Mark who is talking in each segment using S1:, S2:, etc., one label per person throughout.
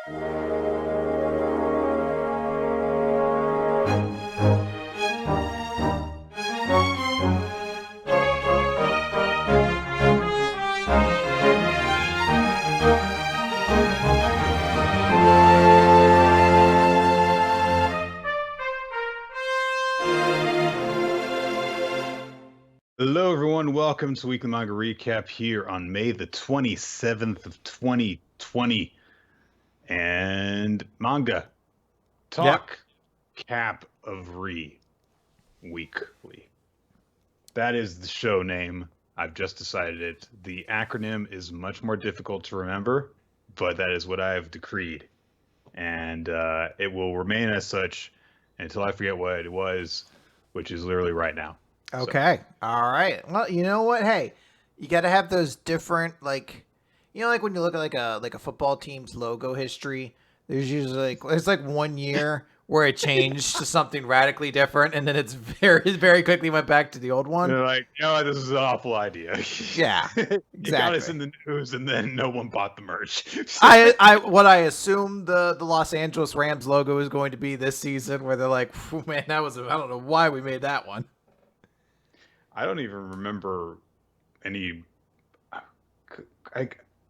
S1: Hello, everyone. Welcome to Weekly Manga Recap here on May the 27th of 2020. And Manga Talk Cap of Re Weekly. That is the show name. I've just decided it. The acronym is much more difficult to remember, but that is what I have decreed. And it will remain as such until I forget what it was, which is literally right now.
S2: Okay. So. All right. Well, you know what? Hey, you got to have those different, like when you look at like a football team's logo history, there's usually there's 1 year where it changed to something radically different, and then it's very quickly went back to the old one.
S1: They're like, this is an awful idea.
S2: Yeah, exactly.
S1: It got us in the news, and then no one bought the merch.
S2: I assume the Los Angeles Rams logo is going to be this season, where they're like, man, I don't know why we made that one.
S1: I don't even remember any,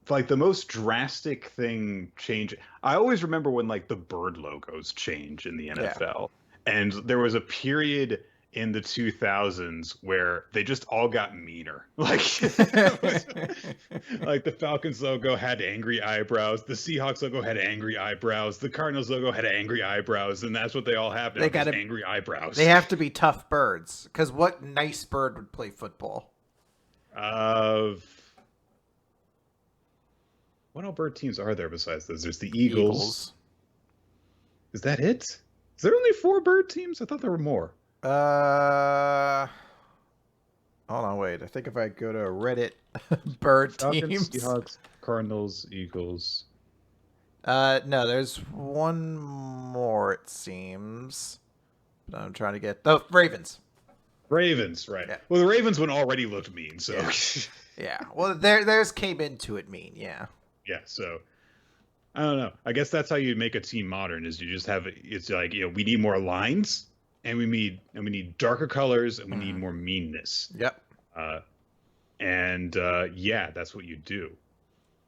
S1: like the most drastic thing change. I always remember when the bird logos change in the NFL. Yeah. And there was a period in the 2000s where they just all got meaner. Like the Falcons logo had angry eyebrows. The Seahawks logo had angry eyebrows. The Cardinals logo had angry eyebrows. And that's what they all have now. They got angry eyebrows.
S2: They have to be tough birds. Because what nice bird would play football?
S1: What all bird teams are there besides those? There's the Eagles. Is that it? Is there only 4 bird teams? I thought there were more.
S2: Hold on, wait. I think if I go to Reddit, bird
S1: Falcons,
S2: teams.
S1: Seahawks, Cardinals, Eagles.
S2: No, there's one more, it seems. But I'm trying to get Ravens.
S1: Ravens, right? Yeah. Well, the Ravens one already looked mean, so
S2: yeah. Well, theirs came into it mean, yeah.
S1: Yeah, so I don't know. I guess that's how you make a team modern. Is you just have it's like we need more lines. And we need darker colors, and we need more meanness.
S2: Yep.
S1: Yeah, that's what you do.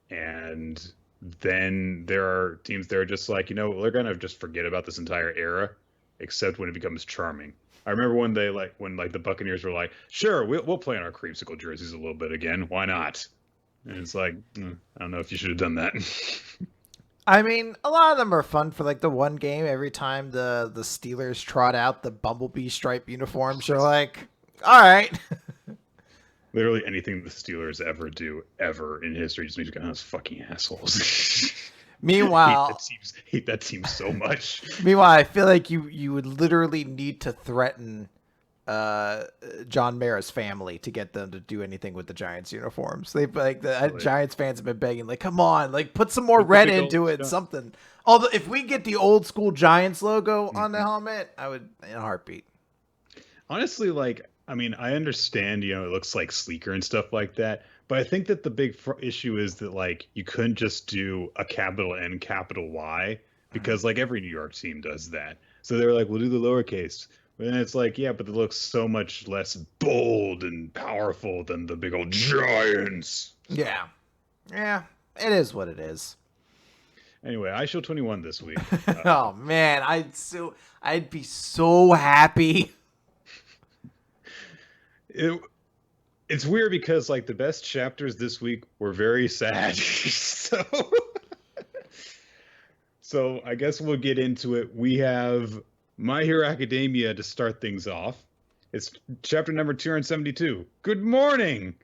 S1: And then there are teams that are just like, we're gonna just forget about this entire era, except when it becomes charming. I remember when the Buccaneers were like, sure, we'll play in our creamsicle jerseys a little bit again. Why not? And it's like, I don't know if you should have done that.
S2: I mean, a lot of them are fun for the one game. Every time the Steelers trot out the bumblebee stripe uniforms, you're like, all right.
S1: Literally anything the Steelers ever do in history just makes you go, those fucking assholes.
S2: Meanwhile,
S1: hate that team so much.
S2: Meanwhile, I feel like you would literally need to threaten John Mara's family to get them to do anything with the Giants uniforms. They've Giants fans have been begging, come on, put some more red into it, something. Although if we get the old school Giants logo on the helmet, I would in a heartbeat.
S1: Honestly, I understand, it looks sleeker and stuff like that, but I think that the big issue is that you couldn't just do a capital N, capital Y, because every New York team does that. So they were like, we'll do the lowercase. And it's yeah, but it looks so much less bold and powerful than the big old Giants.
S2: Yeah. Yeah, it is what it is.
S1: Anyway, I show 21 this week.
S2: Oh, man, I'd be so happy.
S1: It's weird because, the best chapters this week were very sad. So I guess we'll get into it. We have My Hero Academia to start things off. It's chapter number 272. Good morning!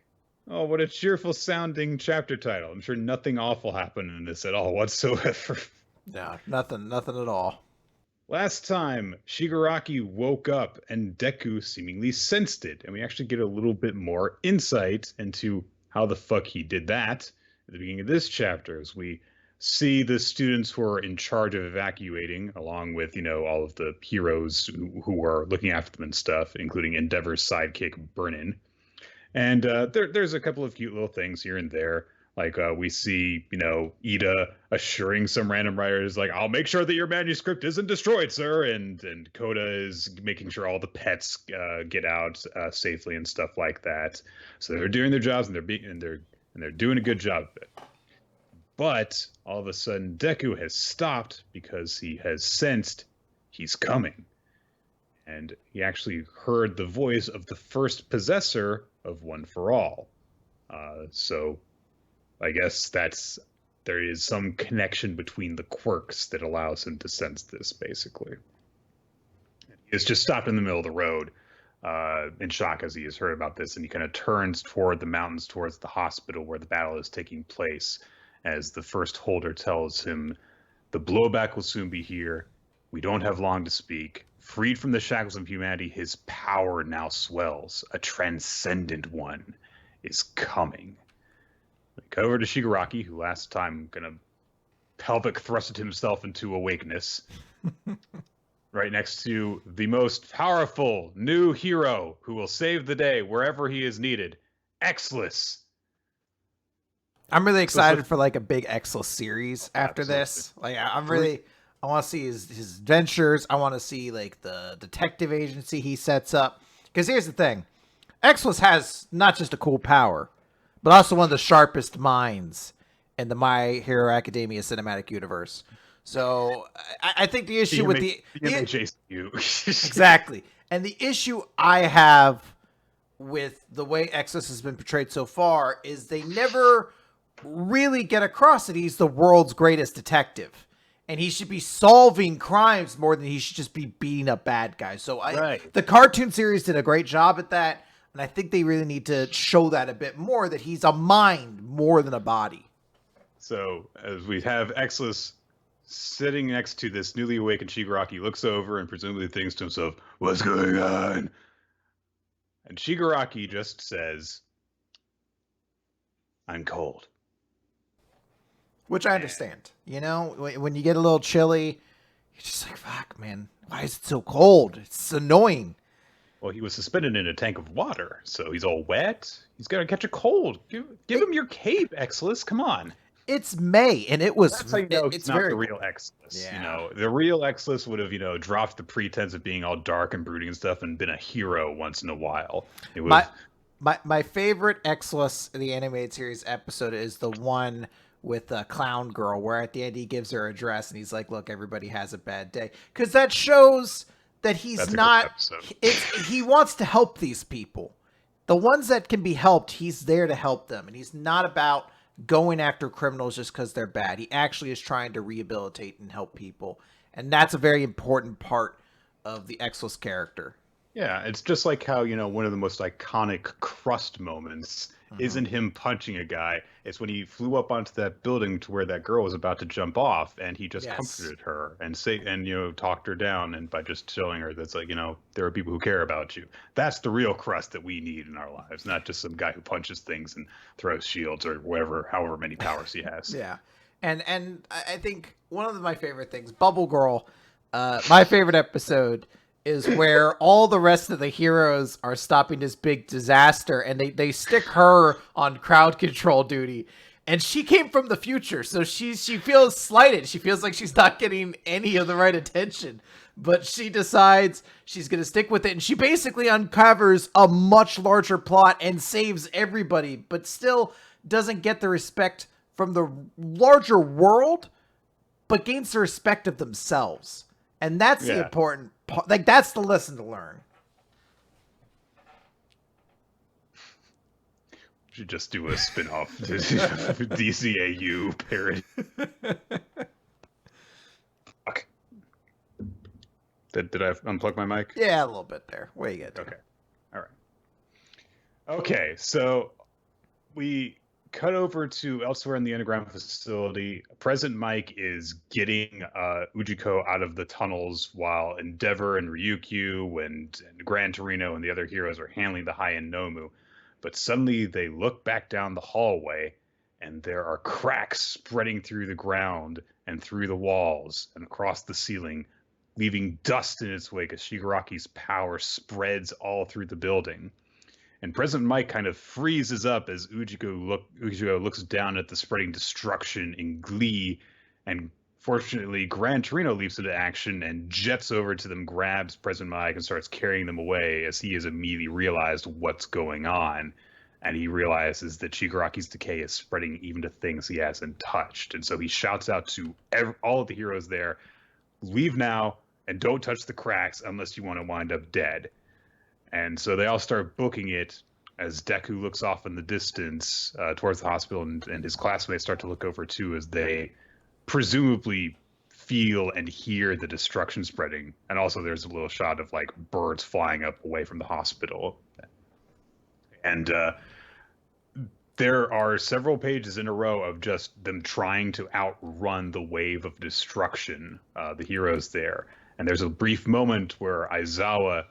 S1: Oh, what a cheerful sounding chapter title. I'm sure nothing awful happened in this at all whatsoever.
S2: No, nothing at all.
S1: Last time, Shigaraki woke up and Deku seemingly sensed it. And we actually get a little bit more insight into how the fuck he did that at the beginning of this chapter, as we see the students who are in charge of evacuating, along with, all of the heroes who are looking after them and stuff, including Endeavor's sidekick, Burnin. And there's a couple of cute little things here and there. Like we see, Ida assuring some random writers, like, "I'll make sure that your manuscript isn't destroyed, sir," and Coda is making sure all the pets get out safely and stuff like that. So they're doing their jobs, and they're doing a good job of it. But all of a sudden, Deku has stopped because he has sensed he's coming, and he actually heard the voice of the first possessor of One for All. So I guess there is some connection between the quirks that allows him to sense this, basically. He is just stopped in the middle of the road, in shock as he has heard about this, and he kind of turns toward the mountains, towards the hospital where the battle is taking place, as the first holder tells him, "The blowback will soon be here. We don't have long to speak. Freed from the shackles of humanity, his power now swells. A transcendent one is coming." Cut over to Shigaraki, who last time kind of pelvic thrusted himself into awakeness. Right next to the most powerful new hero who will save the day wherever he is needed, Exless.
S2: I'm really excited for like a big Exless series after this. Like I want to see his adventures. I want to see like the detective agency he sets up. Because here's the thing, Exless has not just a cool power, but also one of the sharpest minds in the My Hero Academia cinematic universe. So I think the issue with the exactly, and the issue I have with the way Exless has been portrayed so far is they never really get across that he's the world's greatest detective, and he should be solving crimes more than he should just be beating up bad guys. So the cartoon series did a great job at that. And I think they really need to show that a bit more, that he's a mind more than a body.
S1: So as we have Exless sitting next to this newly awakened Shigaraki, looks over and presumably thinks to himself, "What's going on?" And Shigaraki just says, "I'm cold."
S2: Which I understand. When you get a little chilly, you're just like, fuck, man, why is it so cold? It's annoying.
S1: Well, he was suspended in a tank of water, so he's all wet. He's gonna catch a cold. Give him your cape, Exless. Come on.
S2: It's May, and it was.
S1: That's how you know it's not the real Exless. Yeah. The real Exless would have, dropped the pretense of being all dark and brooding and stuff, and been a hero once in a while. It was
S2: my favorite Exless in the animated series episode is the one with a clown girl, where at the end he gives her a dress and he's like, "Look, everybody has a bad day," because that shows that he's not. He wants to help these people. The ones that can be helped, he's there to help them, and he's not about going after criminals just because they're bad. He actually is trying to rehabilitate and help people, and that's a very important part of the Exless character.
S1: Yeah, it's just like how, one of the most iconic Crust moments isn't him punching a guy. It's when he flew up onto that building to where that girl was about to jump off, and he just comforted her and talked her down, and by just showing her that's like, there are people who care about you. That's the real Crust that we need in our lives, not just some guy who punches things and throws shields or however many powers he has.
S2: Yeah. And I think one of my favorite things, Bubble Girl, my favorite episode is where all the rest of the heroes are stopping this big disaster, and they stick her on crowd control duty, and she came from the future, so she feels slighted. She feels like she's not getting any of the right attention, but she decides she's going to stick with it, and she basically uncovers a much larger plot and saves everybody, but still doesn't get the respect from the larger world, but gains the respect of themselves. And that's the important part. Like, that's the lesson to learn.
S1: We should just do a spin-off DCAU parody. Fuck. Did I unplug my mic?
S2: Yeah, a little bit there. Where you get to?
S1: Okay. All right. Okay, so we cut over to elsewhere in the underground facility. President Mike is getting Ujiko out of the tunnels while Endeavor and Ryukyu and Gran Torino and the other heroes are handling the high-end Nomu. But suddenly they look back down the hallway, and there are cracks spreading through the ground and through the walls and across the ceiling, leaving dust in its wake as Shigaraki's power spreads all through the building. And President Mike kind of freezes up as Ujigo looks down at the spreading destruction in glee, and fortunately, Gran Torino leaps into action and jets over to them, grabs President Mike, and starts carrying them away as he has immediately realized what's going on. And he realizes that Shigaraki's decay is spreading even to things he hasn't touched. And so he shouts out to all of the heroes there, leave now and don't touch the cracks unless you want to wind up dead. And so they all start booking it as Deku looks off in the distance towards the hospital, and his classmates start to look over too as they presumably feel and hear the destruction spreading. And also there's a little shot of like birds flying up away from the hospital. And there are several pages in a row of just them trying to outrun the wave of destruction, the heroes there. And there's a brief moment where Aizawa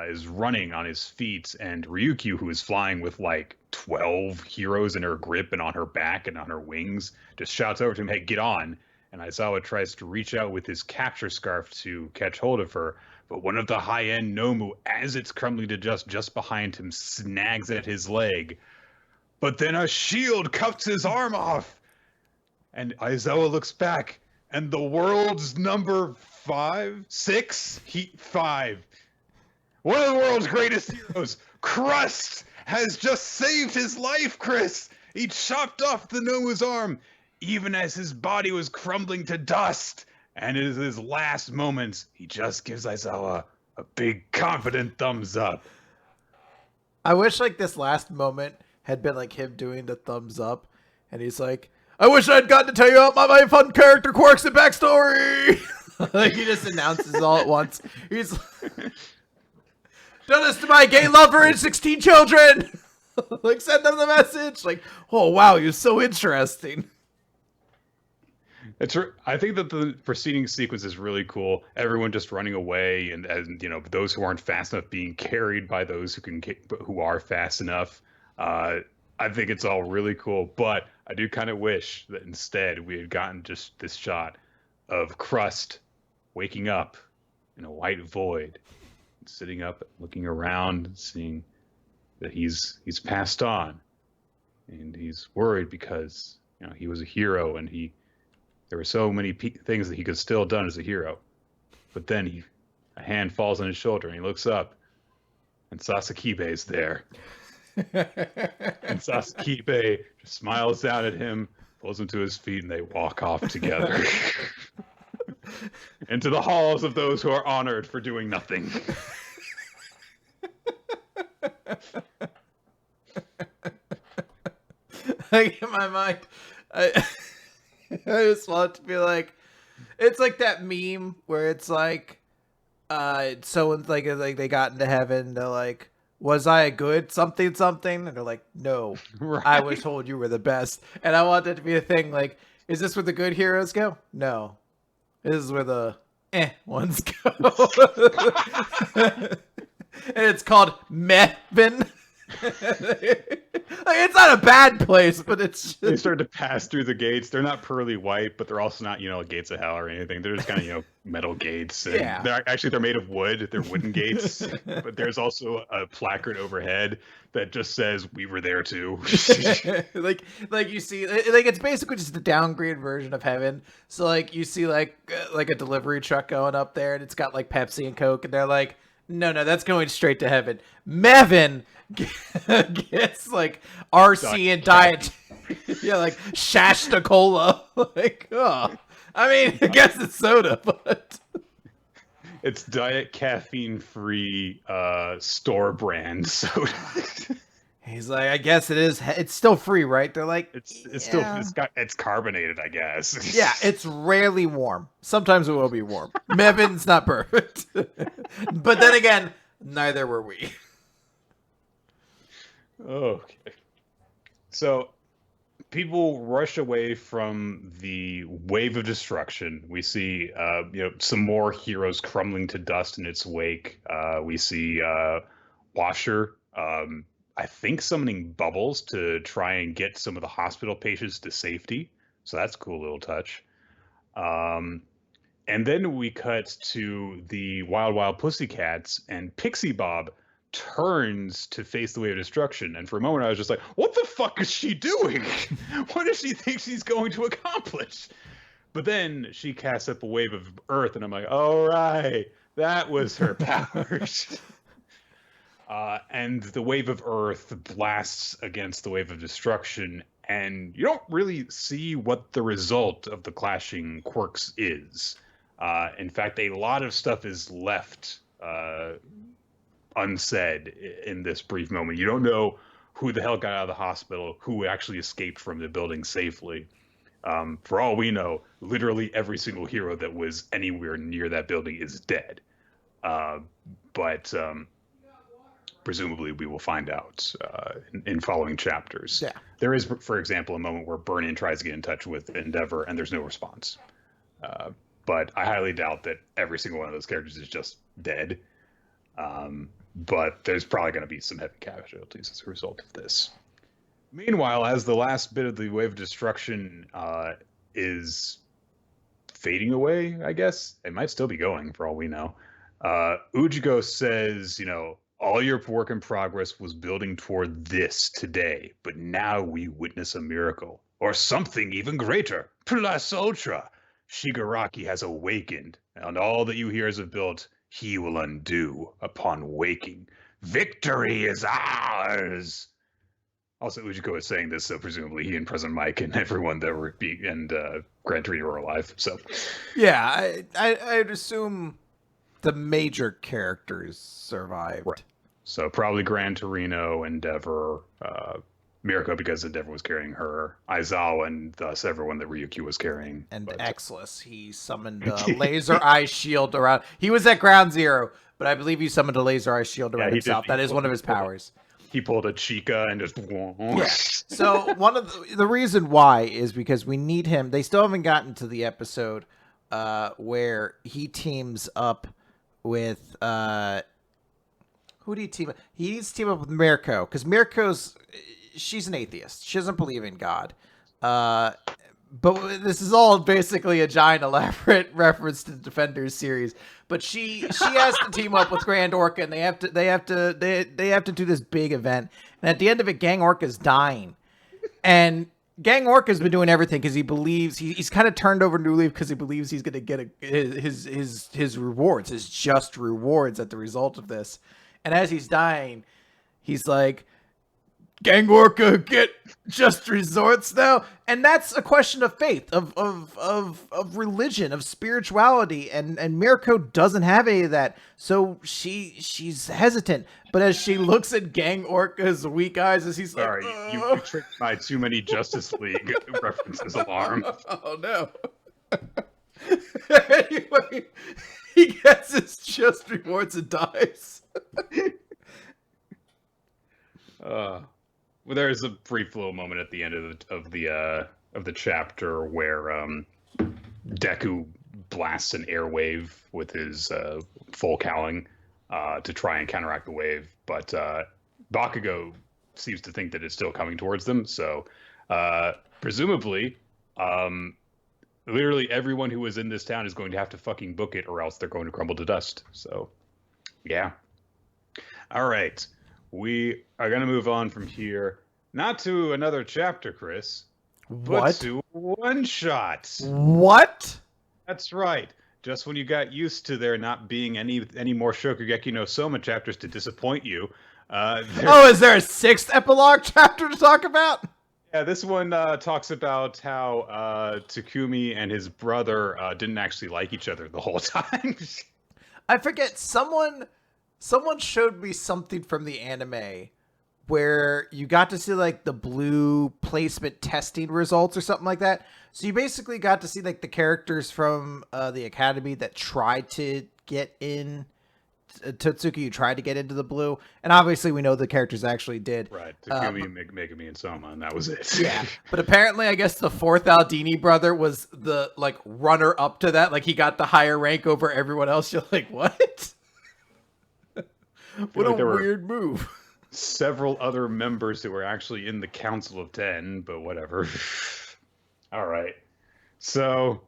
S1: is running on his feet, and Ryukyu, who is flying with like 12 heroes in her grip and on her back and on her wings, just shouts over to him, "Hey, get on." And Aizawa tries to reach out with his capture scarf to catch hold of her, but one of the high-end Nomu, as it's crumbling to dust just behind him, snags at his leg. But then a shield cuts his arm off, and Aizawa looks back, and the world's number 5. One of the world's greatest heroes, Crust, has just saved his life, Chris! He chopped off the Nomu's arm, even as his body was crumbling to dust. And in his last moments, he just gives Aizawa a big, confident thumbs up.
S2: I wish, like, this last moment had been, like, him doing the thumbs up. And he's like, I wish I'd gotten to tell you about my fun character quirks and backstory! Like, he just announces all at once. He's like, done this to my gay lover and 16 children! Like, send them the message! Like, oh, wow, you're so interesting.
S1: I think that the preceding sequence is really cool. Everyone just running away, and you know, those who aren't fast enough being carried by those who are fast enough. I think it's all really cool, but I do kind of wish that instead we had gotten just this shot of Crust waking up in a white void, sitting up, looking around, seeing that he's passed on, and he's worried because, you know, he was a hero and there were so many things that he could still have done as a hero. But then a hand falls on his shoulder and he looks up, and Sasakibe is there. And Sasakibe just smiles down at him, pulls him to his feet, and they walk off together into the halls of those who are honored for doing nothing.
S2: Like, in my mind, I just want it to be like, it's like that meme where it's like, someone's like they got into heaven, they're like, was I a good something something? And they're like, no, right. I was told you were the best. And I want that to be a thing. Like, is this where the good heroes go? No, this is where the ones go. And it's called Mehvin. Like, it's not a bad place, but it's just...
S1: They start to pass through the gates. They're not pearly white, but they're also not, you know, gates of hell or anything. They're just kind of, you know, metal gates. And
S2: yeah.
S1: They're made of wood. They're wooden gates. But there's also a placard overhead that just says, "We were there too."
S2: like you see, like, it's basically just the downgrade version of heaven. So like you see like a delivery truck going up there, and it's got like Pepsi and Coke, and they're like, no, that's going straight to heaven. Mevin gets like RC and diet. Yeah, like Shasta Cola. Like, oh, I mean, I guess it's soda, but
S1: it's diet caffeine-free store brand soda.
S2: He's like, I guess it is. It's still free, right? They're like,
S1: it's carbonated, I guess.
S2: Yeah, it's rarely warm. Sometimes it will be warm. Mevin's not perfect, but then again, neither were we.
S1: Okay. So people rush away from the wave of destruction. We see, some more heroes crumbling to dust in its wake. We see Washer, I think, summoning bubbles to try and get some of the hospital patients to safety. So that's a cool little touch. And then we cut to the Wild Wild Pussycats and Pixie Bob turns to face the wave of destruction. And for a moment, I was just like, what the fuck is she doing? What does she think she's going to accomplish? But then she casts up a wave of earth, and I'm like, all right, that was her powers. And the wave of earth blasts against the wave of destruction, and you don't really see what the result of the clashing quirks is. In fact, a lot of stuff is left unsaid in this brief moment. You don't know who the hell got out of the hospital, who actually escaped from the building safely. For all we know, literally every single hero that was anywhere near that building is dead. But presumably we will find out in following chapters.
S2: Yeah.
S1: There is, for example, a moment where Burn-In tries to get in touch with Endeavor, and there's no response. But I highly doubt that every single one of those characters is just dead. But there's probably going to be some heavy casualties as a result of this. Meanwhile, as the last bit of the wave of destruction is fading away, I guess, it might still be going for all we know. Ujiko says, all your work in progress was building toward this today, but now we witness a miracle, or something even greater, plus ultra. Shigaraki has awakened, and all that you heroes have built, he will undo upon waking. Victory is ours! Also, Ujiko is saying this, so presumably he and President Mike and everyone that were Gran Torino were alive. So,
S2: yeah, I'd assume the major characters survived.
S1: Right. So probably Gran Torino, Endeavor, Mirko because Endeavor was carrying her, Aizawa, and thus everyone that Ryukyu was carrying.
S2: And Exless, he summoned a laser eye shield around. He was at ground zero, but I believe he summoned a laser eye shield around himself. That is one of his powers.
S1: He pulled a Chica and just...
S2: Yeah. So one of the reason why is because we need him. They still haven't gotten to the episode where he teams up with... who do you team up? He needs to team up with Mirko, because she's an atheist. She doesn't believe in God. But this is all basically a giant elaborate reference to the Defenders series. But she has to team up with Grand Orca, and they have to do this big event. And at the end of it, Gang Orca's dying, and Gang Orca's been doing everything because he believes he's kind of turned over new leaf because he believes he's going to get his rewards, his just rewards at the result of this. And as he's dying, he's like, Gang Orca get just resorts now, and that's a question of faith, of religion, of spirituality, and Mirko doesn't have any of that, so she's hesitant. But as she looks at Gang Orca's weak eyes, as he's
S1: sorry,
S2: like,
S1: you tricked my too many Justice League references alarm.
S2: Oh no! Anyway, he gets his just rewards and dies.
S1: Well, there's a brief little moment at the end of the chapter where Deku blasts an airwave with his full cowling to try and counteract the wave, but Bakugo seems to think that it's still coming towards them. So presumably, literally everyone who is in this town is going to have to fucking book it, or else they're going to crumble to dust. So, yeah. All right. We are going to move on from here, not to another chapter, Chris, but to one shot.
S2: What?
S1: That's right. Just when you got used to there not being any more Shokugeki no Soma chapters to disappoint you.
S2: Is there a sixth epilogue chapter to talk about?
S1: Yeah, this one talks about how Takumi and his brother didn't actually like each other the whole time.
S2: I forget, someone showed me something from the anime where you got to see like the blue placement testing results or something like that. So you basically got to see like the characters from the academy that tried to get in Totsuki, you tried to get into the blue, and obviously we know the characters actually did.
S1: Right, Takumi, Megumi, and Soma, and that was it.
S2: Yeah, but apparently I guess the fourth Aldini brother was the like runner up to that. Like he got the higher rank over everyone else. You're like, what? What like a weird move.
S1: Several other members who were actually in the Council of 10, but whatever. All right. So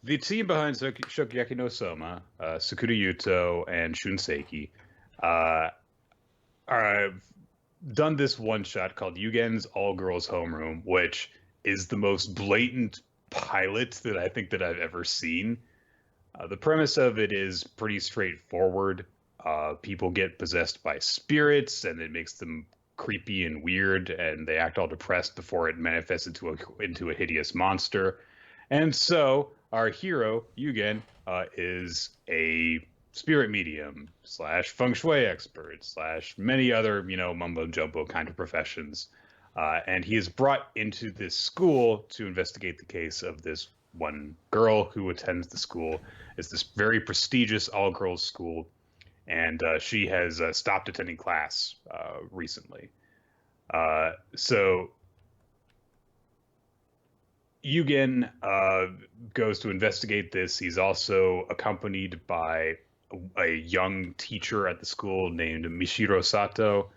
S1: the team behind Shokugeki no Soma, Sakura Yuto and Shunseki, are done this one shot called Yugen's All Girls Homeroom, which is the most blatant pilot that I think that I've ever seen. The premise of it is pretty straightforward. People get possessed by spirits, and it makes them creepy and weird, and they act all depressed before it manifests into a hideous monster. And so our hero Yugen is a spirit medium slash feng shui expert slash many other mumbo jumbo kind of professions, and he is brought into this school to investigate the case of this one girl who attends the school. It's this very prestigious all girls school, and she has stopped attending class recently. So Yugen goes to investigate this. He's also accompanied by a young teacher at the school named Mishiro Sato.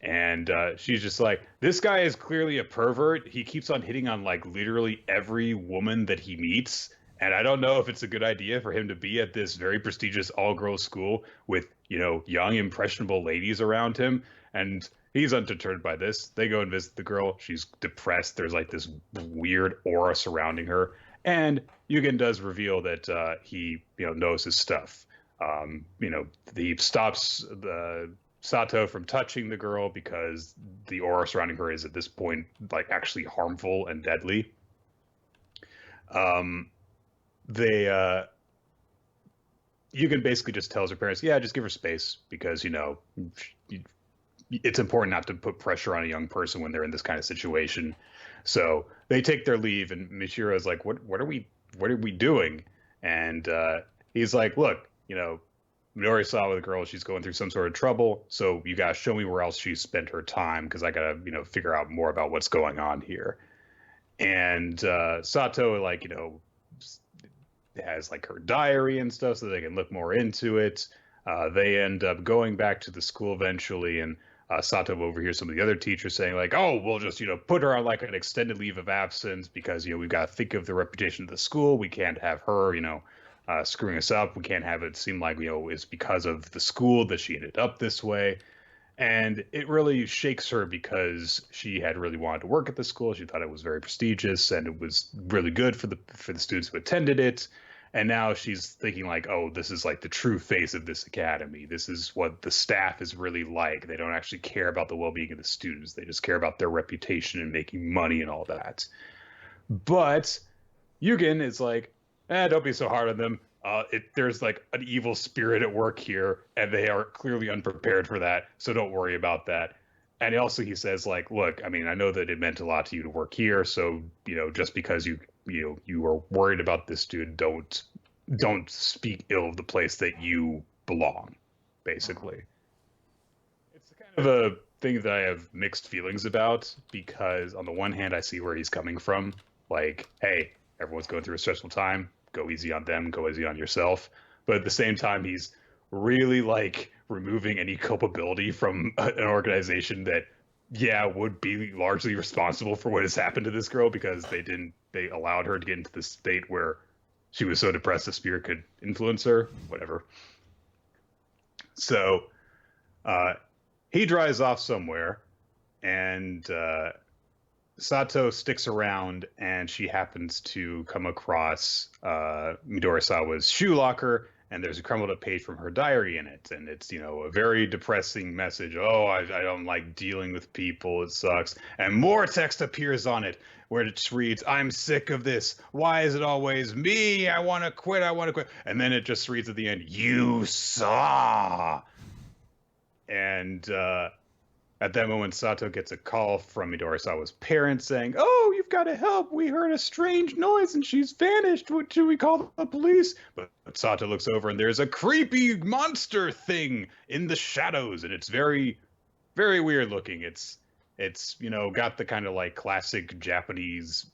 S1: And she's just like, this guy is clearly a pervert. He keeps on hitting on like literally every woman that he meets. And I don't know if it's a good idea for him to be at this very prestigious all-girls school with, young, impressionable ladies around him. And he's undeterred by this. They go and visit the girl. She's depressed. There's like this weird aura surrounding her. And Yugen does reveal that he, knows his stuff. He stops the Sato from touching the girl because the aura surrounding her is at this point like actually harmful and deadly. Yugen basically just tells her parents, yeah, just give her space because it's important not to put pressure on a young person when they're in this kind of situation. So they take their leave, and Michiro is like, what are we doing? And he's like, look, Midori saw with a girl, she's going through some sort of trouble, so you gotta show me where else she spent her time, because I gotta, figure out more about what's going on here. And Sato, has like her diary and stuff, so they can look more into it. They end up going back to the school eventually, and Sato overhears some of the other teachers saying like, oh, we'll just, put her on like an extended leave of absence because, we've got to think of the reputation of the school. We can't have her, screwing us up. We can't have it seem like, it's because of the school that she ended up this way. And it really shakes her because she had really wanted to work at the school. She thought it was very prestigious and it was really good for the students who attended it. And now she's thinking like, oh, this is like the true face of this academy. This is what the staff is really like. They don't actually care about the well-being of the students. They just care about their reputation and making money and all that. But Yugen is like, don't be so hard on them. There's like an evil spirit at work here, and they are clearly unprepared for that. So don't worry about that. And also he says like, look, I mean, I know that it meant a lot to you to work here. So, just because you are worried about this dude, don't speak ill of the place that you belong, basically. It's kind of a thing that I have mixed feelings about, because on the one hand, I see where he's coming from. Like, hey, everyone's going through a stressful time. Go easy on them. Go easy on yourself. But at the same time, he's really like removing any culpability from an organization that, would be largely responsible for what has happened to this girl, because they allowed her to get into this state where she was so depressed the spirit could influence her, whatever. So he drives off somewhere, and Sato sticks around, and she happens to come across Midorisawa's shoe locker, and there's a crumbled up page from her diary in it, and it's a very depressing message. Oh, I don't like dealing with people, it sucks. And more text appears on it where it reads, I'm sick of this, why is it always me, I want to quit. And then it just reads at the end, you saw. And at that moment, Sato gets a call from Midorisawa's parents saying, oh, you've got to help. We heard a strange noise and she's vanished. What should we call the police? But Sato looks over and there's a creepy monster thing in the shadows. And it's very, very weird looking. It's got the kind of like classic Japanese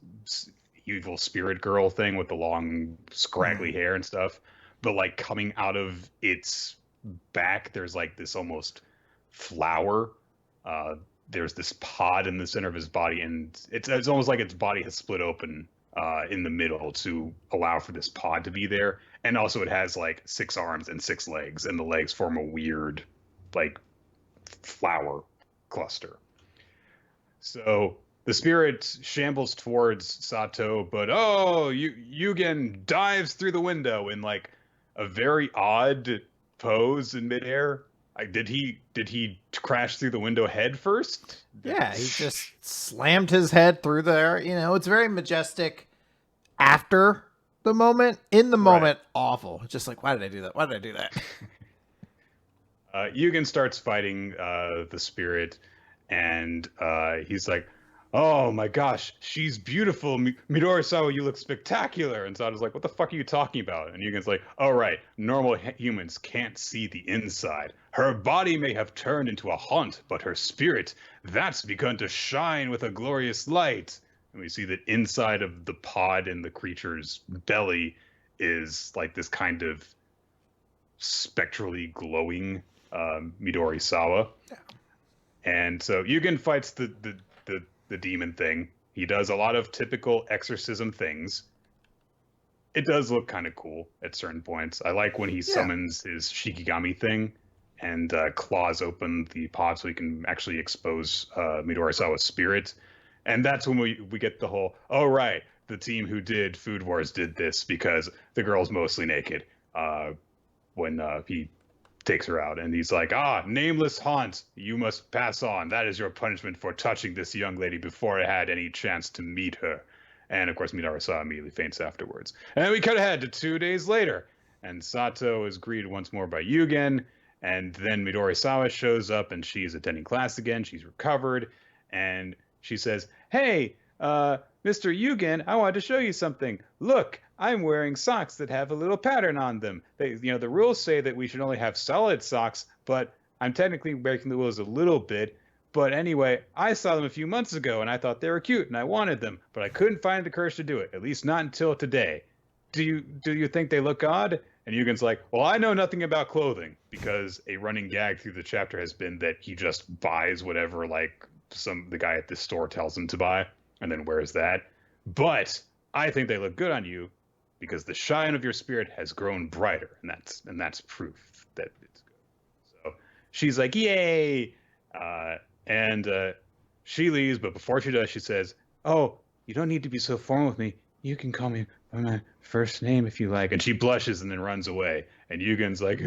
S1: evil spirit girl thing with the long, scraggly hair and stuff. But like coming out of its back, there's like this almost flower. There's this pod in the center of his body, and it's almost like its body has split open in the middle to allow for this pod to be there. And also it has like 6 arms and 6 legs, and the legs form a weird like flower cluster. So the spirit shambles towards Sato, but Yugen dives through the window in like a very odd pose in midair. Did he crash through the window head first?
S2: Yeah, he just slammed his head through there. You know, it's very majestic after the moment. In the moment, awful. Just like, why did I do that? Why did I do that?
S1: Yugen starts fighting the spirit, and he's like, "Oh my gosh, she's beautiful, Midorisawa. You look spectacular." And Sato's like, "What the fuck are you talking about?" And Yugen's like, "Oh right, normal humans can't see the inside. Her body may have turned into a haunt, but her spirit, that's begun to shine with a glorious light." And we see that inside of the pod in the creature's belly is like this kind of spectrally glowing Midorisawa.
S2: Yeah.
S1: And so Yugen fights the demon thing. He does a lot of typical exorcism things. It does look kind of cool at certain points. I like when he summons his Shikigami thing and claws open the pod so he can actually expose Midorisawa's spirit. And that's when we get the whole, oh right, the team who did Food Wars did this because the girl's mostly naked when he takes her out. And he's like, nameless haunt, you must pass on. That is your punishment for touching this young lady before I had any chance to meet her. And of course, Midorisawa immediately faints afterwards. And we cut ahead to 2 days later. And Sato is greeted once more by Yugen. And then Midorisawa shows up and she's attending class again. She's recovered. And she says, "Hey, Mr. Yugen, I wanted to show you something. Look, I'm wearing socks that have a little pattern on them. The rules say that we should only have solid socks, but I'm technically breaking the rules a little bit. But anyway, I saw them a few months ago and I thought they were cute and I wanted them, but I couldn't find the courage to do it, at least not until today. Do you think they look odd?" And Yugen's like, "Well, I know nothing about clothing," because a running gag through the chapter has been that he just buys whatever the guy at this store tells him to buy and then wears that. "But I think they look good on you because the shine of your spirit has grown brighter," and that's proof that it's good. So she's like, "Yay!" And she leaves, but before she does, she says, "Oh, you don't need to be so formal with me. You can call me by my first name if you like." And she blushes and then runs away. And Yugen's like,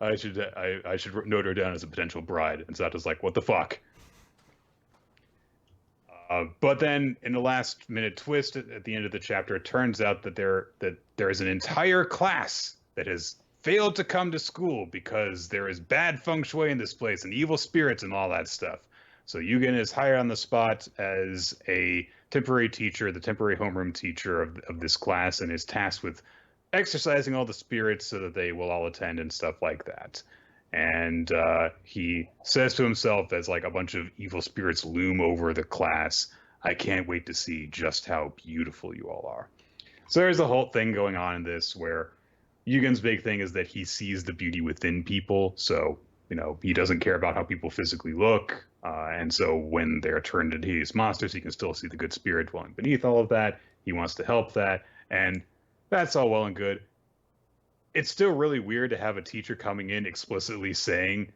S1: I should note her down as a potential bride. And Sato's like, "What the fuck?" But then, in the last minute twist at the end of the chapter, it turns out that there is an entire class that has failed to come to school because there is bad feng shui in this place and evil spirits and all that stuff. So Yugen is hired on the spot as a temporary teacher, the temporary homeroom teacher of this class, and is tasked with exercising all the spirits so that they will all attend and stuff like that. And he says to himself as like a bunch of evil spirits loom over the class, "I can't wait to see just how beautiful you all are." So there's a whole thing going on in this where Yugen's big thing is that he sees the beauty within people. So, he doesn't care about how people physically look. And so when they're turned into hideous monsters, he can still see the good spirit dwelling beneath all of that. He wants to help that. And that's all well and good. It's still really weird to have a teacher coming in explicitly saying,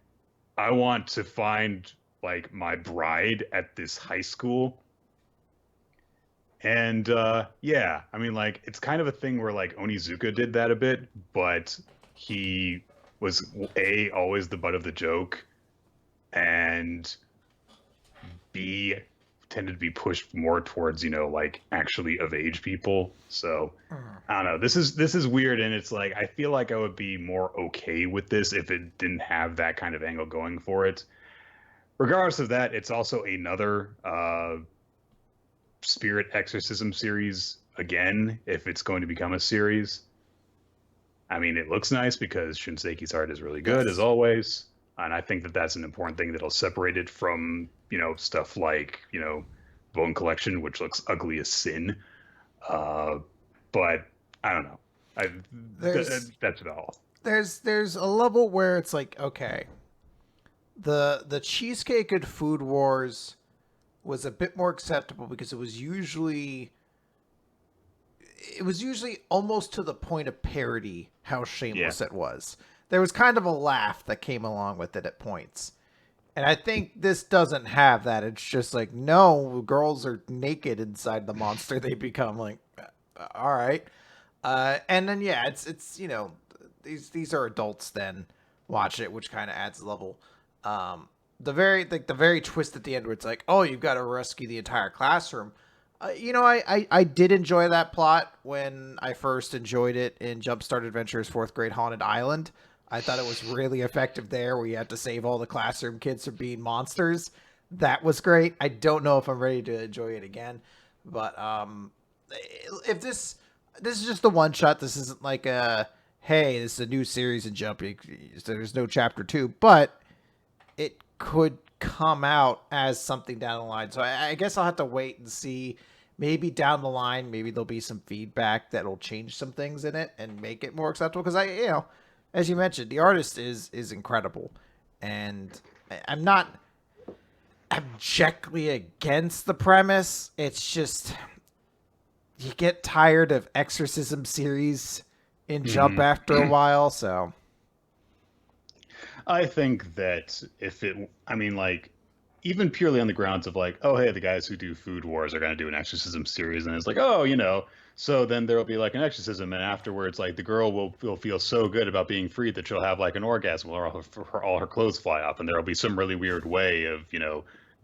S1: "I want to find my bride at this high school." And it's kind of a thing where Onizuka did that a bit, but he was always the butt of the joke, and B tended to be pushed more towards actually of age people. So I don't know. This is weird, and it's I feel like I would be more okay with this if it didn't have that kind of angle going for it. Regardless of that, it's also another spirit exorcism series again, if it's going to become a series. I mean, it looks nice because Shinseki's art is really good, as always. And I think that that's an important thing that'll separate it from, stuff like, Bone Collection, which looks ugly as sin. But I don't know. That's about all.
S2: There's a level where it's okay, the Cheesecake and Food Wars was a bit more acceptable because it was usually it was usually almost to the point of parody how
S1: Yeah.
S2: shameless it was. There was kind of a laugh that came along with it at points. And I think this doesn't have that. It's just like, no, girls are naked inside the monster they become. Like, all right. And then yeah, it's these are adults then watch it, which kind of adds a level. The very twist at the end where it's like, oh, you've got to rescue the entire classroom. I did enjoy that plot when I first enjoyed it in Jumpstart Adventures Fourth Grade Haunted Island. I thought it was really effective there, where you had to save all the classroom kids from being monsters. That was great. I don't know if I'm ready to enjoy it again, but if this is just a one shot, this isn't like a hey, this is a new series in Jump. There's no chapter 2, but it could come out as something down the line. So I guess I'll have to wait and see. Maybe down the line, maybe there'll be some feedback that'll change some things in it and make it more acceptable. Because as you mentioned, the artist is incredible, and I'm not abjectly against the premise. It's just you get tired of exorcism series in Jump after a while, so
S1: I think that I mean, like, even purely on the grounds of like, oh, hey, the guys who do Food Wars are going to do an exorcism series, and it's like, oh, so then there'll be like an exorcism, and afterwards, like, the girl will feel so good about being free that she'll have like an orgasm, or all her clothes fly off, and there'll be some really weird way of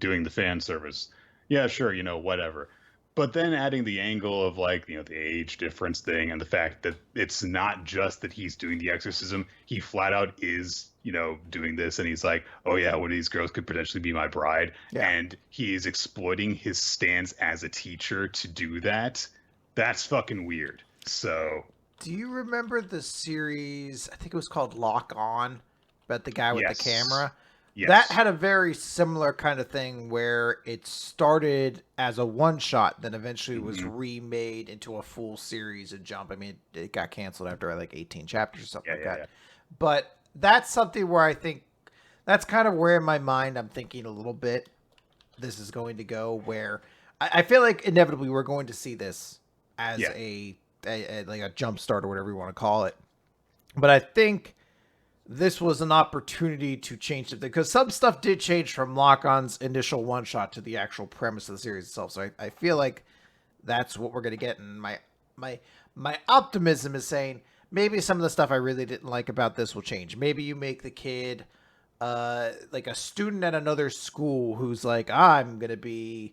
S1: doing the fan service. Yeah, sure, whatever. But then adding the angle of like the age difference thing and the fact that it's not just that he's doing the exorcism, he flat out is doing this, and he's like, oh yeah, one of these girls could potentially be my bride.
S2: yeah.
S1: And he is exploiting his stance as a teacher to do that. That's fucking weird. So
S2: Do you remember the series? I think it was called Lock On, about the guy with
S1: yes.
S2: the camera.
S1: Yes.
S2: That had a very similar kind of thing where it started as a one shot, then eventually was remade into a full series of Jump. I mean, it got canceled after like 18 chapters or something like that. Yeah. But that's something where I think that's kind of where in my mind I'm thinking a little bit this is going to go, where I feel like inevitably we're going to see this as a like a jump start or whatever you want to call it. But I think this was an opportunity to change it, because some stuff did change from Lock-On's initial one shot to the actual premise of the series itself. So I feel like that's what we're going to get. And my optimism is saying maybe some of the stuff I really didn't like about this will change. Maybe you make the kid like a student at another school who's like, I'm going to be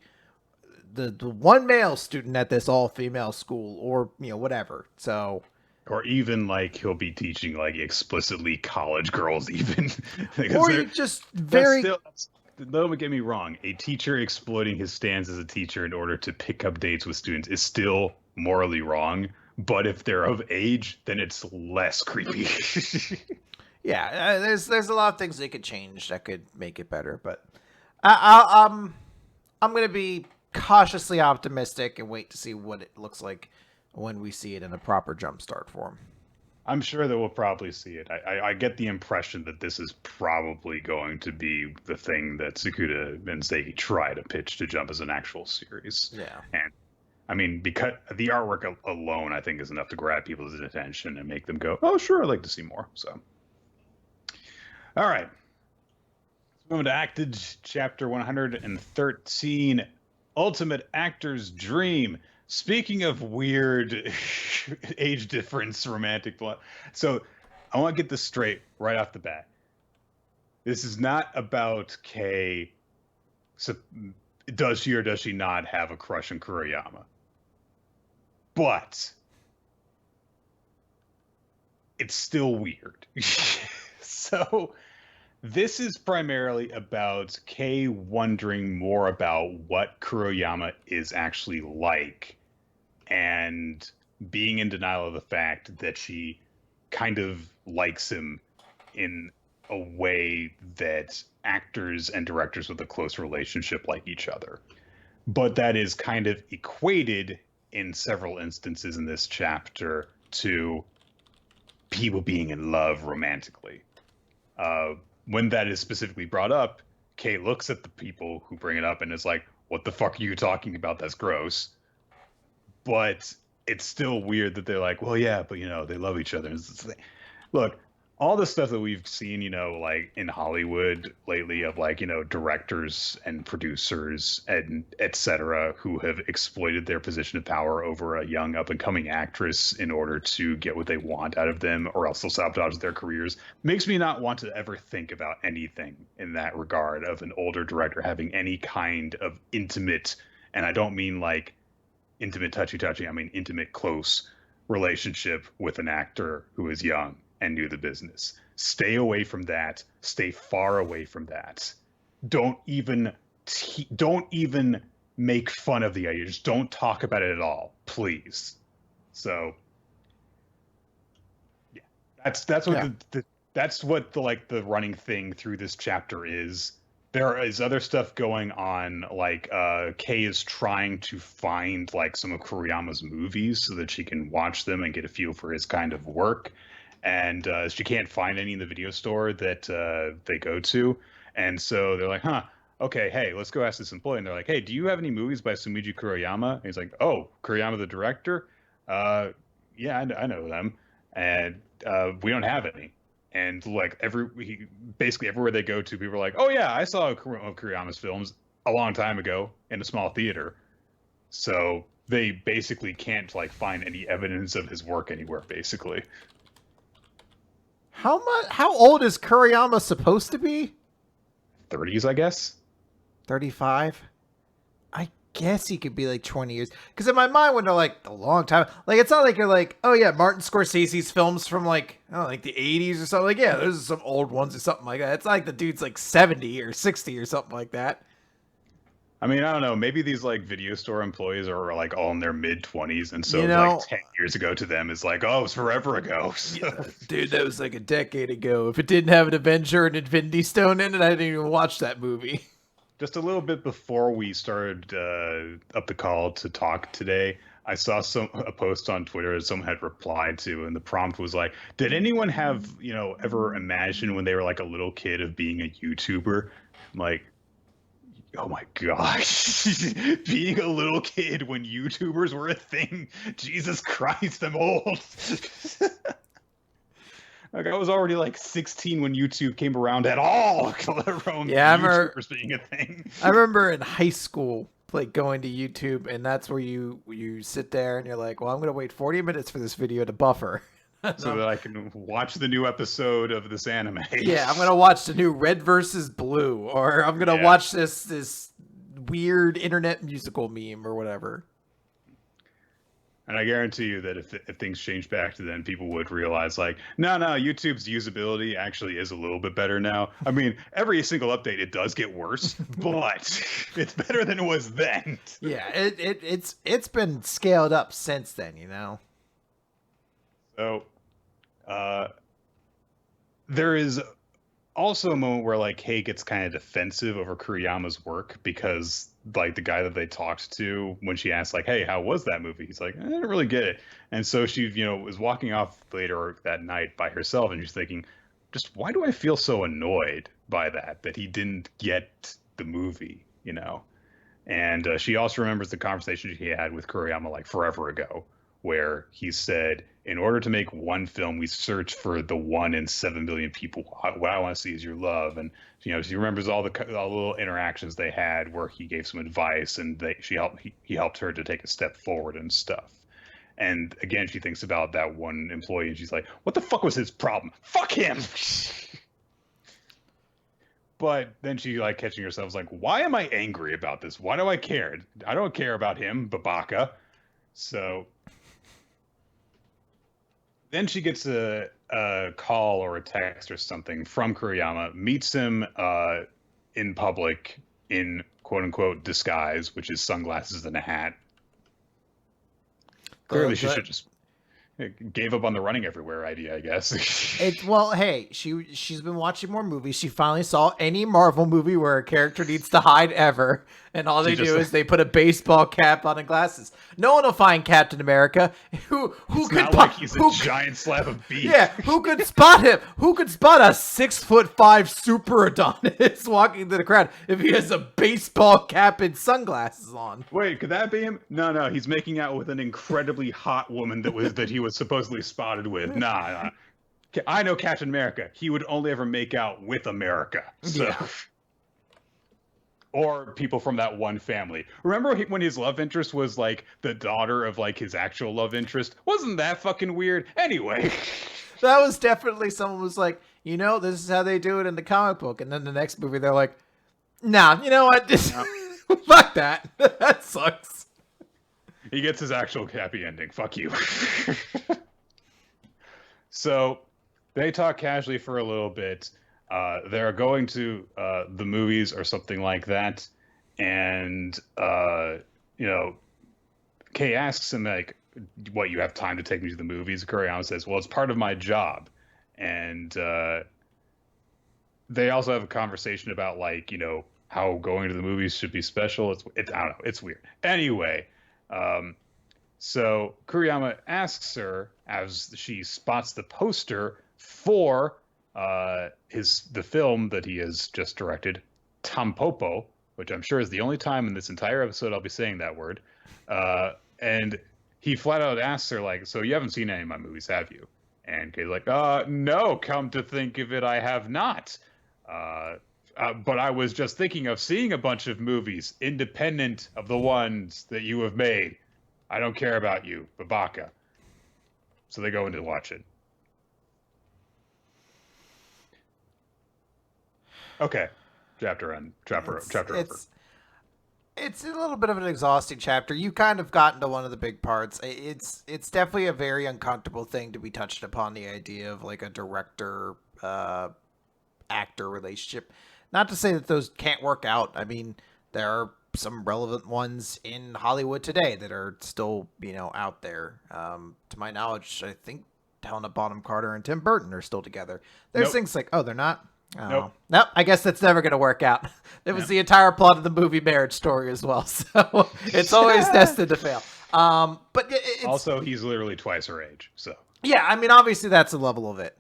S2: the one male student at this all female school, or whatever. So,
S1: or even like he'll be teaching like explicitly college girls, even.
S2: Or you just very.
S1: Don't get me wrong. A teacher exploiting his stance as a teacher in order to pick up dates with students is still morally wrong. But if they're of age, then it's less creepy.
S2: Yeah, there's a lot of things they could change that could make it better. But I'm gonna be cautiously optimistic and wait to see what it looks like when we see it in a proper jumpstart form.
S1: I'm sure that we'll probably see it. I get the impression that this is probably going to be the thing that Sakuda and Seiki try to pitch to Jump as an actual series.
S2: Yeah.
S1: And I mean, because the artwork alone, I think, is enough to grab people's attention and make them go, oh, sure, I'd like to see more. So, all right. Moving to Acted, Chapter 113, Ultimate Actor's Dream. Speaking of weird age difference romantic plot, so I want to get this straight right off the bat. This is not about Kei. So does she or does she not have a crush on Kuriyama? But it's still weird. So this is primarily about Kei wondering more about what Kuriyama is actually like, and being in denial of the fact that she kind of likes him in a way that actors and directors with a close relationship like each other. But that is kind of equated in several instances in this chapter to people being in love romantically. When that is specifically brought up, Kei looks at the people who bring it up and is like, what the fuck are you talking about? That's gross. But it's still weird that they're like, well, yeah, but they love each other. Look, all the stuff that we've seen, like in Hollywood lately of like, directors and producers and etc. who have exploited their position of power over a young up and coming actress in order to get what they want out of them, or else they'll sabotage their careers, makes me not want to ever think about anything in that regard of an older director having any kind of intimate, and I don't mean like intimate touchy, I mean intimate close relationship with an actor who is young and knew the business. Stay away from that. Stay far away from that. Don't even make fun of the idea. Just don't talk about it at all, please. So yeah, that's what that's what the running thing through this chapter is. There is other stuff going on, like Kei is trying to find like some of Kuriyama's movies so that she can watch them and get a feel for his kind of work. And she can't find any in the video store that they go to. And so they're like, okay, hey, let's go ask this employee. And they're like, hey, do you have any movies by Sumiji Kuriyama? And he's like, oh, Kuriyama the director? Yeah, I know them. And we don't have any. And like basically everywhere they go to, people are like, oh yeah, I saw Kuriyama's films a long time ago in a small theater. So they basically can't like find any evidence of his work anywhere, basically.
S2: How old is Kuriyama supposed to be?
S1: 30s, I guess.
S2: 35? I guess he could be like 20 years. Because in my mind, when they're like a long time, like it's not like you're like, oh yeah, Martin Scorsese's films from like, I don't know, like the 80s or something. Like, yeah, there's some old ones or something like that. It's not like the dude's like 70 or 60 or something like that.
S1: I mean, I don't know. Maybe these like video store employees are like all in their mid 20s, and so like 10 years ago to them is like, oh, it was forever ago. So.
S2: Yeah, dude, that was like a decade ago. If it didn't have an Avenger and Infinity Stone in it, I didn't even watch that movie.
S1: Just a little bit before we started up the call to talk today, I saw a post on Twitter that someone had replied to, and the prompt was like, did anyone have ever imagined when they were like a little kid of being a YouTuber? I'm like, oh my gosh, being a little kid when YouTubers were a thing. Jesus Christ, I'm old. Like I was already like 16 when YouTube came around at all.
S2: Yeah,
S1: YouTubers being a thing.
S2: I remember in high school, like going to YouTube, and that's where you sit there and you're like, well, I'm gonna wait 40 minutes for this video to buffer.
S1: So that I can watch the new episode of this anime.
S2: Yeah, I'm gonna watch the new Red versus Blue, or I'm gonna watch this weird internet musical meme or whatever.
S1: And I guarantee you that if things change back to then, people would realize like, no, YouTube's usability actually is a little bit better now. I mean, every single update it does get worse, but it's better than it was then.
S2: Yeah, it's been scaled up since then,
S1: So, there is also a moment where like Kei gets kind of defensive over Kuriyama's work because like the guy that they talked to when she asked like, hey, how was that movie? He's like, I didn't really get it. And so she, was walking off later that night by herself and she's thinking, just why do I feel so annoyed by that he didn't get the movie, And she also remembers the conversation she had with Kuriyama like forever ago, where he said, in order to make one film, we search for the 1 in 7 billion people. What I want to see is your love. And, she remembers all the little interactions they had where he gave some advice and he helped her to take a step forward and stuff. And again, she thinks about that one employee and she's like, what the fuck was his problem? Fuck him! But then she like catching herself like, why am I angry about this? Why do I care? I don't care about him, Babaka. So then she gets a call or a text or something from Kuriyama, meets him in public in quote-unquote disguise, which is sunglasses and a hat. Clearly she should just gave up on the running everywhere idea, I guess.
S2: Well, hey, she's been watching more movies. She finally saw any Marvel movie where a character needs to hide ever, And all they do is they put a baseball cap on and glasses. No one will find Captain America. Who
S1: it's
S2: could
S1: not like he's a giant slab of beef.
S2: Yeah, who could spot him? Who could spot a 6'5" super Adonis walking through the crowd if he has a baseball cap and sunglasses on?
S1: Wait, could that be him? No, he's making out with an incredibly hot woman that he was supposedly spotted with. Nah. I know Captain America. He would only ever make out with America. So. Yeah. Or people from that one family. Remember when his love interest was like the daughter of like his actual love interest? Wasn't that fucking weird? Anyway.
S2: That was definitely someone was like, this is how they do it in the comic book. And then the next movie, they're like, nah, you know what? Fuck that. That sucks.
S1: He gets his actual happy ending. Fuck you. So they talk casually for a little bit. They're going to the movies or something like that, and Kay asks him like, "What, you have time to take me to the movies?" Kuriyama says, "Well, it's part of my job," and they also have a conversation about like how going to the movies should be special. It's I don't know, it's weird. Anyway, so Kuriyama asks her as she spots the poster for the film that he has just directed, Tampopo, which I'm sure is the only time in this entire episode I'll be saying that word. And he flat out asks her, like, so you haven't seen any of my movies, have you? And Kay's like, no, come to think of it, I have not. But I was just thinking of seeing a bunch of movies independent of the ones that you have made. I don't care about you, Babaka. So they go in to watch it. Okay, chapter over.
S2: It's a little bit of an exhausting chapter. You kind of got into one of the big parts. It's definitely a very uncomfortable thing to be touched upon, the idea of like a director actor relationship. Not to say that those can't work out. I mean, there are some relevant ones in Hollywood today that are still out there. To my knowledge, I think Helena Bonham Carter and Tim Burton are still together. There's things like, they're not. Oh. Nope. I guess that's never going to work out. It was the entire plot of the movie Marriage Story as well, so it's always destined to fail. But
S1: also he's literally twice her age, so
S2: yeah. I mean, obviously that's a level of it.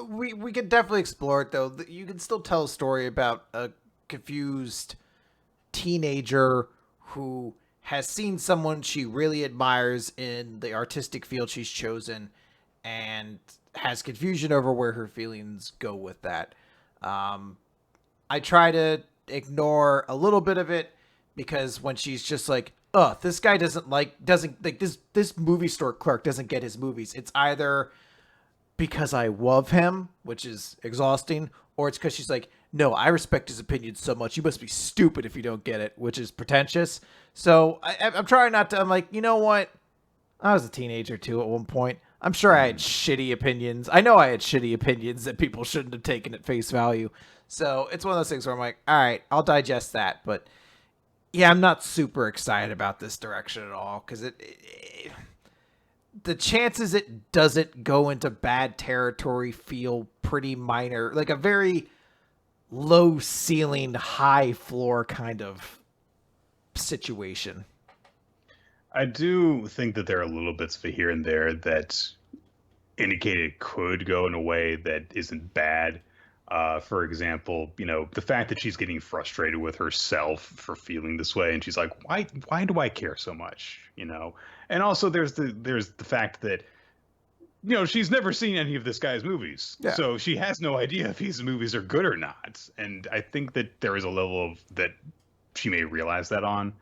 S2: We could definitely explore it though. You can still tell a story about a confused teenager who has seen someone she really admires in the artistic field she's chosen, and has confusion over where her feelings go with that. I try to ignore a little bit of it because when she's just like, this guy doesn't like this movie store clerk doesn't get his movies. It's either because I love him, which is exhausting, or it's because she's like, no, I respect his opinion so much. You must be stupid if you don't get it, which is pretentious. So I'm trying not to, I'm like, you know what? I was a teenager too at one point. I'm sure I had shitty opinions. I know I had shitty opinions that people shouldn't have taken at face value. So it's one of those things where I'm like, all right, I'll digest that. But yeah, I'm not super excited about this direction at all because the chances it doesn't go into bad territory feel pretty minor, like a very low ceiling, high floor kind of situation.
S1: I do think that there are little bits of here and there that indicate it could go in a way that isn't bad. For example, the fact that she's getting frustrated with herself for feeling this way, and she's like, why do I care so much? And also there's the fact that she's never seen any of this guy's movies. Yeah. So she has no idea if his movies are good or not. And I think that there is a level of that she may realize that on.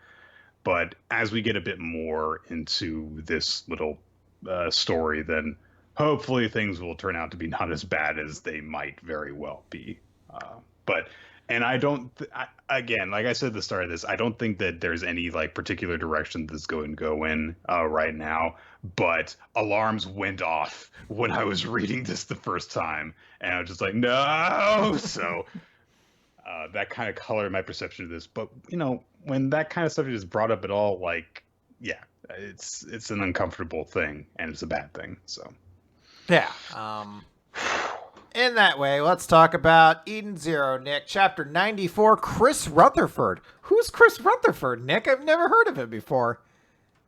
S1: But as we get a bit more into this little story, then hopefully things will turn out to be not as bad as they might very well be. And I don't, again, like I said at the start of this, I don't think that there's any like particular direction that's going to go in right now. But alarms went off when I was reading this the first time, and I was just like, no. So that kind of colored my perception of this. But when that kind of stuff is brought up at all, like, yeah, it's an uncomfortable thing, and it's a bad thing. So,
S2: yeah, in that way, let's talk about Eden Zero, Nick. Chapter 94, Chris Rutherford. Who's Chris Rutherford, Nick? I've never heard of him before.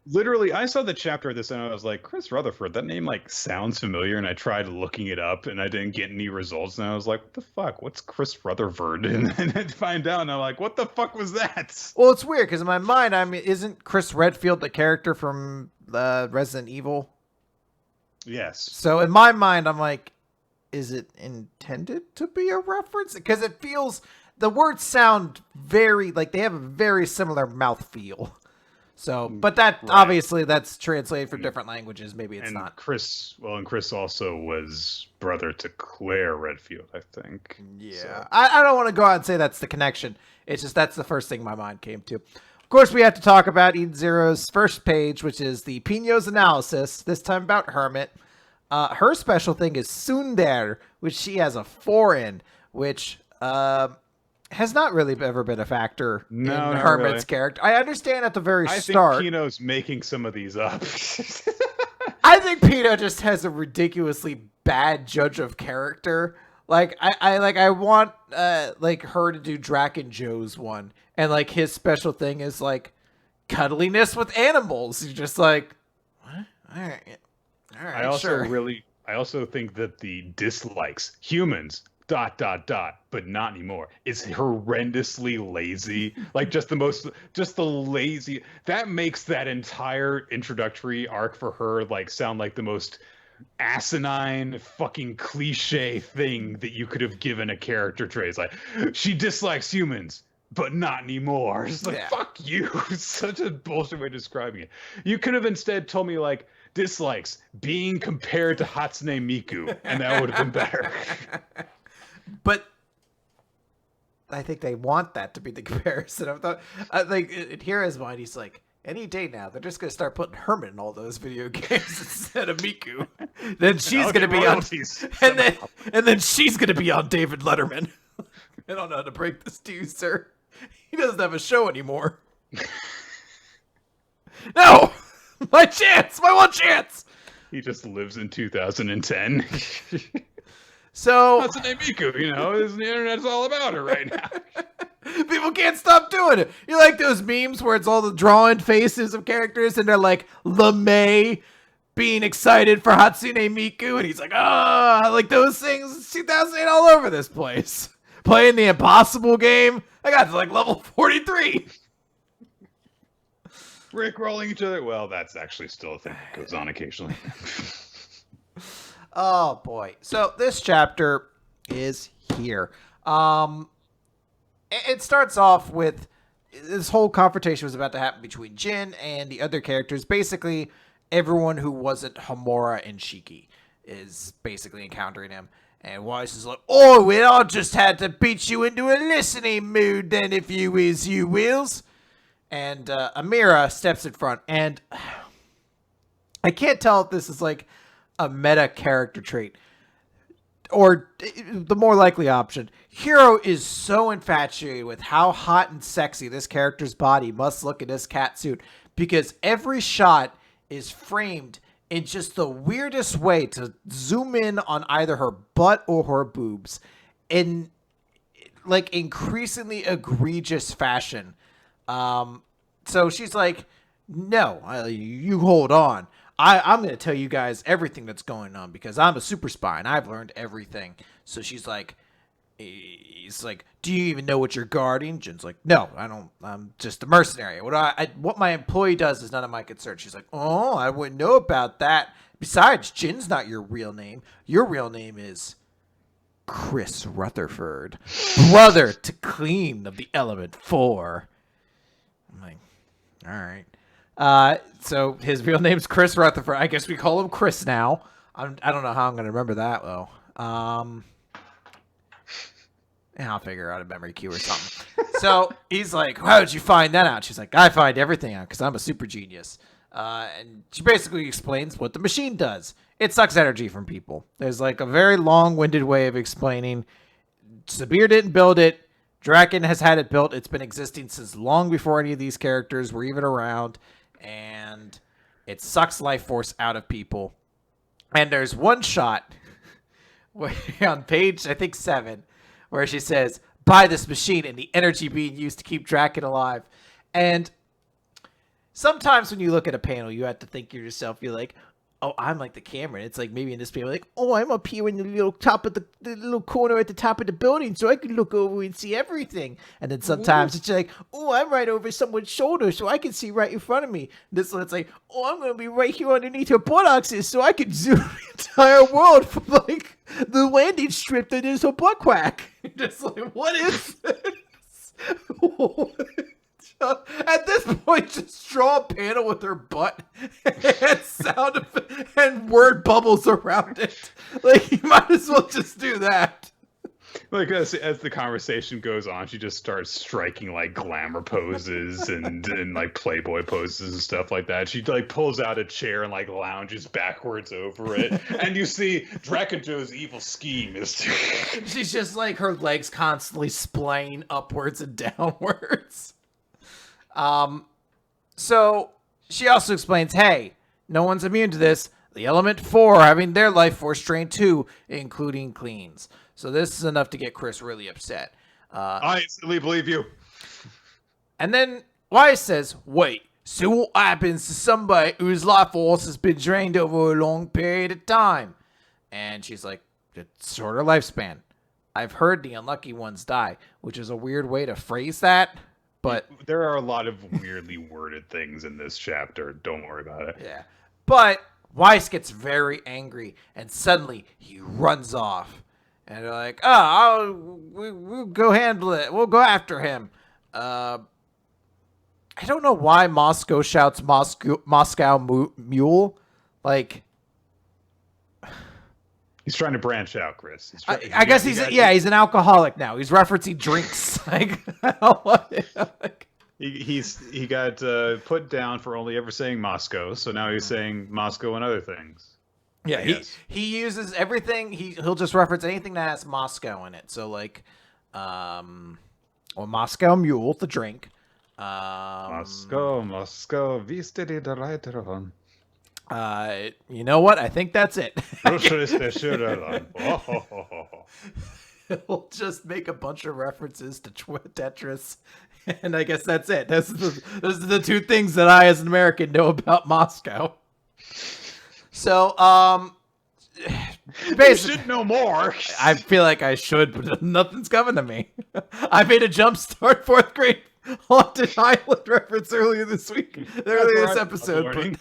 S1: Literally, I saw the chapter of this and I was like, Chris Rutherford, that name like sounds familiar. And I tried looking it up and I didn't get any results. And I was like, what the fuck? What's Chris Rutherford? And then I'd find out and I'm like, what the fuck was that?
S2: Well, it's weird because in my mind, I mean, isn't Chris Redfield the character from Resident Evil?
S1: Yes.
S2: So in my mind, I'm like, is it intended to be a reference? Because it feels, the words sound very, like they have a very similar mouthfeel. So, but that obviously that's translated for different languages. Maybe it's not.
S1: Chris also was brother to Claire Redfield, I think.
S2: Yeah.
S1: So.
S2: I don't want to go out and say that's the connection. It's just that's the first thing my mind came to. Of course, we have to talk about Eden Zero's first page, which is the Pino's analysis, this time about Hermit. Her special thing is Tsundere, which she has a 4 in, which has not really ever been a factor in Hermit's character. I understand at the very start.
S1: I think Pino's making some of these up.
S2: I think Pino just has a ridiculously bad judge of character. Like I want like her to do Draken Joe's one, and like his special thing is like cuddliness with animals. You're just like, what? All right,
S1: I also think that the dislikes humans ... but not anymore, is horrendously lazy. Like just the lazy, that makes that entire introductory arc for her like sound like the most asinine fucking cliche thing that you could have given a character trait. It's like, she dislikes humans but not anymore. It's like, fuck you. It's such a bullshit way of describing it. You could have instead told me like dislikes being compared to Hatsune Miku, and that would have been better.
S2: But I think they want that to be the comparison. I think in Hira's mind, he's like, any day now, they're just going to start putting Hermit in all those video games instead of Miku. Then she's going to be on, and then she's going to be on David Letterman. I don't know how to break this to you, sir. He doesn't have a show anymore. No, my one chance.
S1: He just lives in 2010.
S2: So
S1: that's the name Miku, the internet's all about her right now.
S2: People can't stop doing it. You like those memes where it's all the drawn faces of characters and they're like LeMay being excited for Hatsune Miku, and he's like, like those things 2008 all over this place. Playing the impossible game. I got to like level 43.
S1: Rickrolling each other. Well, that's actually still a thing that goes on occasionally.
S2: Oh boy. So this chapter is here. It starts off with this whole confrontation was about to happen between Jin and the other characters. Basically, everyone who wasn't Homura and Shiki is basically encountering him. And Weiss is like, oh, well, I just had to beat you into a listening mood then, if you wills. And Amira steps in front. And I can't tell if this is like a meta character trait or the more likely option. Hiro is so infatuated with how hot and sexy this character's body must look in this cat suit because every shot is framed in just the weirdest way to zoom in on either her butt or her boobs in like increasingly egregious fashion. So she's like, no, you hold on. I'm going to tell you guys everything that's going on because I'm a super spy and I've learned everything. So she's like, he's like, do you even know what you're guarding? Jin's like, no, I don't. I'm just a mercenary. What my employee does is none of my concern. She's like, oh, I wouldn't know about that. Besides, Jin's not your real name. Your real name is Chris Rutherford, brother to Clean of the Element 4. I'm like, all right. So his real name's Chris Rutherford. I guess we call him Chris now. I don't know how I'm going to remember that though. I'll figure out a memory cue or something. So he's like, how did you find that out? She's like, I find everything out because I'm a super genius. And she basically explains what the machine does. It sucks energy from people. There's like a very long-winded way of explaining. Sabir didn't build it. Draken has had it built. It's been existing since long before any of these characters were even around. And it sucks life force out of people. And there's one shot on page, I think 7, where she says, buy this machine and the energy being used to keep Draken alive. And sometimes when you look at a panel, you have to think to yourself, you're like, oh, I'm like the camera. It's like maybe in this panel, like, oh, I'm up here in the little top of the little corner at the top of the building so I can look over and see everything. And then sometimes it's like, oh, I'm right over someone's shoulder so I can see right in front of me. This one, it's like, oh, I'm going to be right here underneath her buttocks so I can zoom the entire world from like the landing strip that is her butt crack. Just like, what is this? At this point, just draw a panel with her butt and sound and word bubbles around it. Like, you might as well just do that.
S1: Like as the conversation goes on, she just starts striking like glamour poses and like Playboy poses and stuff like that. She like pulls out a chair and like lounges backwards over it, and you see Drakenjo's evil scheme is
S2: she's just like her legs constantly splaying upwards and downwards. So she also explains, hey, no one's immune to this. The element 4 having their life force drained too, including cleans. So this is enough to get Chris really upset.
S1: I instantly believe you.
S2: And then Wise says, wait, so what happens to somebody whose life force has been drained over a long period of time? And she's like, it's shorter lifespan. I've heard the unlucky ones die, which is a weird way to phrase that. But
S1: there are a lot of weirdly worded ththings in this chapter. Don't worry about it.
S2: Yeah. But Weiss gets very angry, and suddenly he runs off. And they're like, we'll go handle it. We'll go after him. I don't know why Moscow shouts Moscow Mule. Like,
S1: he's trying to branch out, Chris.
S2: I guess he's an alcoholic now. He's referencing drinks. Like, I don't want it. Like,
S1: he got put down for only ever saying Moscow, so now he's saying Moscow and other things.
S2: Yeah, he uses everything. He'll just reference anything that has Moscow in it. So like, Moscow Mule, the drink.
S1: Moscow, wie steht die Reiterin?
S2: You know what? I think that's it. He'll just make a bunch of references to Tetris, and I guess that's it. Those are the two things that I, as an American, know about Moscow. So,
S1: you should know more.
S2: I feel like I should, but nothing's coming to me. I made a jump start 4th grade Haunted Island reference earlier this episode. But,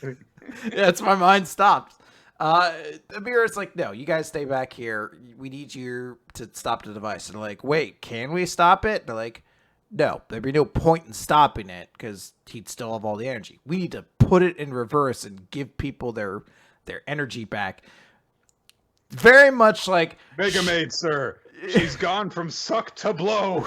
S2: yeah, it's my mind stopped. Amira's like, no, you guys stay back here. We need you to stop the device. And they're like, wait, can we stop it? And they're like, no, there'd be no point in stopping it because he'd still have all the energy. We need to put it in reverse and give people their energy back. Very much like
S1: Mega Maid, sir. She's gone from suck to blow.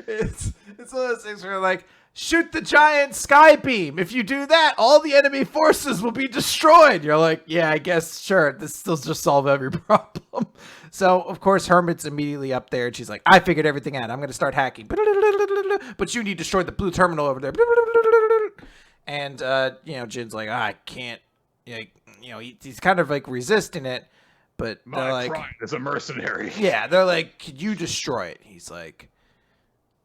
S2: It's one of those things where like, shoot the giant sky beam. If you do that, all the enemy forces will be destroyed. You're like, yeah, I guess, sure. This will just solve every problem. So, of course, Hermit's immediately up there, and she's like, I figured everything out. I'm going to start hacking. But you need to destroy the blue terminal over there. And, Jin's like, I can't. He's kind of like resisting it. But they're like,
S1: pride is a mercenary.
S2: Yeah, they're like, could you destroy it? He's like,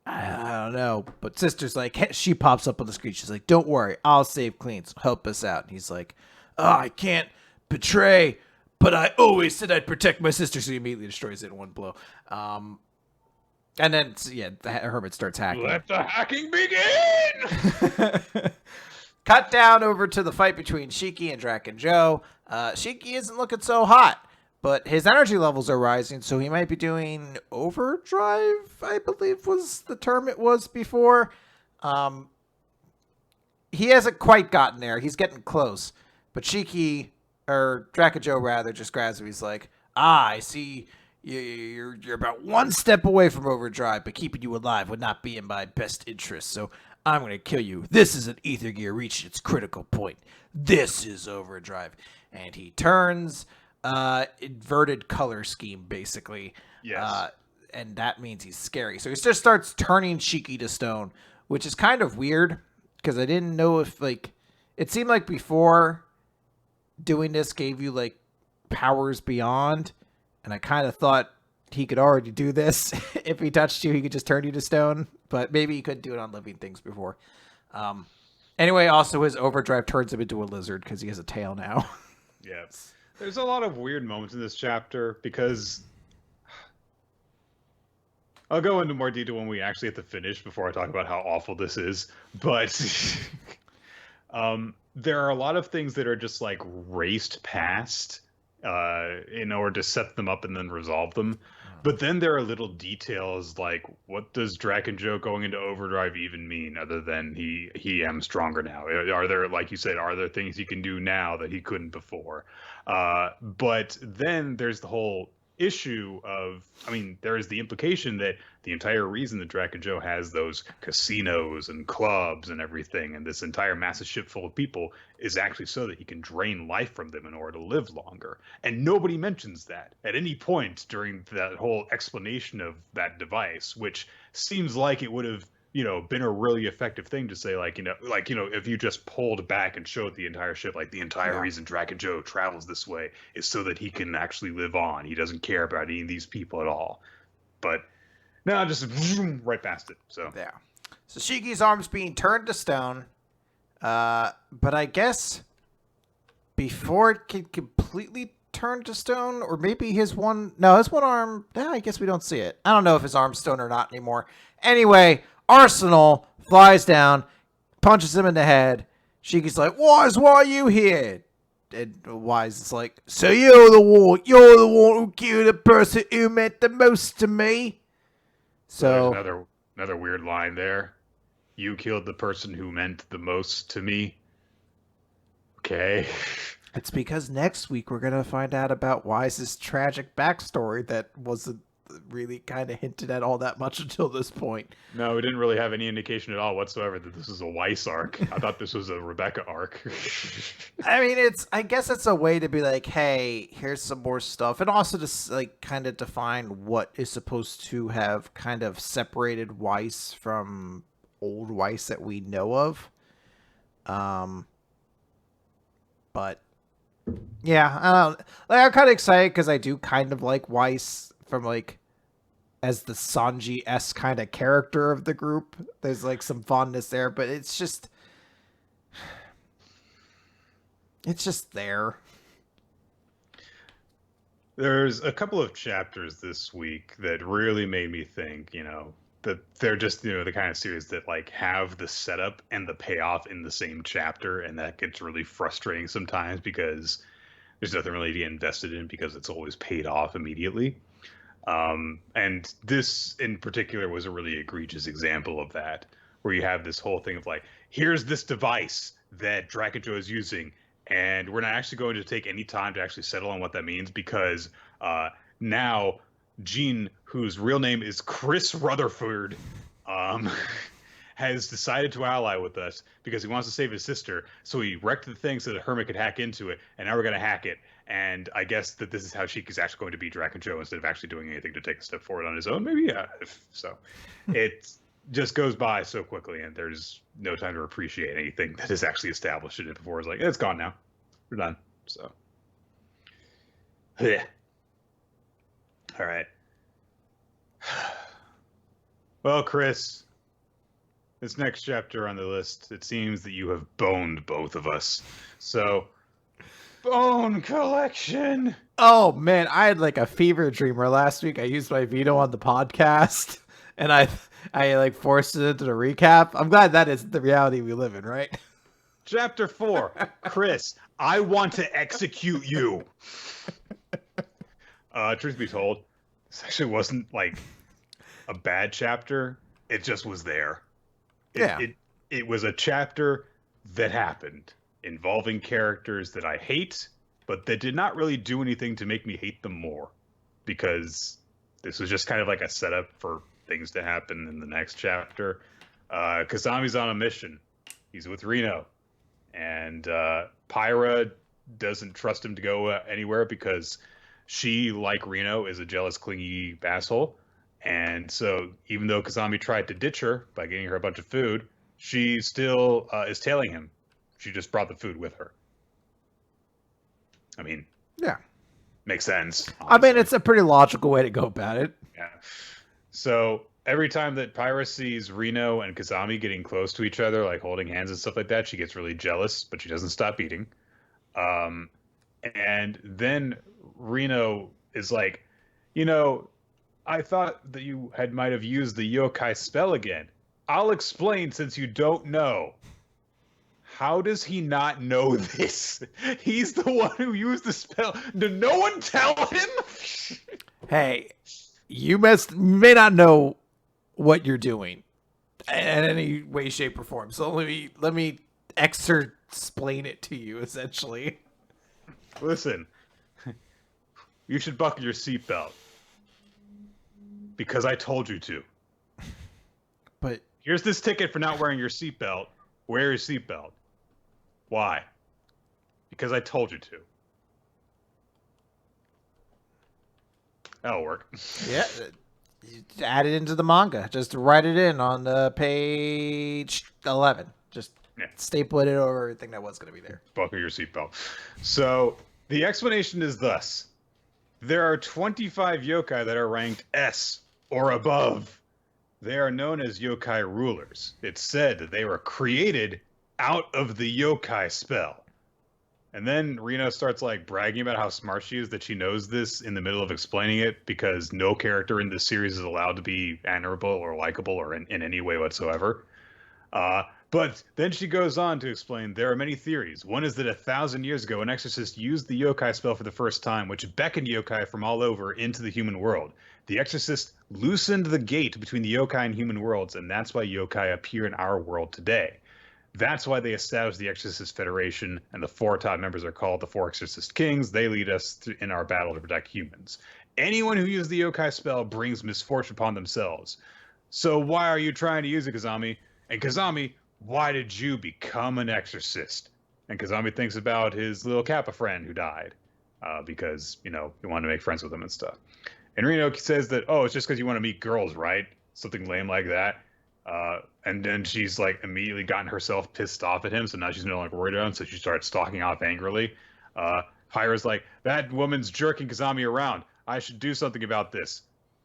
S2: I don't know. But Sister's like, she pops up on the screen. She's like, don't worry. I'll save Cleans. Help us out. And he's like, I can't betray, but I always said I'd protect my sister. So he immediately destroys it in one blow. And then, the Hermit starts hacking.
S1: Let the hacking begin!
S2: Cut down over to the fight between Shiki and Drakenjo. Shiki isn't looking so hot, but his energy levels are rising, so he might be doing overdrive, I believe was the term it was before. He hasn't quite gotten there. He's getting close. But Drakenjo rather, just grabs him. He's like, I see you're about one step away from overdrive, but keeping you alive would not be in my best interest, so I'm going to kill you. This is an ether gear reaching its critical point. This is overdrive. And he turns inverted color scheme, basically.
S1: Yes.
S2: And that means he's scary. So he just starts turning Shiki to stone, which is kind of weird because I didn't know if, like, it seemed like before doing this gave you, like, powers beyond. And I kind of thought he could already do this. If he touched you, he could just turn you to stone. But maybe he couldn't do it on living things before. Anyway, also his overdrive turns him into a lizard because he has a tail now.
S1: Yeah. There's a lot of weird moments in this chapter because I'll go into more detail when we actually have to finish before I talk about how awful this is. But there are a lot of things that are just like raced past in order to set them up and then resolve them. But then there are little details like, what does Draken Joe going into overdrive even mean other than he am stronger now? Are there, like you said, are there things he can do now that he couldn't before? But then there's the whole issue of, I mean, there is the implication that the entire reason that Draken Joe has those casinos and clubs and everything and this entire massive ship full of people is actually so that he can drain life from them in order to live longer. And nobody mentions that at any point during that whole explanation of that device, which seems like it would have, been a really effective thing to say, if you just pulled back and showed the entire ship, like the entire reason Draken Joe travels this way is so that he can actually live on. He doesn't care about any of these people at all. But no, just right past it. So
S2: yeah. So Shiki's arm's being turned to stone. But I guess before it can completely turn to stone, or maybe his one arm, I guess we don't see it. I don't know if his arm's stone or not anymore. Anyway, Arsenal flies down, punches him in the head. Shiki's like, why are you here? And Wise is like, so you're the one who killed the person who meant the most to me. So
S1: there's another weird line there. You killed the person who meant the most to me. Okay.
S2: It's because next week we're going to find out about Wise's tragic backstory that wasn't really kind of hinted at all that much until this point.
S1: No, we didn't really have any indication at all whatsoever that this was a Weiss arc. I thought this was a Rebecca arc.
S2: I mean, I guess it's a way to be like, hey, here's some more stuff. And also to like kind of define what is supposed to have kind of separated Weiss from old Weiss that we know of. But yeah, I'm kind of excited because I do kind of like Weiss from like as the Sanji-esque kind of character of the group. There's like some fondness there, but it's just there.
S1: There's a couple of chapters this week that really made me think, that they're just, the kind of series that like have the setup and the payoff in the same chapter, and that gets really frustrating sometimes because there's nothing really to get invested in because it's always paid off immediately. And this in particular was a really egregious example of that, where you have this whole thing of like, here's this device that Draken Joe is using, and we're not actually going to take any time to actually settle on what that means because now Gene, whose real name is Chris Rutherford, has decided to ally with us because he wants to save his sister. So he wrecked the thing so that Hermit could hack into it, and now we're going to hack it. And I guess that this is how Sheik is actually going to be Draken Joe instead of actually doing anything to take a step forward on his own. Maybe, yeah. So it just goes by so quickly, and there's no time to appreciate anything that is actually established in it before. It's like, it's gone now. We're done. So, yeah. All right. Well, Chris, this next chapter on the list, it seems that you have boned both of us. So, Bone Collection.
S2: Oh man, I had like a fever dream where last week I used my veto on the podcast and I like forced it into the recap. I'm glad that is the reality we live in, right?
S1: Chapter 4. Chris, I want to execute you. Truth be told, this actually wasn't like a bad chapter. It just was there. It was a chapter that happened involving characters that I hate, but that did not really do anything to make me hate them more, because this was just kind of like a setup for things to happen in the next chapter. Kazami's on a mission. He's with Reno, and Pyra doesn't trust him to go anywhere because she, like Reno, is a jealous, clingy asshole. And so even though Kazami tried to ditch her by getting her a bunch of food, she still is tailing him. She just brought the food with her. I mean,
S2: yeah.
S1: Makes sense.
S2: I mean, it's a pretty logical way to go about it.
S1: Yeah. So every time that Pyra sees Reno and Kazami getting close to each other, like holding hands and stuff like that, she gets really jealous, but she doesn't stop eating. Um, and then Reno is like, you know, I thought that you might have used the yokai spell again. I'll explain since you don't know. How does he not know this? He's the one who used the spell. Did no one tell him?
S2: Hey, you may not know what you're doing in any way, shape, or form. So let me explain it to you, essentially.
S1: Listen, you should buckle your seatbelt. Because I told you to.
S2: But
S1: here's this ticket for not wearing your seatbelt. Wear your seatbelt. Why? Because I told you to. That'll work.
S2: Yeah, add it into the manga. Just write it in on page 11. Just staple it over everything that was going to be there.
S1: Buckle your seatbelt. So the explanation is thus. There are 25 yokai that are ranked S or above. They are known as yokai rulers. It's said that they were created out of the yokai spell. And then Reno starts like bragging about how smart she is that she knows this in the middle of explaining it, because no character in this series is allowed to be honorable or likable or in any way whatsoever. But then she goes on to explain there are many theories. One is that 1,000 years ago, an exorcist used the yokai spell for the first time, which beckoned yokai from all over into the human world. The exorcist loosened the gate between the yokai and human worlds, and that's why yokai appear in our world today. That's why they established the Exorcist Federation, and the 4 top members are called the 4 Exorcist Kings. They lead us in our battle to protect humans. Anyone who uses the yokai spell brings misfortune upon themselves. So why are you trying to use it, Kazami? And Kazami, why did you become an exorcist? And Kazami thinks about his little Kappa friend who died, because, he wanted to make friends with him and stuff. And Reno says that, oh, it's just because you want to meet girls, right? Something lame like that. And then she's like immediately gotten herself pissed off at him, so now she's no longer worried about him, so she starts stalking off angrily. Pyra's like, that woman's jerking Kazami around. I should do something about this.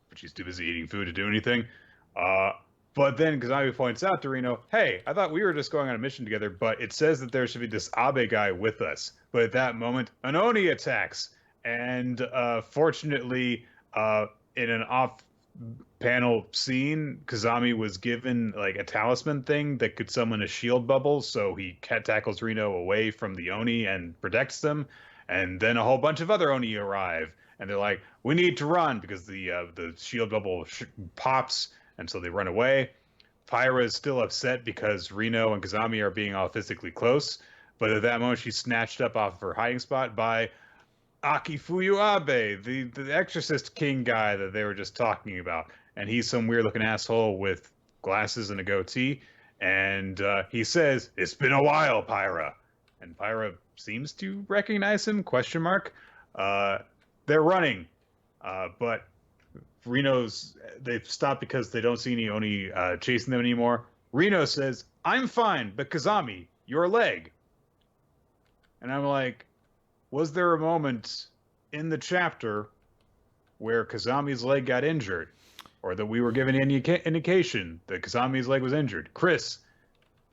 S1: But she's too busy eating food to do anything. But then Kazami points out to Reno, hey, I thought we were just going on a mission together, but it says that there should be this Abe guy with us. But at that moment, an Oni attacks. And fortunately, in an off-panel scene, Kazami was given like a talisman thing that could summon a shield bubble, so he tackles Reno away from the Oni and protects them. And then a whole bunch of other Oni arrive, and they're like, we need to run, because the shield bubble pops, and so they run away. Pyra is still upset because Reno and Kazami are being all physically close, but at that moment she's snatched up off of her hiding spot by Akifuyu Abe, the Exorcist King guy that they were just talking about. And he's some weird-looking asshole with glasses and a goatee. And he says, it's been a while, Pyra. And Pyra seems to recognize him, ? They're running. But they've stopped because they don't see any Oni chasing them anymore. Reno says, I'm fine, but Kazami, your leg. And I'm like, was there a moment in the chapter where Kazami's leg got injured? Or that we were given any indication that Kazami's leg was injured? Chris,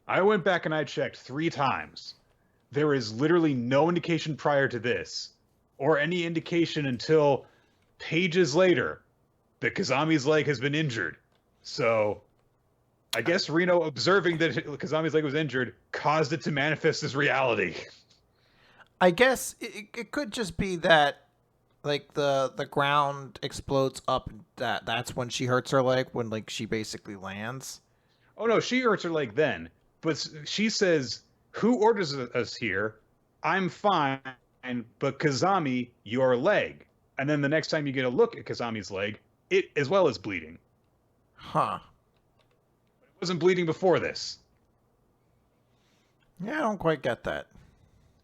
S1: I went back and I checked 3 times. There is literally no indication prior to this, or any indication until pages later, that Kazami's leg has been injured. So I guess Reno observing that Kazami's leg was injured caused it to manifest as reality.
S2: I guess it could just be that, like, the ground explodes up. That's when she hurts her leg, when, like, she basically lands.
S1: Oh, no, she hurts her leg then. But she says, who orders us here? I'm fine, but Kazami, your leg. And then the next time you get a look at Kazami's leg, it as well is bleeding.
S2: Huh.
S1: But it wasn't bleeding before this.
S2: Yeah, I don't quite get that.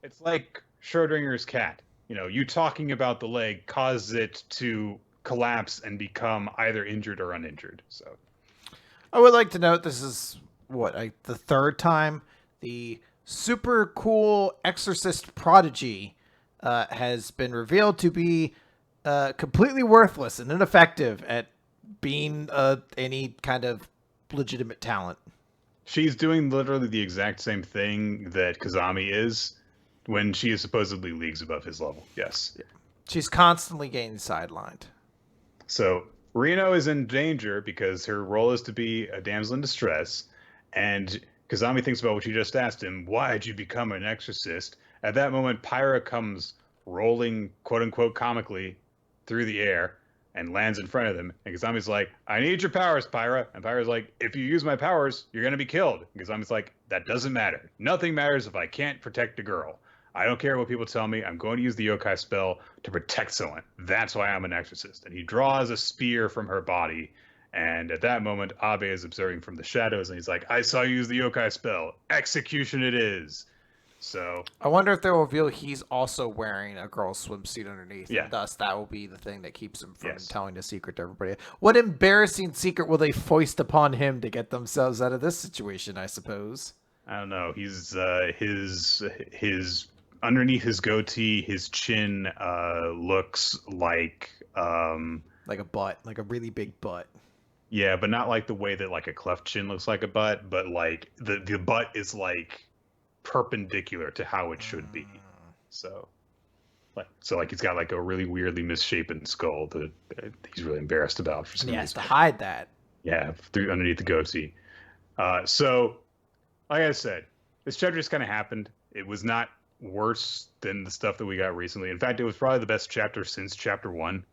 S1: It's like Schrodinger's cat. You talking about the leg causes it to collapse and become either injured or uninjured. So,
S2: I would like to note this is the 3rd time the super cool exorcist prodigy has been revealed to be completely worthless and ineffective at being any kind of legitimate talent.
S1: She's doing literally the exact same thing that Kazami is when she is supposedly leagues above his level. Yes.
S2: Yeah. She's constantly getting sidelined.
S1: So Reno is in danger because her role is to be a damsel in distress, and Kazami thinks about what she just asked him. Why'd you become an exorcist? At that moment, Pyra comes rolling, quote unquote, comically through the air and lands in front of them. And Kazami's like, I need your powers, Pyra. And Pyra's like, if you use my powers, you're going to be killed. And Kazami's like, that doesn't matter. Nothing matters if I can't protect a girl. I don't care what people tell me. I'm going to use the yokai spell to protect someone. That's why I'm an exorcist. And he draws a spear from her body. And at that moment, Abe is observing from the shadows. And he's like, I saw you use the yokai spell. Execution it is. So
S2: I wonder if they'll reveal he's also wearing a girl's swimsuit underneath.
S1: Yeah.
S2: And thus, that will be the thing that keeps him from
S1: Yes.
S2: telling the secret to everybody. What embarrassing secret will they foist upon him to get themselves out of this situation, I suppose?
S1: I don't know. He's his underneath his goatee, his chin looks like
S2: Like a butt, like a really big butt.
S1: yeah, but not like the way that like a cleft chin looks like a butt, but like the butt is like perpendicular to how it should be. So like he's got like a really weirdly misshapen skull that he's really embarrassed about for some
S2: He
S1: reason.
S2: has to hide that.
S1: Yeah, through underneath the goatee. So, like I said, this chapter just kind of happened. It was not worse than the stuff that we got recently. In fact, it was probably the best chapter since chapter 1,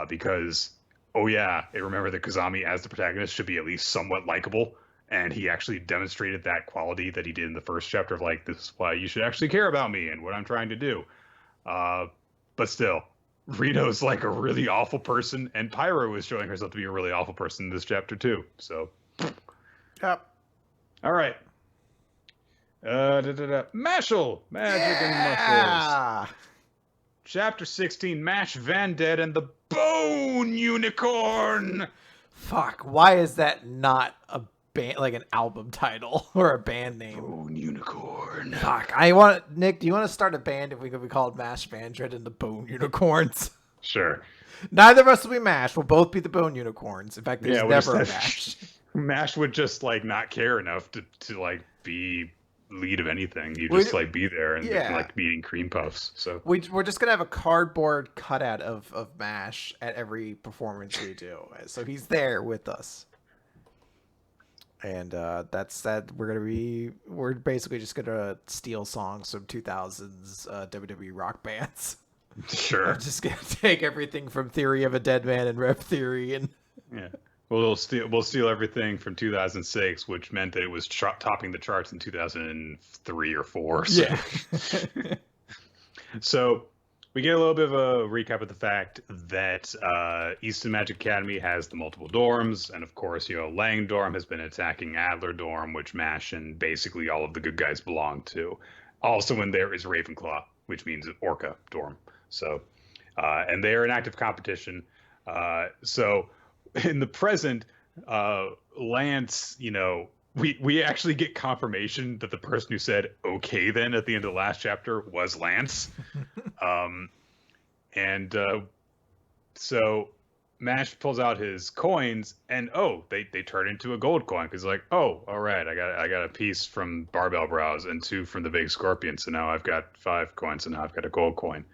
S1: because, oh yeah, I remember that Kazami as the protagonist should be at least somewhat likable, and he actually demonstrated that quality that he did in the first chapter of like, this is why you should actually care about me and what I'm trying to do. But still, Rito's like a really awful person, and Pyro is showing herself to be a really awful person in this chapter too. So,
S2: Yep.
S1: all right. Mashle, magic and muscles. Chapter 16, Mash Van Dead and the Bone Unicorn.
S2: Fuck. Why is that not a band, like an album title or a band name?
S1: Bone Unicorn.
S2: Fuck. Nick, do you want to start a band if we could be called Mash Van Dead and the Bone Unicorns?
S1: Sure.
S2: Neither of us will be Mash. We'll both be the Bone Unicorns. In fact, there's
S1: Yeah,
S2: never a Mash.
S1: Mash would just like not care enough to like be lead of anything. He'd just like be there and like be eating cream puffs. So
S2: we're just gonna have a cardboard cutout of Mash at every performance we do. So he's there with us. And that's that. We're basically just gonna steal songs from 2000s WWE rock bands.
S1: Sure.
S2: I'm just gonna take everything from Theory of a Dead Man and Rep Theory and
S1: yeah. We'll steal everything from 2006, which meant that it was topping the charts in 2003 or 4. So.
S2: Yeah.
S1: So we get a little bit of a recap of the fact that Easton Magic Academy has the multiple dorms, and of course, Lang Dorm has been attacking Adler Dorm, which Mash and basically all of the good guys belong to. Also in there is Ravenclaw, which means Orca Dorm. So, and they are in active competition. So in the present, Lance, we actually get confirmation that the person who said okay then at the end of the last chapter was Lance. So Mash pulls out his coins and they turn into a gold coin because like, oh, all right, I got a piece from Barbell Brows and 2 from the Big Scorpion, so now I've got 5 coins and now I've got a gold coin.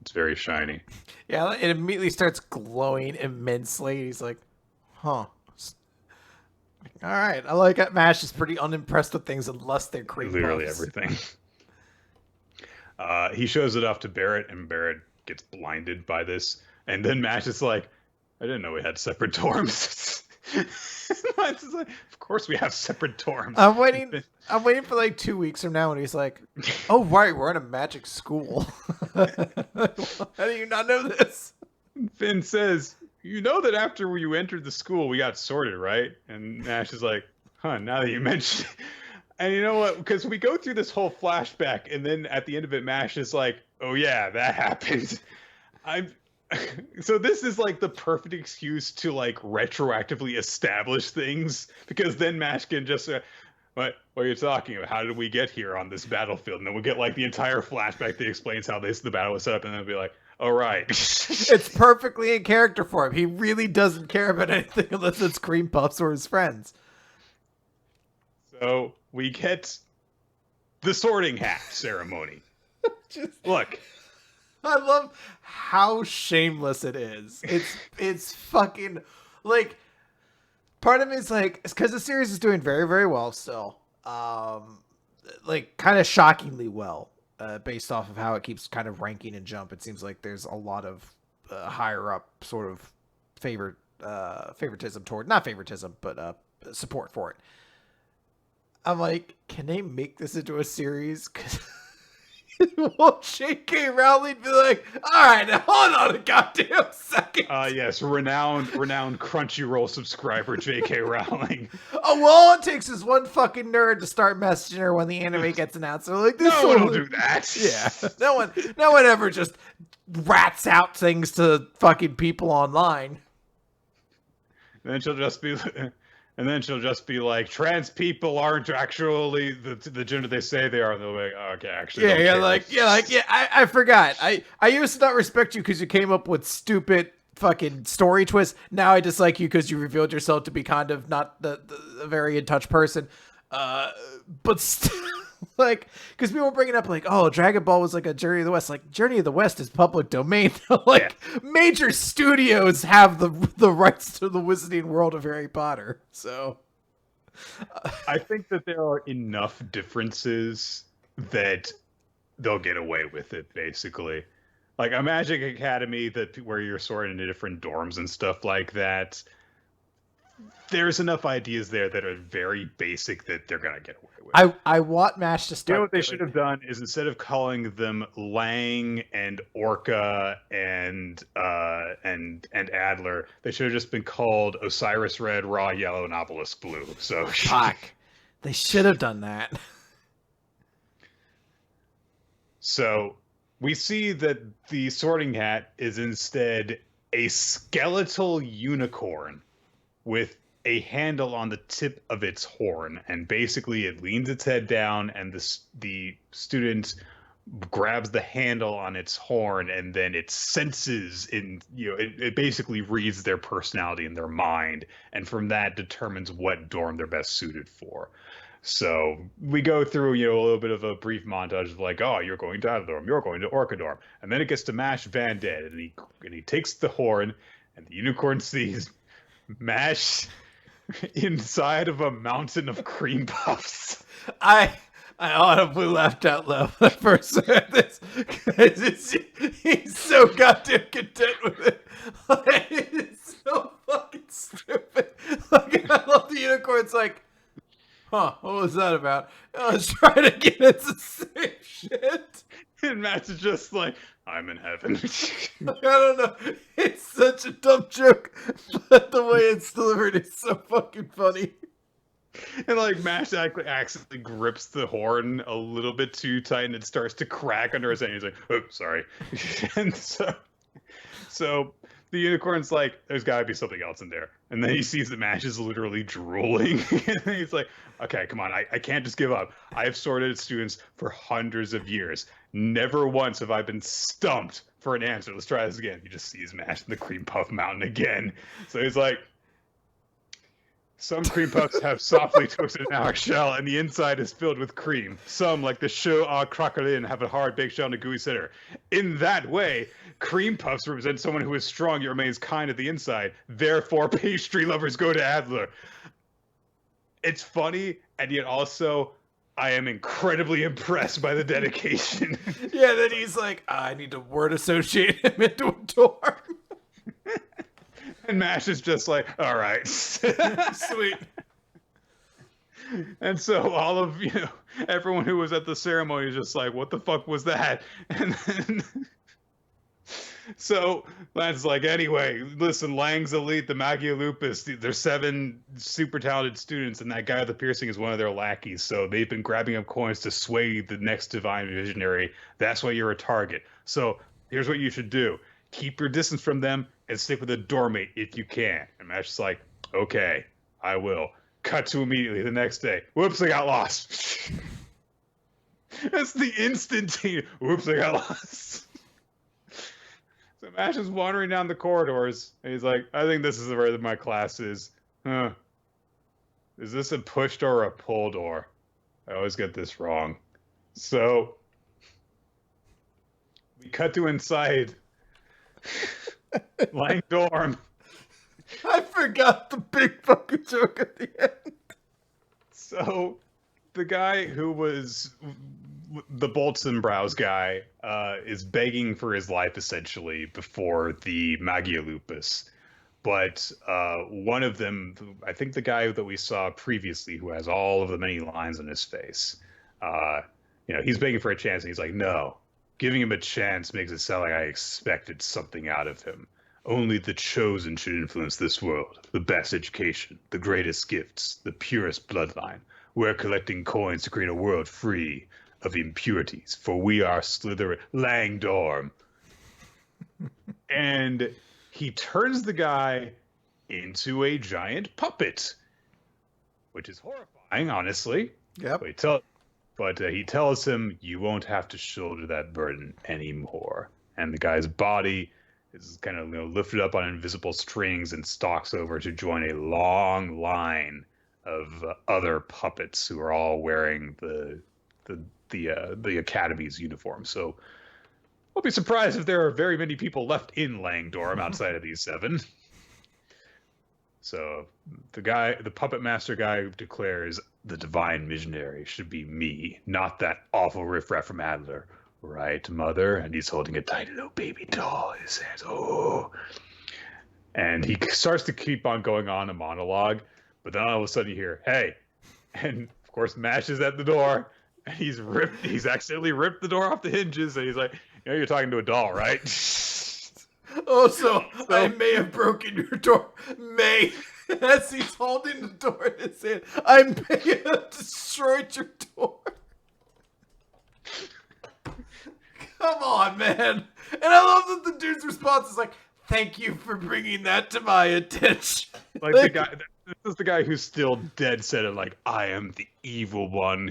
S1: It's very shiny.
S2: Yeah, it immediately starts glowing immensely. He's like, huh. All right. I like it. Mash is pretty unimpressed with things unless they're cream
S1: Literally
S2: puffs.
S1: everything. He shows it off to Barrett, and Barrett gets blinded by this. And then Mash is like, I didn't know we had separate dorms. Mash is like, of course we have separate dorms.
S2: I'm waiting for like 2 weeks from now, and he's like, oh, right, we're in a magic school. How do you not know this?
S1: Finn says, you know that after you entered the school, we got sorted, right? And Mash is like, huh, now that you mention it. And you know what? Because we go through this whole flashback, and then at the end of it, Mash is like, oh yeah, that happened. So this is like the perfect excuse to like retroactively establish things, because then Mash can just What are you talking about? How did we get here on this battlefield? And then we get like the entire flashback that explains how the battle was set up, and then we'll be like, all right.
S2: It's perfectly in character for him. He really doesn't care about anything unless it's cream puffs or his friends.
S1: So we get the Sorting Hat ceremony. Look,
S2: I love how shameless it is. It's fucking like, part of me is like, it's because the series is doing very, very well still. Like kind of shockingly well, based off of how it keeps kind of ranking and jump. It seems like there's a lot of higher up sort of favoritism toward, not favoritism, but support for it. I'm like, can they make this into a series? Because won't J.K. Rowling be like, all right, now hold on a goddamn second?
S1: Yes, renowned Crunchyroll subscriber J.K. Rowling.
S2: Oh, well, all it takes is one fucking nerd to start messaging her when the anime gets announced. So like, this
S1: no one will do that.
S2: Yeah, no one ever just rats out things to fucking people online.
S1: And then she'll just be like, trans people aren't actually the gender they say they are. And they'll be like, oh, okay, actually.
S2: I forgot. I used to not respect you because you came up with stupid fucking story twists. Now I dislike you because you revealed yourself to be kind of not the very in touch person. But still, like, because people were bringing up like, oh, Dragon Ball was like a Journey of the West. Like, Journey of the West is public domain. Like, yeah. Major studios have the rights to the Wizarding World of Harry Potter. So,
S1: I think that there are enough differences that they'll get away with it. Basically, like a Magic Academy where you're sorted into different dorms and stuff like that. There's enough ideas there that are very basic that they're gonna get away with.
S2: I want MASH to start.
S1: You know what they should have done is, instead of calling them Lang and Orca and Adler, they should have just been called Osiris Red, Raw Yellow, and Obelisk Blue. So
S2: fuck, they should have done that.
S1: So we see that the Sorting Hat is instead a skeletal unicorn with a handle on the tip of its horn, and basically it leans its head down, and the student grabs the handle on its horn, and then it senses it basically reads their personality in their mind, and from that determines what dorm they're best suited for. So we go through, a little bit of a brief montage of like, oh, you're going to Adler dorm, you're going to Orca dorm, and then it gets to Mash Van Dead, and he takes the horn, and the unicorn sees Mash inside of a mountain of cream puffs.
S2: I audibly laughed out loud when I first heard this, because he's so goddamn content with it. Like, it's so fucking stupid. Like, I love the unicorn's like, huh, what was that about? I was trying to get into the same shit.
S1: And Matt's just like, I'm in heaven.
S2: I don't know. It's such a dumb joke, but the way it's delivered is so fucking funny.
S1: And like Mash accidentally grips the horn a little bit too tight, and it starts to crack under his hand. He's like, "Oh, sorry." And so the unicorn's like, "There's got to be something else in there." And then he sees that Mash is literally drooling, and he's like, "Okay, come on, I can't just give up. I have sorted students for hundreds of years. Never once have I been stumped for an answer. Let's try this again." He just sees Mash in the cream puff mountain again. So he's like, some cream puffs have softly toasted an outer shell, and the inside is filled with cream. Some, like the Choux au Croquelin, have a hard baked shell and a gooey center. In that way, cream puffs represent someone who is strong yet remains kind at the inside. Therefore, pastry lovers go to Adler. It's funny, and yet also, I am incredibly impressed by the dedication.
S2: Yeah, then he's like, I need to word associate him into a dorm.
S1: And Mash is just like, all right.
S2: Sweet.
S1: And so all of, everyone who was at the ceremony is just like, what the fuck was that? And then so Lance's like, anyway, listen, Lang's elite, the Magia Lupus, there's 7 super talented students, and that guy with the piercing is one of their lackeys. So they've been grabbing up coins to sway the next divine visionary. That's why you're a target. So here's what you should do. Keep your distance from them and stick with a doormate if you can. And Mash is like, okay, I will. Cut to immediately the next day. Whoops, I got lost. That's the instantaneous. Whoops, I got lost. So Mash is wandering down the corridors, and he's like, I think this is where my class is. Huh. Is this a push door or a pull door? I always get this wrong. So, we cut to inside Lang dorm.
S2: I forgot the big fucking joke at the end.
S1: So, the guy who was the bolts and brows guy is begging for his life, essentially, before the Magia Lupus. But one of them, I think the guy that we saw previously, who has all of the many lines on his face, he's begging for a chance, and he's like, no. Giving him a chance makes it sound like I expected something out of him. Only the chosen should influence this world. The best education, the greatest gifts, the purest bloodline. We're collecting coins to create a world free of impurities, for we are Slytherin Langdorm. And he turns the guy into a giant puppet, which is horrifying, honestly.
S2: Yep.
S1: But he tells him, you won't have to shoulder that burden anymore. And the guy's body is kind of lifted up on invisible strings and stalks over to join a long line of other puppets who are all wearing the Academy's uniform. So I'll be surprised if there are very many people left in Langdorm outside of these 7. So the puppet master guy declares the divine missionary should be me, not that awful riffraff from Adler. Right, mother? And he's holding a tiny little baby doll in his hands. Oh. And he starts to keep on going on a monologue, but then all of a sudden you hear, hey. And of course Mash is at the door, and he's accidentally ripped the door off the hinges, and he's like, you're talking to a doll, right?
S2: Oh, so I may have broken your door. As he's holding the door in his hand, I may have destroyed your door. Come on, man. And I love that the dude's response is like, thank you for bringing that to my attention.
S1: Like the guy, this is the guy who's still dead set of like, I am the evil one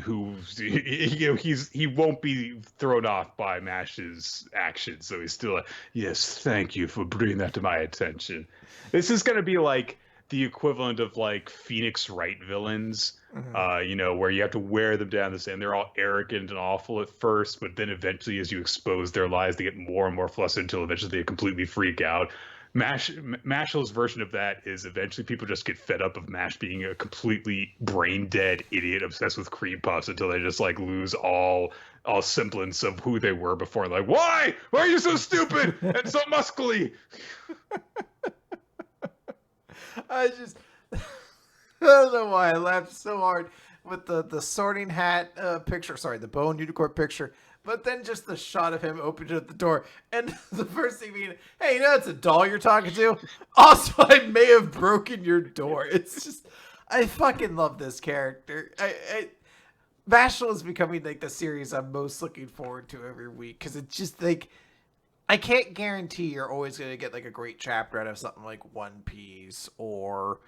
S1: he won't be thrown off by Mash's actions. So he's still like, yes, thank you for bringing that to my attention. This is going to be like the equivalent of like Phoenix Wright villains, where you have to wear them down the same. They're all arrogant and awful at first, but then eventually as you expose their lies, they get more and more flustered until eventually they completely freak out. Mashle's version of that is eventually people just get fed up of Mash being a completely brain dead idiot obsessed with cream puffs until they just like lose all semblance of who they were before. Like, why are you so stupid and so muscly?
S2: I don't know why I laughed so hard with the sorting hat picture. Sorry, the bone unicorn picture. But then just the shot of him opening up the door. And the first thing being, hey, it's a doll you're talking to? Also, I may have broken your door. It's just, I fucking love this character. Mashle is becoming like the series I'm most looking forward to every week. Because it's just like, I can't guarantee you're always going to get like a great chapter out of something like One Piece or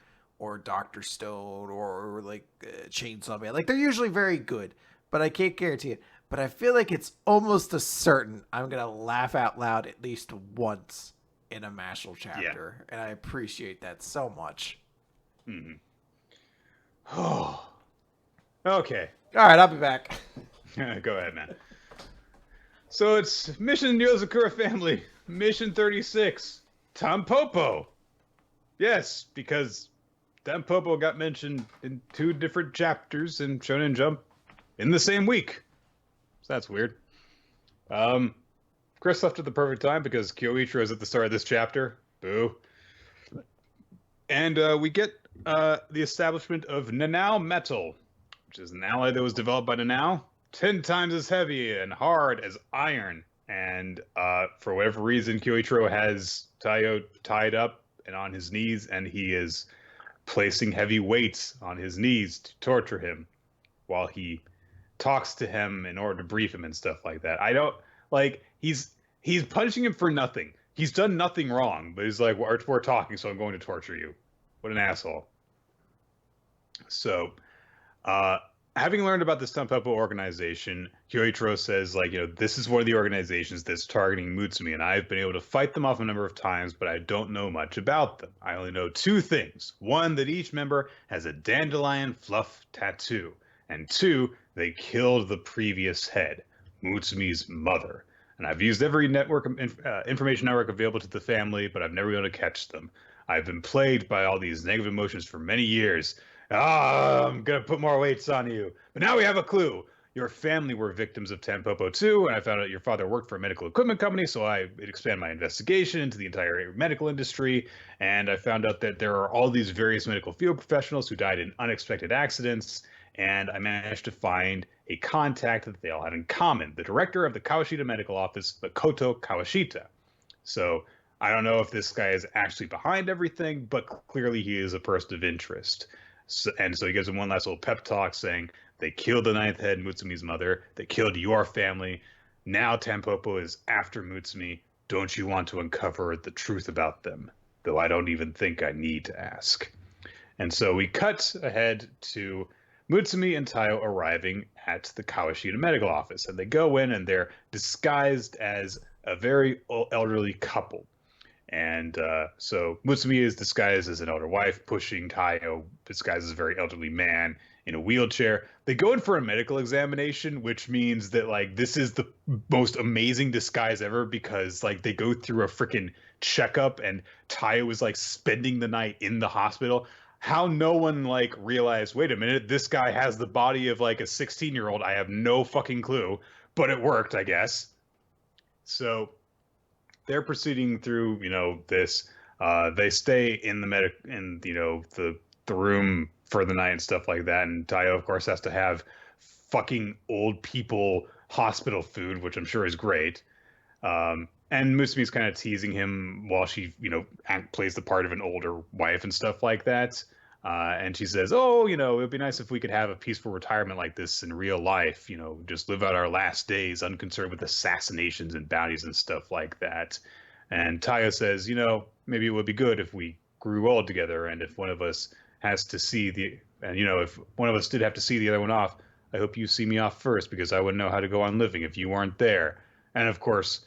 S2: Dr. Stone or like Chainsaw Man. Like, they're usually very good, but I can't guarantee it. But I feel like it's almost a certain I'm going to laugh out loud at least once in a Mashle chapter. Yeah. And I appreciate that so much.
S1: Mm-hmm. Oh. Okay.
S2: All right, I'll be back.
S1: Go ahead, man. So it's Mission Yozakura Family, Mission 36, Tampopo. Yes, because Tampopo got mentioned in 2 different chapters in Shonen Jump in the same week. So that's weird. Chris left at the perfect time because Kyoichiro is at the start of this chapter. Boo. And we get the establishment of Nanao Metal, which is an alloy that was developed by Nanao, 10 times as heavy and hard as iron. And for whatever reason, Kyoichiro has Taiyo tied up and on his knees, and he is placing heavy weights on his knees to torture him while he talks to him in order to brief him and stuff like that. I don't like he's punishing him for nothing. He's done nothing wrong, but he's like, we're talking, so I'm going to torture you. What an asshole. So, uh, having learned about this Tampopo organization, Kyoichiro says, like, this is one of the organizations that's targeting Mutsumi, and I've been able to fight them off a number of times, but I don't know much about them. I only know two things. One, that each member has a dandelion fluff tattoo, and two, they killed the previous head, Mutsumi's mother. And I've used every information network available to the family, but I've never been able to catch them. I've been plagued by all these negative emotions for many years. I'm gonna put more weights on you. But now we have a clue. Your family were victims of Tampopo too, and I found out your father worked for a medical equipment company, so I expanded my investigation into the entire medical industry, and I found out that there are all these various medical field professionals who died in unexpected accidents, and I managed to find a contact that they all had in common, the director of the Kawashita Medical Office, Makoto Kawashita. So I don't know if this guy is actually behind everything, but clearly he is a person of interest. So he gives him one last little pep talk saying, they killed the ninth head, Mutsumi's mother. They killed your family. Now Tampopo is after Mutsumi. Don't you want to uncover the truth about them? Though I don't even think I need to ask. And so we cut ahead to Mutsumi and Tayo arriving at the Kawashita medical office. And they go in and they're disguised as a very elderly couple. And so Mutsumi is disguised as an elder wife, pushing Tayo, disguised as a very elderly man in a wheelchair. They go in for a medical examination, which means that like this is the most amazing disguise ever because like they go through a freaking checkup and Tayo is like spending the night in the hospital. How no one like realized, wait a minute, this guy has the body of like a 16-year-old. I have no fucking clue, but it worked, I guess. So they're proceeding through, this. They stay in the room for the night and stuff like that. And Tayo, of course, has to have fucking old people hospital food, which I'm sure is great. And Musumi's kind of teasing him while she, plays the part of an older wife and stuff like that. And she says, oh, it would be nice if we could have a peaceful retirement like this in real life, just live out our last days unconcerned with assassinations and bounties and stuff like that. And Tayo says, maybe it would be good if we grew old together and if one of us has to see if one of us did have to see the other one off, I hope you see me off first because I wouldn't know how to go on living if you weren't there. And of course,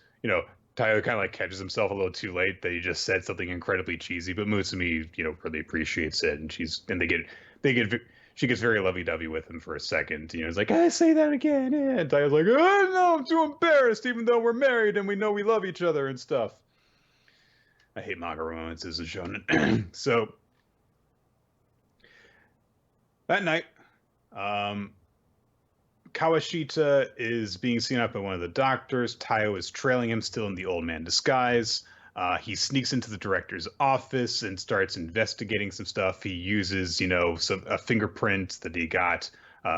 S1: Tyler kind of like catches himself a little too late that he just said something incredibly cheesy, but Mutsumi, really appreciates it, and she gets very lovey-dovey with him for a second. He's like, I say that again, and Tyler's like, oh no, I'm too embarrassed, even though we're married and we know we love each other and stuff. I hate manga romances and shonen. So that night, Kawashita is being seen up by one of the doctors. Tayo is trailing him, still in the old man disguise. He sneaks into the director's office and starts investigating some stuff. He uses, a fingerprint that he got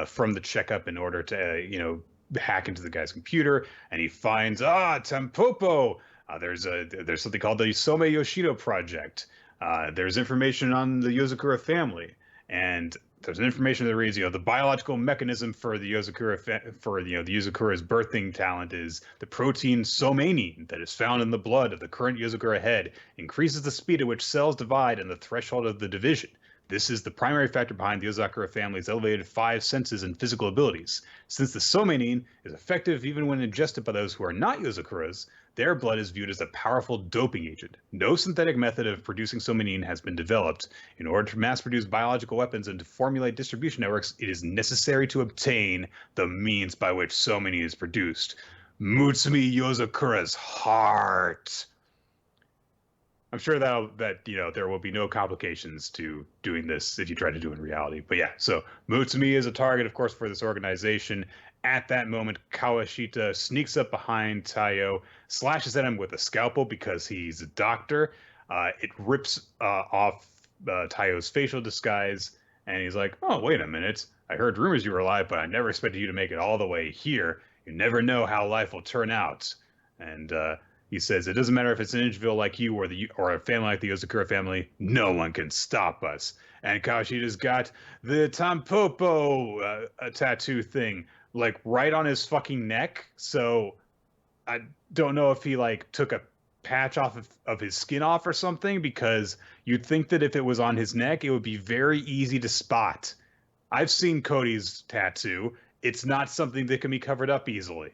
S1: from the checkup in order to, hack into the guy's computer. And he finds, Tampopo. There's something called the Some Yoshido Project. There's information on the Yozakura family. And there's an information that reads, the biological mechanism for the Yozakura the Yozakura's birthing talent is the protein somanine that is found in the blood of the current Yozakura head increases the speed at which cells divide and the threshold of the division. This is the primary factor behind the Yozakura family's elevated 5 senses and physical abilities. Since the somanine is effective even when ingested by those who are not Yozakuras, their blood is viewed as a powerful doping agent. No synthetic method of producing somanine has been developed. In order to mass-produce biological weapons and to formulate distribution networks, it is necessary to obtain the means by which somanine is produced. Mutsumi Yozakura's heart. I'm sure that there will be no complications to doing this if you try to do it in reality. But yeah, so Mutsumi is a target, of course, for this organization. At that moment, Kawashita sneaks up behind Tayo, slashes at him with a scalpel because he's a doctor. It rips off Tayo's facial disguise, and he's like, oh, wait a minute. I heard rumors you were alive, but I never expected you to make it all the way here. You never know how life will turn out. And he says, it doesn't matter if it's an individual like you or a family like the Yozakura family, no one can stop us. And Kawashita's got the Tampopo tattoo thing, like right on his fucking neck. So I don't know if he like took a patch of his skin off or something, because you'd think that if it was on his neck, it would be very easy to spot. I've seen Cody's tattoo. It's not something that can be covered up easily.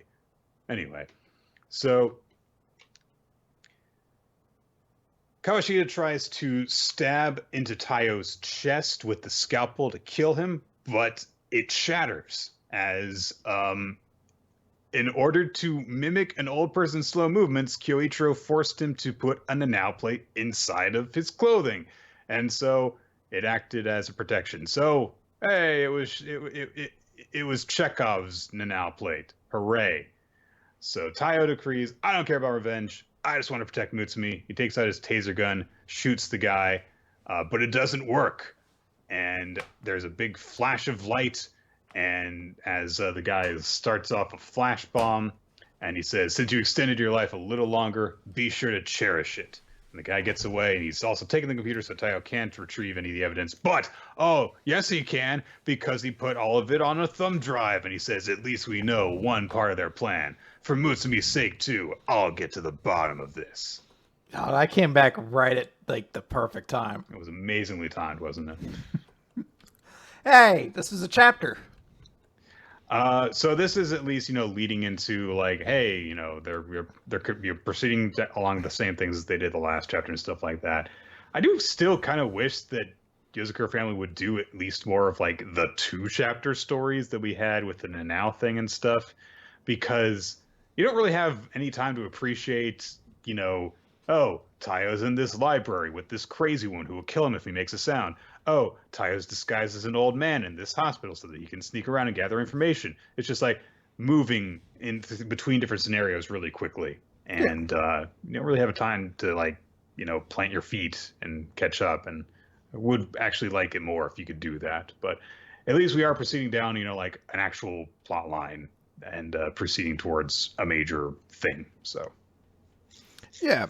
S1: Anyway, so Kawashita tries to stab into Tayo's chest with the scalpel to kill him, but it shatters as in order to mimic an old person's slow movements, Kyoichiro forced him to put a Nanao plate inside of his clothing, and so it acted as a protection. So, hey, it was Chekhov's Nanao plate. Hooray! So Tayo decrees, I don't care about revenge. I just want to protect Mutsumi. He takes out his taser gun, shoots the guy, but it doesn't work. And there's a big flash of light. And as the guy starts off a flash bomb, and he says, since you extended your life a little longer, be sure to cherish it. And the guy gets away, and he's also taking the computer, so Tayo can't retrieve any of the evidence. But, oh, yes he can, because he put all of it on a thumb drive, and he says, at least we know one part of their plan. For Mutsumi's sake, too, I'll get to the bottom of this.
S2: Oh, I came back right at, like, the perfect time.
S1: It was amazingly timed, wasn't it?
S2: Hey, this is a chapter.
S1: So this is at least, leading into like, hey, they're proceeding along the same things as they did the last chapter and stuff like that. I do still kind of wish that Yozakura family would do at least more of like the 2-chapter stories that we had with the Nanao thing and stuff, because you don't really have any time to appreciate, oh, Tayo's in this library with this crazy one who will kill him if he makes a sound. Oh, Tayo's disguised as an old man in this hospital so that he can sneak around and gather information. It's just like moving in between different scenarios really quickly. And you don't really have a time to like, plant your feet and catch up. And I would actually like it more if you could do that. But at least we are proceeding down, like an actual plot line and proceeding towards a major thing. So,
S2: yeah,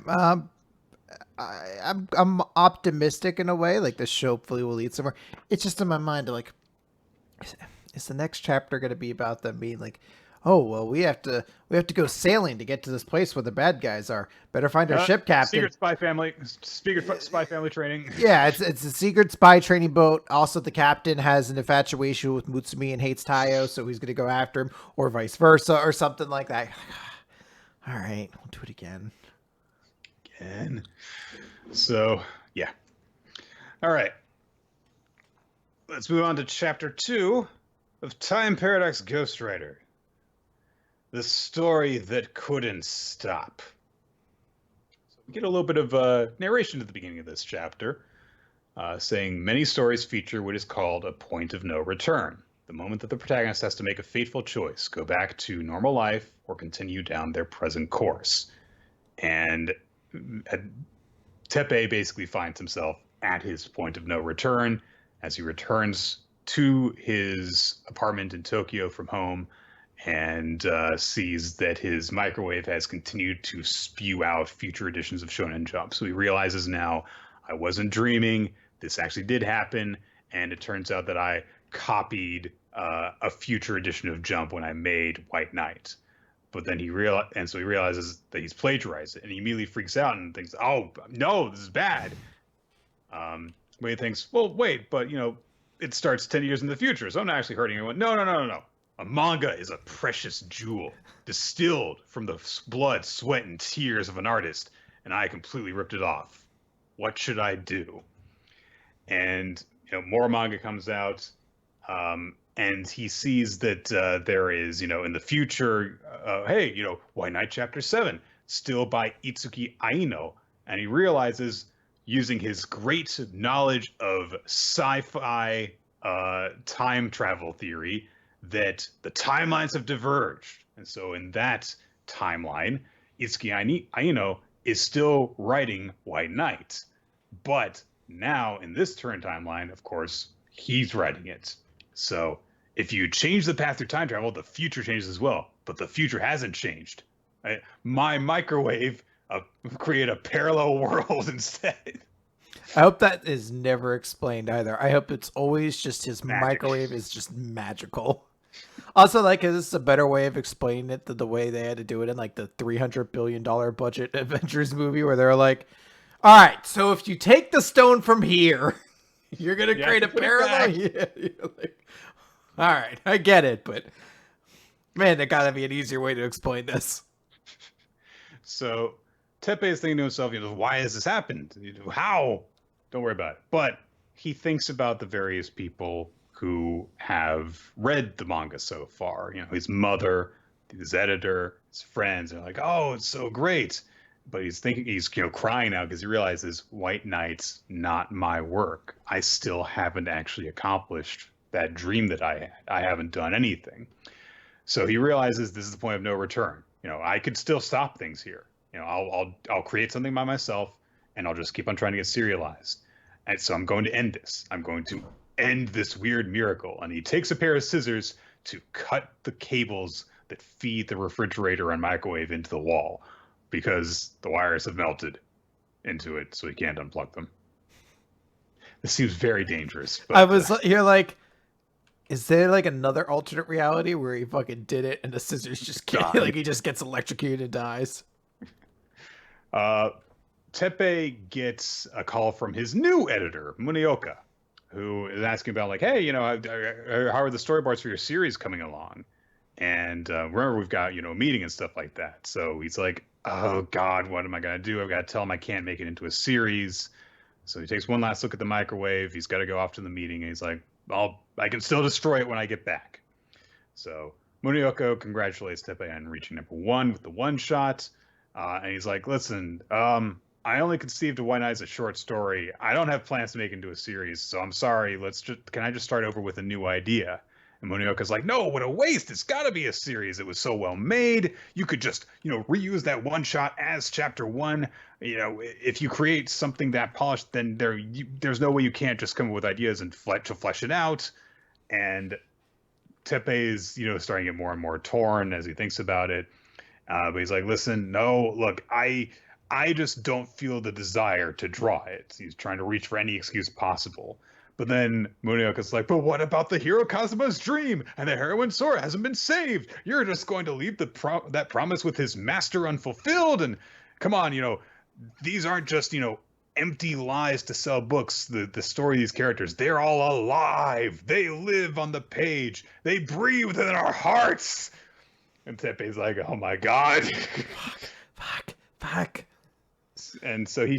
S2: I'm optimistic in a way. Like the show hopefully will lead somewhere. It's just in my mind, like, is the next chapter going to be about them being like, oh well, we have to go sailing to get to this place where the bad guys are. Better find our ship captain.
S1: Secret spy family training.
S2: Yeah, it's a secret spy training boat. Also, the captain has an infatuation with Mutsumi and hates Tayo, so he's going to go after him, or vice versa, or something like that. All right, we'll do it again.
S1: So, yeah. All right. Let's move on to Chapter 2 of Time Paradox Ghostwriter. The story that couldn't stop. So we get a little bit of narration at the beginning of this chapter, saying many stories feature what is called a point of no return. The moment that the protagonist has to make a fateful choice, go back to normal life or continue down their present course. And Teppei basically finds himself at his point of no return as he returns to his apartment in Tokyo from home and sees that his microwave has continued to spew out future editions of Shonen Jump. So he realizes now, I wasn't dreaming, this actually did happen, and it turns out that I copied a future edition of Jump when I made White Knight. But then he realizes that he's plagiarized it, and he immediately freaks out and thinks, "Oh no, this is bad." But he thinks, "Well, wait, but it starts 10 years in the future, so I'm not actually hurting anyone." No. A manga is a precious jewel, distilled from the blood, sweat, and tears of an artist, and I completely ripped it off. What should I do? And more manga comes out. And he sees that there is, in the future, hey, White Knight Chapter 7, still by Itsuki Aino. And he realizes, using his great knowledge of sci-fi time travel theory, that the timelines have diverged. And so in that timeline, Itsuki Aino is still writing White Knight. But now, in this current timeline, of course, he's writing it. So if you change the path through time travel, the future changes as well. But the future hasn't changed. My microwave created a parallel world instead.
S2: I hope that is never explained either. I hope it's always just his
S1: Magic.
S2: microwave is just magical. Also, like, is this a better way of explaining it than the way they had to do it in like the $300 billion budget Avengers movie, where they're like, "All right, so if you take the stone from here, you're gonna
S1: You have
S2: create
S1: to
S2: a
S1: put it
S2: parallel."
S1: back.
S2: Yeah, you're like, all right, I get it, but man, there gotta be an easier way to explain this.
S1: So Tepe is thinking to himself, why has this happened? How? Don't worry about it. But he thinks about the various people who have read the manga so far. His mother, his editor, his friends. They're like, "Oh, it's so great." But he's crying out because he realizes White Knight's not my work. I still haven't actually accomplished that dream that I had. I haven't done anything. So he realizes this is the point of no return. I could still stop things here. I'll create something by myself, and I'll just keep on trying to get serialized. And so I'm going to end this. I'm going to end this weird miracle. And he takes a pair of scissors to cut the cables that feed the refrigerator and microwave into the wall, because the wires have melted into it, so he can't unplug them. This seems very dangerous. But,
S2: you're like, is there like another alternate reality where he fucking did it and the scissors just can't, like he just gets electrocuted and dies?
S1: Tepe gets a call from his new editor, Munioka, who is asking about, like, hey, how are the storyboards for your series coming along? And remember, we've got, a meeting and stuff like that. So he's like, oh, God, what am I going to do? I've got to tell him I can't make it into a series. So he takes one last look at the microwave. He's got to go off to the meeting. And he's like, I can still destroy it when I get back. So Munioka congratulates Tepe on reaching #1 with the one shot. And he's like, listen, I only conceived of White Knight as a short story. I don't have plans to make it into a series, so I'm sorry. Can I just start over with a new idea? And Munioka's like, no, what a waste. It's got to be a series. It was so well made. You could just, reuse that one shot as chapter 1. If you create something that polished, then there's no way you can't just come up with ideas and flesh it out. And Tepe is, starting to get more and more torn as he thinks about it. But he's like, listen, no, look, I just don't feel the desire to draw it. He's trying to reach for any excuse possible. But then Munioka's like, but what about the hero Kazuma's dream? And the heroine Sora hasn't been saved. You're just going to leave that promise with his master unfulfilled? And come on, these aren't just, empty lies to sell books. The story of these characters, they're all alive. They live on the page. They breathe within our hearts. And Tepe's like, oh my God.
S2: Fuck.
S1: And so he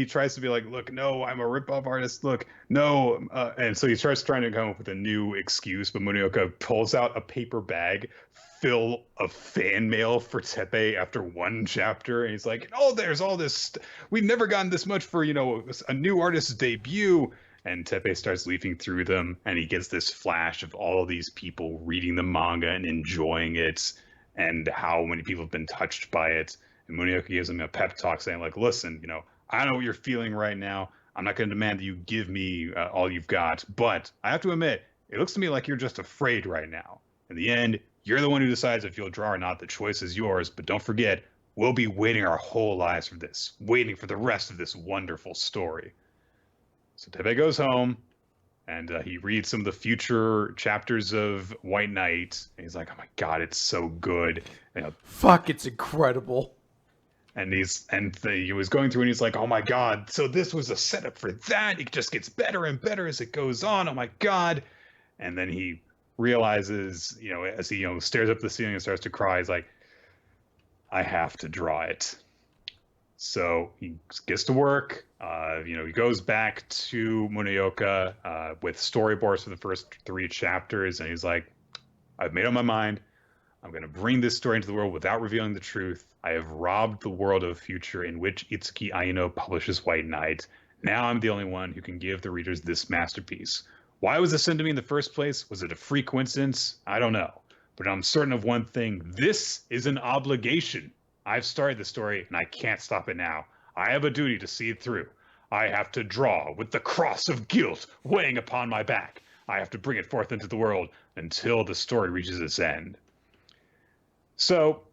S1: tries to be like, look, no, I'm a rip-off artist. Look, no. And so he starts trying to come up with a new excuse, but Munioka pulls out a paper bag full of fan mail for Tepe after one chapter. And he's like, oh, there's all this. We've never gotten this much for, a new artist's debut. And Tepe starts leafing through them, and he gets this flash of all of these people reading the manga and enjoying it, and how many people have been touched by it. And Munioka gives him a pep talk saying, like, listen, I know what you're feeling right now. I'm not going to demand that you give me all you've got, but I have to admit, it looks to me like you're just afraid right now. In the end, you're the one who decides if you'll draw or not. The choice is yours, but don't forget, we'll be waiting our whole lives for this, waiting for the rest of this wonderful story. So Tepe goes home, and he reads some of the future chapters of White Knight, and he's like, oh my God, it's so good.
S2: Fuck, it's incredible.
S1: And he was going through, and he's like, oh my God, so this was a setup for that. It just gets better and better as it goes on. Oh my God. And then he realizes, as he, stares up at the ceiling and starts to cry, he's like, I have to draw it. So he gets to work. He goes back to Munioka with storyboards for the first 3 chapters, and he's like, I've made up my mind. I'm going to bring this story into the world without revealing the truth. I have robbed the world of a future in which Itsuki Aino publishes White Knight. Now I'm the only one who can give the readers this masterpiece. Why was this sent to me in the first place? Was it a free coincidence? I don't know. But I'm certain of one thing. This is an obligation. I've started the story, and I can't stop it now. I have a duty to see it through. I have to draw with the cross of guilt weighing upon my back. I have to bring it forth into the world until the story reaches its end. So,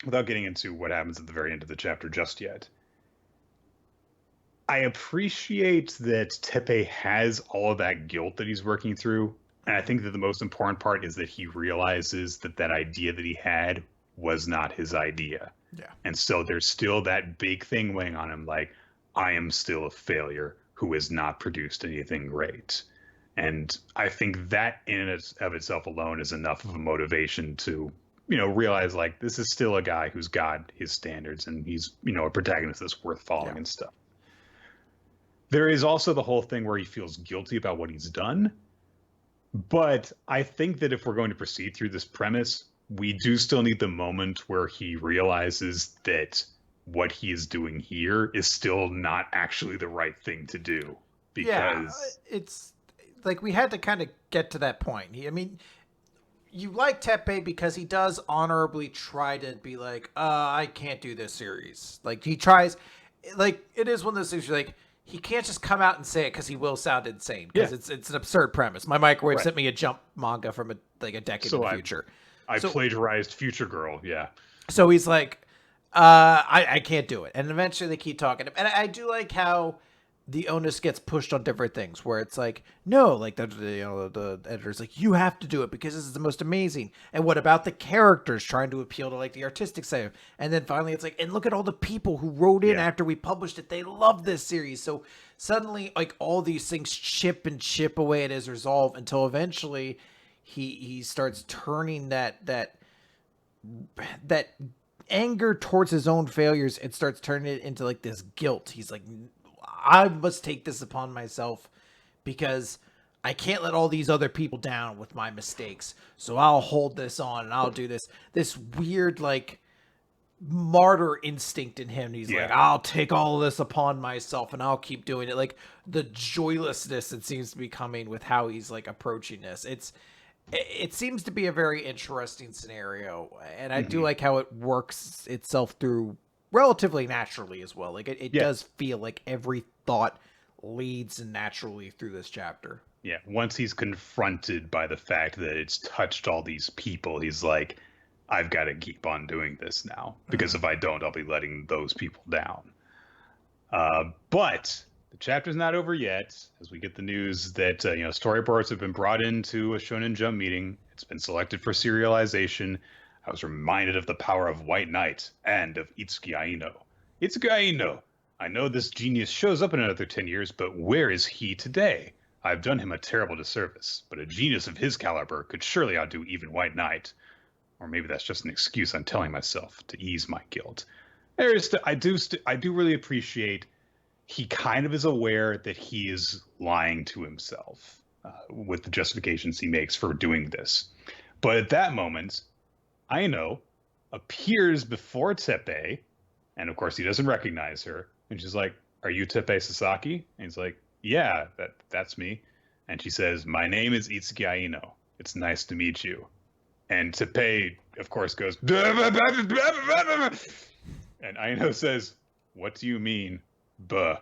S1: without getting into what happens at the very end of the chapter just yet, I appreciate that Tepe has all of that guilt that he's working through, And I think that the most important part is that he realizes that that idea that he had was not his idea.
S2: Yeah.
S1: And so there's still that big thing weighing on him, like, I am still a failure who has not produced anything great. And I think that in and of itself alone is enough of a motivation to, realize like this is still a guy who's got his standards and he's, a protagonist that's worth following and stuff. There is also the whole thing where he feels guilty about what he's done. But I think that if we're going to proceed through this premise, we do still need the moment where he realizes that what he is doing here is still not actually the right thing to do. Because
S2: it's like we had to kind of get to that point. I mean, you like Teppei because he does honorably try to be like, I can't do this series. Like he tries, like it is one of those things you're like, he can't just come out and say it because he will sound insane because it's an absurd premise. My microwave sent me a Jump manga from a decade in the future.
S1: I plagiarized Future Girl, yeah.
S2: So he's like, I can't do it. And eventually they keep talking. And I do like how the onus gets pushed on different things where it's like, no, like the editor's like, you have to do it because this is the most amazing. And what about the characters trying to appeal to like the artistic side? And then finally it's like, and look at all the people who wrote in after we published it. They love this series. So suddenly like all these things chip away at his resolve until eventually he starts turning that anger towards his own failures and starts turning it into like this guilt. He's like, I must take this upon myself because I can't let all these other people down with my mistakes. So I'll hold this on and I'll do this. This weird, like, martyr instinct in him. He's like, I'll take all this upon myself and I'll keep doing it. Like, the joylessness that seems to be coming with how he's, like, approaching this. It seems to be a very interesting scenario. And I do like how it works itself through relatively naturally as well. Like it does feel like every thought leads naturally through this chapter.
S1: Yeah, once he's confronted by the fact that it's touched all these people, he's like, I've got to keep on doing this now because if I don't, I'll be letting those people down. But the chapter's not over yet, as we get the news that storyboards have been brought into a Shonen Jump meeting. It's been selected for serialization. I was reminded of the power of White Knight and of Itsuki Aino. Itsuki Aino! I know this genius shows up in another 10 years, but where is he today? I've done him a terrible disservice, but a genius of his caliber could surely outdo even White Knight. Or maybe that's just an excuse I'm telling myself to ease my guilt. I do really appreciate he kind of is aware that he is lying to himself with the justifications he makes for doing this. But at that moment, Aino appears before Teppei, and of course he doesn't recognize her. And she's like, "Are you Teppei Sasaki?" And he's like, "Yeah, that's me." And she says, "My name is Itsuki Aino. It's nice to meet you." And Teppei, of course, goes, and Aino says, "What do you mean, buh?"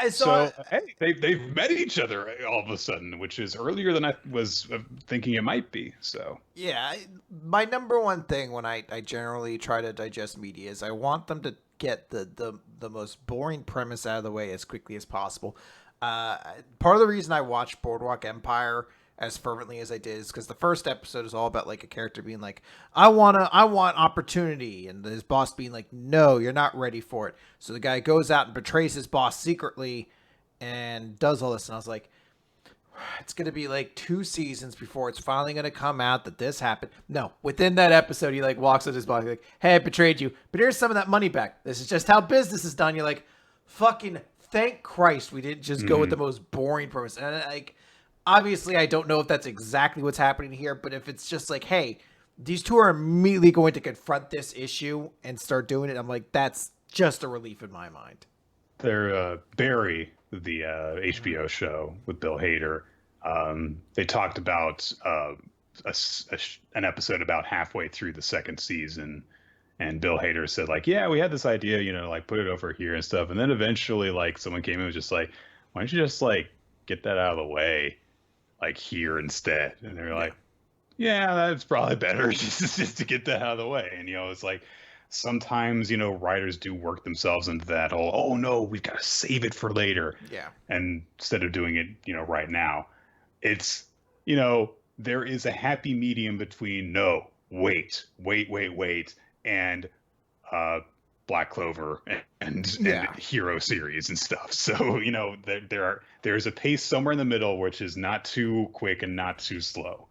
S1: So hey, they've met each other all of a sudden, which is earlier than I was thinking it might be. So
S2: yeah, my number one thing when I generally try to digest media is I want them to get the most boring premise out of the way as quickly as possible. Part of the reason I watched Boardwalk Empire as fervently as I did is because the first episode is all about like a character being like, I want opportunity, and his boss being like, no, you're not ready for it. So the guy goes out and betrays his boss secretly and does all this, and I was like, it's going to be like 2 seasons before it's finally going to come out that this happened. No, within that episode, he like walks up to his boss like, hey, I betrayed you, but here's some of that money back. This is just how business is done. You're like, fucking thank Christ we didn't just go with the most boring premise. And like, obviously, I don't know if that's exactly what's happening here, but if it's just like, hey, these two are immediately going to confront this issue and start doing it, I'm like, that's just a relief in my mind.
S1: They're Barry, the HBO show with Bill Hader. They talked about an episode about halfway through the second season, and Bill Hader said like, yeah, we had this idea, like put it over here and stuff. And then eventually like someone came in and was just like, why don't you just like get that out of the way? Like here instead. And they're like, yeah, that's probably better just to get that out of the way. And it's like sometimes, writers do work themselves into that whole, oh no, we've got to save it for later.
S2: Yeah.
S1: And instead of doing it, right now, it's, there is a happy medium between no, wait, and uh, Black Clover and
S2: Yeah.
S1: Hero series and stuff. So, there's a pace somewhere in the middle, which is not too quick and not too slow.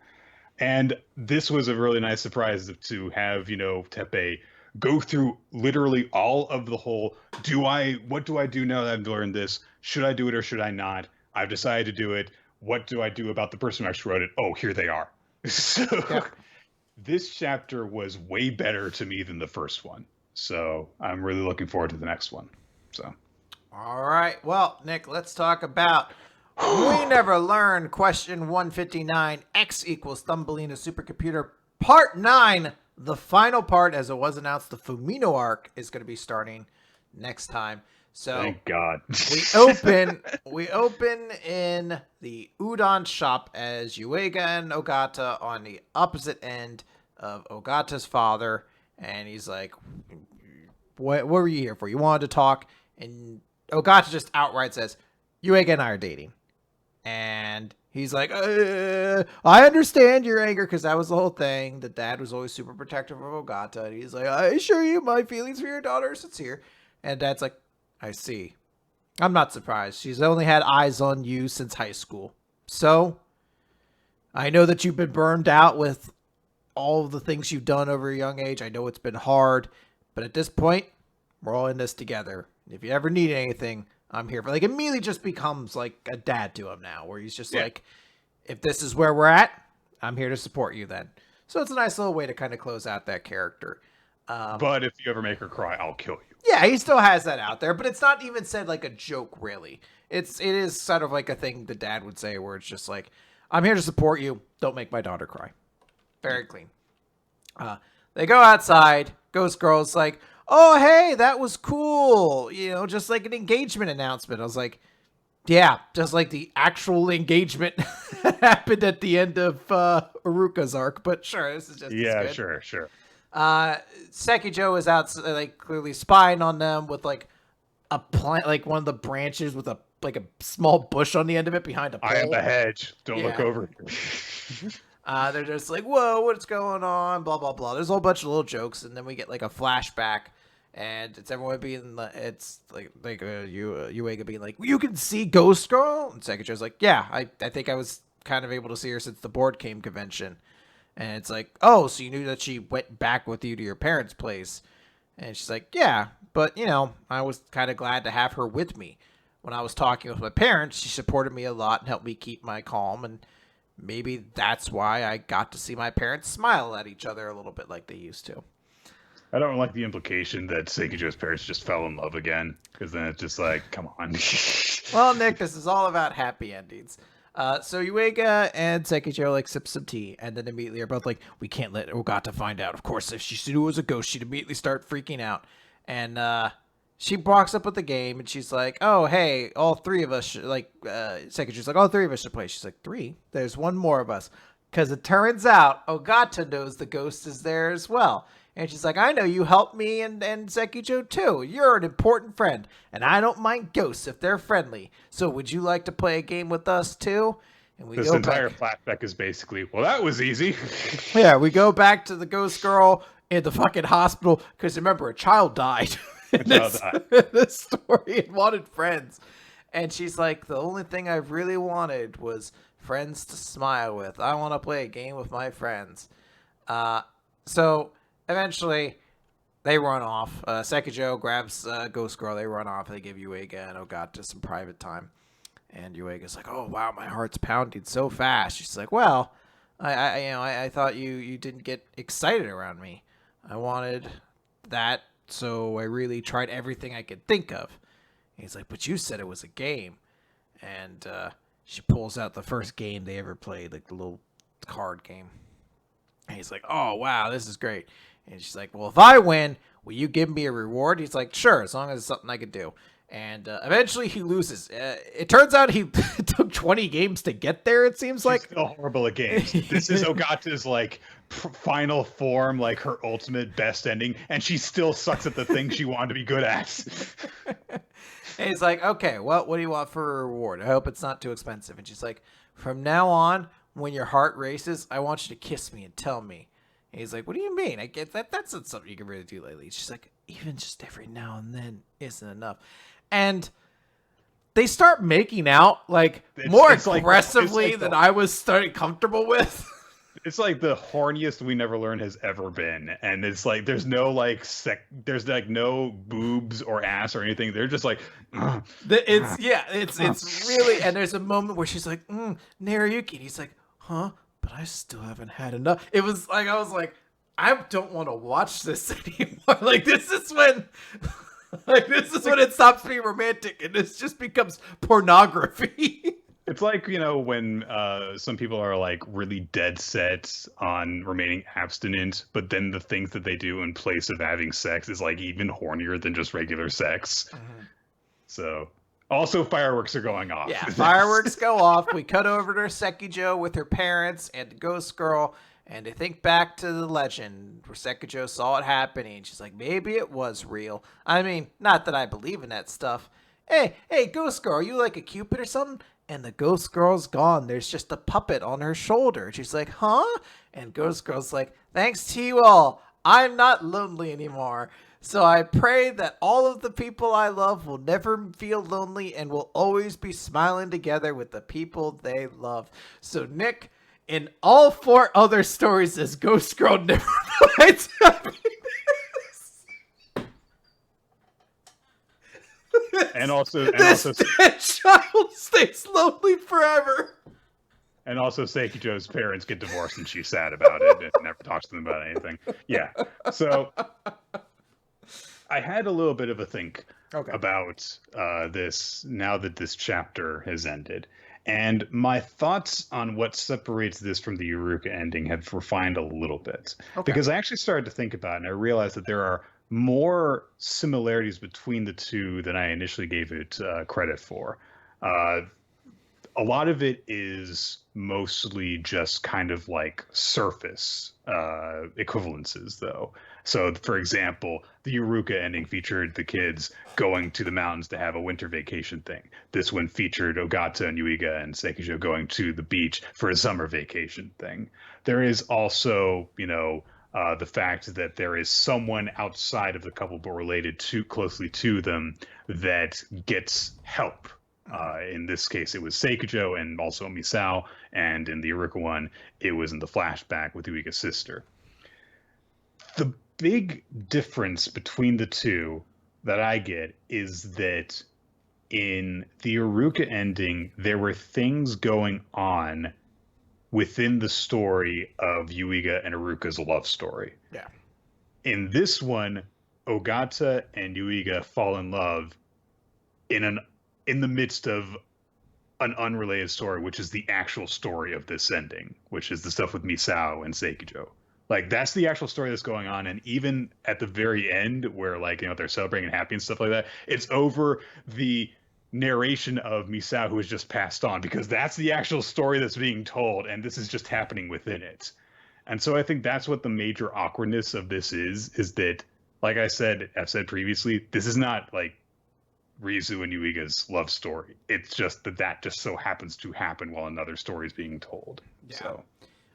S1: And this was a really nice surprise to have, Tepe go through literally all of the whole, what do I do now that I've learned this? Should I do it or should I not? I've decided to do it. What do I do about the person who actually wrote it? Oh, here they are. So
S2: Yep.
S1: this chapter was way better to me than the first one. So I'm really looking forward to the next one. So.
S2: All right. Well, Nick, let's talk about We Never Learn, question 159, X equals Thumbelina Supercomputer, part 9. The final part, as it was announced, the Fumino arc is going to be starting next time. So
S1: thank God.
S2: we open in the udon shop as Yuega and Ogata on the opposite end of Ogata's father, and he's like, what were you here for? You wanted to talk? And Ogata just outright says, Yuega and I are dating. And he's like, I understand your anger, because that was the whole thing. The dad was always super protective of Ogata. And he's like, I assure you my feelings for your daughter are sincere. And dad's like, I see. I'm not surprised. She's only had eyes on you since high school. So, I know that you've been burned out with all of the things you've done over a young age. I know it's been hard. But at this point, we're all in this together. If you ever need anything, I'm here. But immediately just becomes like a dad to him now, where he's just like, if this is where we're at, I'm here to support you then. So it's a nice little way to kind of close out that character.
S1: But if you ever make her cry, I'll kill you.
S2: Yeah, he still has that out there, but it's not even said like a joke, really. It is sort of like a thing the dad would say, where it's just like, I'm here to support you. Don't make my daughter cry. Very clean. They go outside. Ghost Girl's like, oh, hey, that was cool. Just like an engagement announcement. I was like, yeah, just like the actual engagement happened at the end of Aruka's arc. But sure, this is just as good.
S1: Sure.
S2: Sekijo is out, like, clearly spying on them with like a plant, like one of the branches with a small bush on the end of it behind a pole.
S1: I am the hedge. Don't look over.
S2: They're just like, whoa, what's going on? Blah, blah, blah. There's a whole bunch of little jokes, and then we get like a flashback, and it's everyone being, it's like Yuega being like, you can see Ghost Girl? And Sekijo's like, yeah, I think I was kind of able to see her since the board game convention. And it's like, oh, so you knew that she went back with you to your parents' place? And she's like, yeah, but, I was kind of glad to have her with me. When I was talking with my parents, she supported me a lot and helped me keep my calm, and maybe that's why I got to see my parents smile at each other a little bit like they used to.
S1: I don't like the implication that Sekijo's parents just fell in love again, because then it's just like, come on.
S2: Well, Nick, this is all about happy endings. So Yuega and Sekijo like sip some tea, and then immediately are both like, we can't let Ogata find out. Of course, if she knew it was a ghost, she'd immediately start freaking out. And she walks up with the game, and she's like, oh, hey, all three of us should, Sekijo's like, all three of us should play. She's like, 3? There's one more of us. Because it turns out Ogata knows the ghost is there as well. And she's like, I know you helped me and Sekijo too. You're an important friend. And I don't mind ghosts if they're friendly. So would you like to play a game with us too? And we
S1: this entire flashback is basically, well, that was easy.
S2: Yeah, we go back to the Ghost Girl in the fucking hospital. Because remember, a child died. in this story and wanted friends. And she's like, the only thing I really wanted was friends to smile with. I want to play a game with my friends. So eventually they run off. Sekijo grabs Ghost Girl. They run off. They give Yuega and Ogata some private time. And Yuega's like, oh, wow, my heart's pounding so fast. She's like, well, I thought you didn't get excited around me. I wanted that, so I really tried everything I could think of. And he's like, but you said it was a game. And she pulls out the first game they ever played, like the little card game. And he's like, oh, wow, this is great. And she's like, well, if I win, will you give me a reward? He's like, sure, as long as it's something I could do. And eventually he loses. It turns out he took 20 games to get there, it seems like.
S1: She's still horrible at games. This is Ogata's, like, final form, like, her ultimate best ending, and she still sucks at the thing she wanted to be good at.
S2: And he's like, okay, well, what do you want for a reward? I hope it's not too expensive. And she's like, from now on, when your heart races, I want you to kiss me and tell me. And he's like, what do you mean? I get that. That's not something you can really do lately. She's like, even just every now and then isn't enough. And they start making out like more aggressively than I was starting comfortable with.
S1: It's like the horniest We Never Learn has ever been, and it's like there's no like there's like no boobs or ass or anything. They're just like
S2: it's really. And there's a moment where she's like, Narayuki, and he's like, huh? But I still haven't had enough. It was like I was like, I don't want to watch this anymore. Like this is when. Like, this is when it stops being romantic and this just becomes pornography.
S1: It's like, you know, when some people are, like, really dead set on remaining abstinent, but then the things that they do in place of having sex is, like, even hornier than just regular sex. Mm-hmm. So, also fireworks are going off.
S2: Yeah, fireworks go off. We cut over to Sekijo with her parents and the ghost girl. And they think back to the legend where Sekijo saw it happening. And she's like, maybe it was real. I mean, not that I believe in that stuff. Hey, ghost girl, you like a Cupid or something? And the ghost girl's gone. There's just a puppet on her shoulder. And she's like, huh? And ghost girl's like, thanks to you all, I'm not lonely anymore. So I pray that all of the people I love will never feel lonely and will always be smiling together with the people they love. So Nick... in all 4 other stories, this ghost girl never finds happiness. That child stays lonely forever.
S1: And also Sekijo's parents get divorced and she's sad about it and never talks to them about anything. Yeah. So I had a little bit of a think about this now that this chapter has ended. And my thoughts on what separates this from the Yuruka ending have refined a little bit. Because I actually started to think about it, and I realized that there are more similarities between the two than I initially gave it credit for. A lot of it is mostly just kind of like surface equivalences, though. So, for example, the Yuruka ending featured the kids going to the mountains to have a winter vacation thing. This one featured Ogata and Yuiga and Sekijo going to the beach for a summer vacation thing. There is also, you know, the fact that there is someone outside of the couple but related too closely to them that gets help. In this case, it was Sekijo and also Misao, and in the Yuruka one, it was in the flashback with Yuiga's sister. The big difference between the two that I get is that in the Yuruka ending, there were things going on within the story of Yuiga and Iruka's love story.
S2: Yeah.
S1: In this one, Ogata and Yuiga fall in love in the midst of an unrelated story, which is the actual story of this ending, which is the stuff with Misao and Sekijo. Like, that's the actual story that's going on. And even at the very end where, like, you know, they're celebrating and happy and stuff like that, it's over the narration of Misao who has just passed on, because that's the actual story that's being told. And this is just happening within it. And so I think that's what the major awkwardness of this is that, like I've said previously, this is not like Rizu and Yuiga's love story. It's just that just so happens to happen while another story is being told. Yeah. So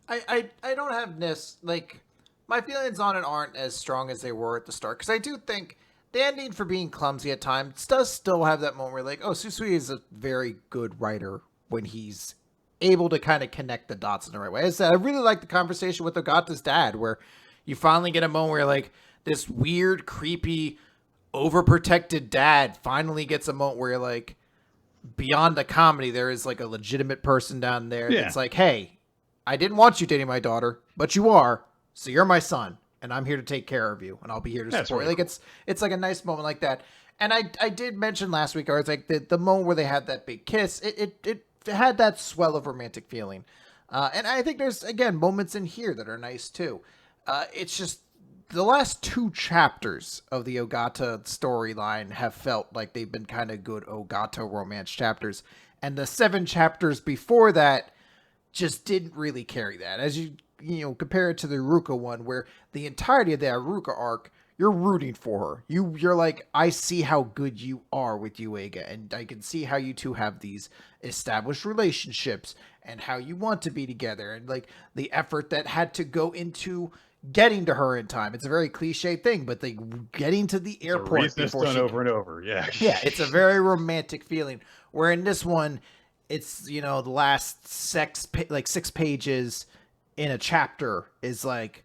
S2: I don't have this, like, my feelings on it aren't as strong as they were at the start, because I do think the ending, for being clumsy at times, does still have that moment where, like, oh, Susui is a very good writer when he's able to kind of connect the dots in the right way. As I said, I really like the conversation with Ogata's dad, where you finally get a moment where, like, this weird, creepy, overprotected dad finally gets a moment where, like, beyond the comedy, there is, like, a legitimate person down there that's like, hey, I didn't want you dating my daughter, but you are, so you're my son, and I'm here to take care of you, and I'll be here to support you. Like, it's like a nice moment like that. And I did mention last week, I was like, the moment where they had that big kiss, it had that swell of romantic feeling. And I think there's, again, moments in here that are nice, too. It's just the last 2 chapters of the Ogata storyline have felt like they've been kind of good Ogata romance chapters, and the 7 chapters before that just didn't really carry that. As you compare it to the Iruka one, where the entirety of the Iruka arc, you're rooting for her. You're like, I see how good you are with Yuega, and I can see how you two have these established relationships and how you want to be together, and like the effort that had to go into getting to her in time. It's a very cliche thing, but they getting to the airport before
S1: done over and over. Yeah.
S2: Yeah, it's a very romantic feeling. Where in this one, it's the last 6 pages in a chapter is like,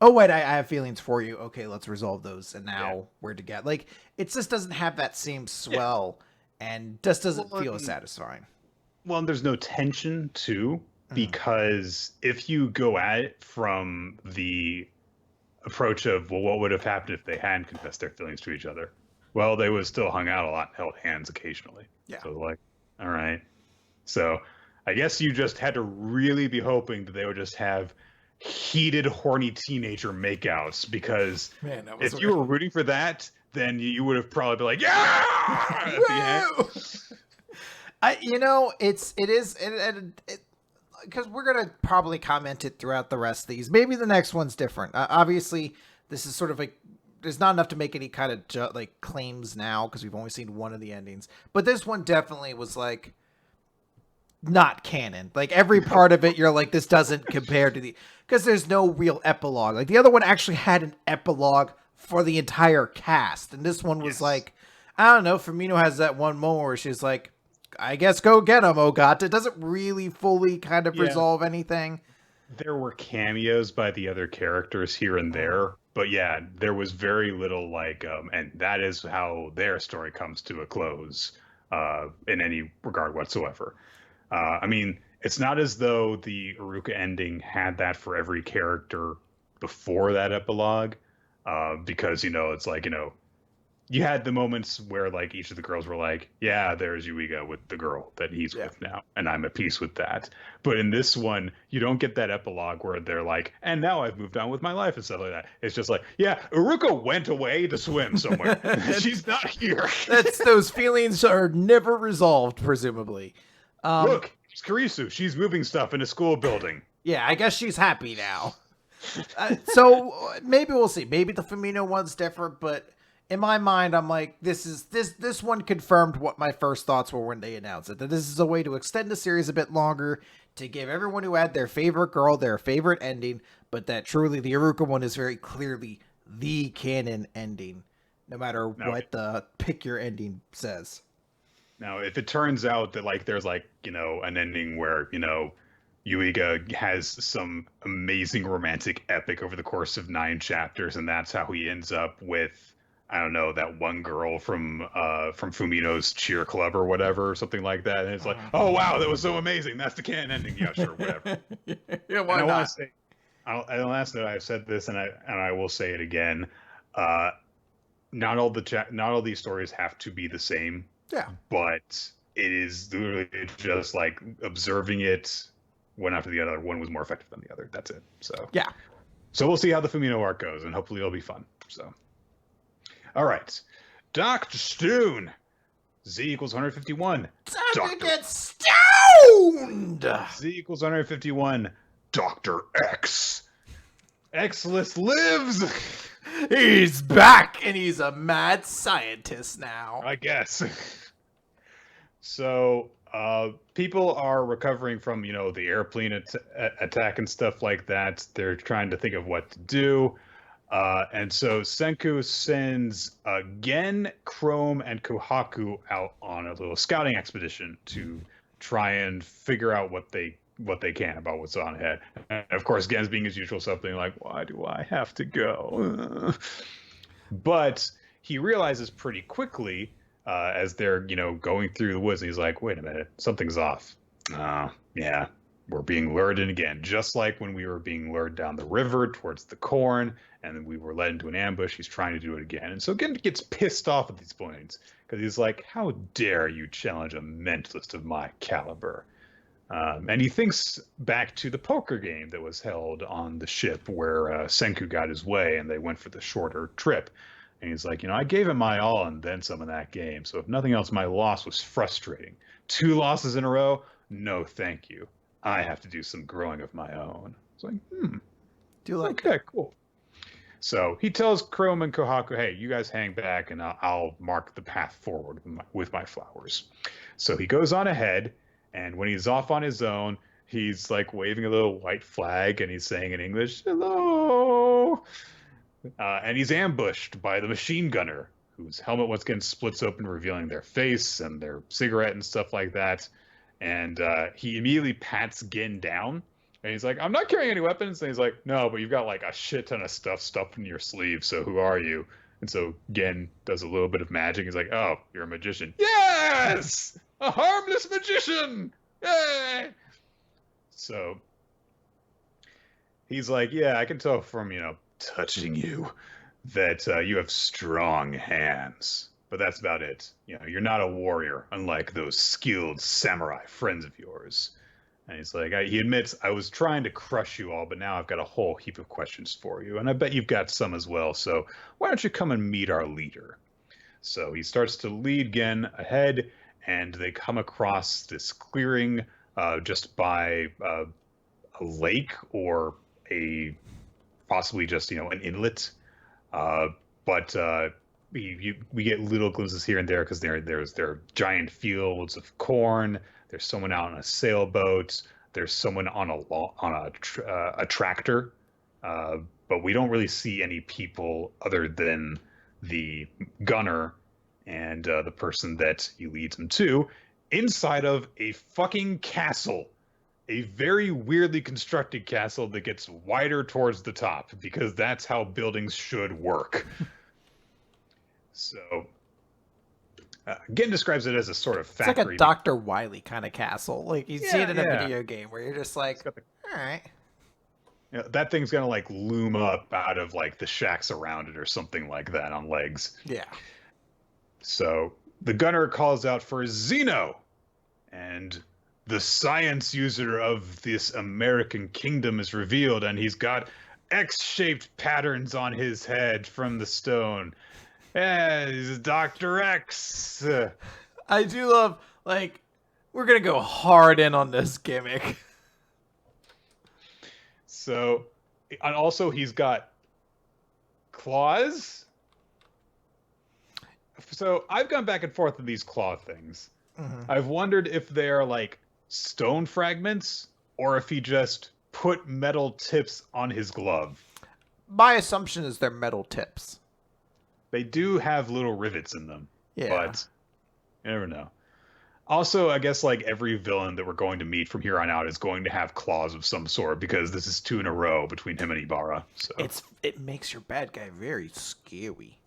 S2: oh wait, I have feelings for you. Okay, let's resolve those, and now we're together. Like, it just doesn't have that same swell, and just doesn't feel as satisfying.
S1: Well, and there's no tension too, because if you go at it from the approach of, well, what would have happened if they hadn't confessed their feelings to each other? Well, they would have still hung out a lot and held hands occasionally.
S2: Yeah.
S1: So like, all right. So I guess you just had to really be hoping that they would just have heated, horny teenager makeouts, because if you were rooting for that, then you would have probably been like, yeah, at the
S2: end. Because we're gonna probably comment it throughout the rest of these. Maybe the next one's different. Obviously, this is sort of like, there's not enough to make any kind of claims now, because we've only seen one of the endings. But this one definitely was like not canon. Like, every part of it, you're like, this doesn't compare to because there's no real epilogue. Like, the other one actually had an epilogue for the entire cast, and this one was like, I don't know. Firmino has that one moment where she's like, I guess go get him, Ogata. It doesn't really fully kind of resolve anything.
S1: There were cameos by the other characters here and there, but yeah, there was very little and that is how their story comes to a close in any regard whatsoever. I mean, it's not as though the Iruka ending had that for every character before that epilogue, because, it's like, you had the moments where like each of the girls were like, yeah, there's Yuiga with the girl that he's with now, and I'm at peace with that. But in this one, you don't get that epilogue where they're like, and now I've moved on with my life and stuff like that. It's just like, yeah, Iruka went away to swim somewhere. She's not here.
S2: Those feelings are never resolved, presumably.
S1: Look, it's Karisu. She's moving stuff in a school building.
S2: Yeah, I guess she's happy now. So maybe we'll see. Maybe the Firmino one's different, but in my mind, I'm like, this one confirmed what my first thoughts were when they announced it. That this is a way to extend the series a bit longer, to give everyone who had their favorite girl their favorite ending, but that truly the Iruka one is very clearly the canon ending, no matter what the pick your ending says.
S1: Now, if it turns out that there's an ending where, Yuiga has some amazing romantic epic over the course of 9 chapters, and that's how he ends up with, I don't know, that one girl from Fumino's cheer club or whatever, or something like that. And it's like, oh wow, that was so amazing. That's the canon ending. Yeah, sure, whatever.
S2: Yeah, why not?
S1: Want to say, last note, I've said this, and I will say it again. Not all these stories have to be the same.
S2: Yeah.
S1: But it is literally just like observing it one after the other. One was more effective than the other. That's it. So
S2: yeah.
S1: So we'll see how the Fumino arc goes, and hopefully it'll be fun. So. All right. Dr. Stone. Z equals 151.
S2: Time to get stoned!
S1: Z equals 151. Dr. X. X-less lives!
S2: He's back, and he's a mad scientist now.
S1: I guess. So, people are recovering from, the airplane attack and stuff like that. They're trying to think of what to do. And so Senku sends Gen, Chrome, and Kohaku out on a little scouting expedition to try and figure out what they can about what's on ahead. And of course, Gen's being his usual something like, why do I have to go? But he realizes pretty quickly as they're, going through the woods, and he's like, wait a minute, something's off. Yeah. We're being lured in again, just like when we were being lured down the river towards the corn, and we were led into an ambush. He's trying to do it again. And so Gen gets pissed off at these points, because he's like, how dare you challenge a mentalist of my caliber? And he thinks back to the poker game that was held on the ship where Senku got his way and they went for the shorter trip. And he's like, I gave it my all and then some in that game. So if nothing else, my loss was frustrating. 2 losses in a row? No, thank you. I have to do some growing of my own. It's like,
S2: Do you like
S1: okay, cool. So he tells Chrome and Kohaku, hey, you guys hang back and I'll mark the path forward with my flowers. So he goes on ahead, and when he's off on his own, he's like waving a little white flag and he's saying in English, hello. And he's ambushed by the machine gunner, whose helmet once again splits open, revealing their face and their cigarette and stuff like that. And he immediately pats Gen down. And he's like, I'm not carrying any weapons. And he's like, no, but you've got like a shit ton of stuff stuffed in your sleeve. So who are you? And so Gen does a little bit of magic. He's like, oh, you're a magician. Yes! A harmless magician! Yay! So he's like, yeah, I can tell from, touching you that you have strong hands. But that's about it. You're not a warrior, unlike those skilled samurai friends of yours. And he's like, he admits, I was trying to crush you all, but now I've got a whole heap of questions for you. And I bet you've got some as well. So why don't you come and meet our leader? So he starts to lead Gen ahead, and they come across this clearing just by a lake or possibly just, an inlet. But we get little glimpses here and there because there are giant fields of corn. There's someone out on a sailboat. There's someone on a tractor, but we don't really see any people other than the gunner and the person that he leads him to, inside of a fucking castle, a very weirdly constructed castle that gets wider towards the top because that's how buildings should work. So. Gen describes it as a sort of factory.
S2: It's like a Dr. Wily kind of castle. Like you see it in a video game where you're just like, all right.
S1: That thing's gonna like loom up out of like the shacks around it or something like that on legs.
S2: Yeah.
S1: So the gunner calls out for Zeno, and the science user of this American kingdom is revealed, and he's got X-shaped patterns on his head from the stone. Yeah, he's Dr. X.
S2: I do love, like, we're going to go hard in on this gimmick.
S1: So, and also he's got claws. So I've gone back and forth with these claw things. Mm-hmm. I've wondered if they're like stone fragments or if he just put metal tips on his glove.
S2: My assumption is they're metal tips.
S1: They do have little rivets in them,
S2: yeah.
S1: But you never know. Also, I guess like every villain that we're going to meet from here on out is going to have claws of some sort because this is 2 in a row between him and Ibarra. So
S2: it makes your bad guy very scary.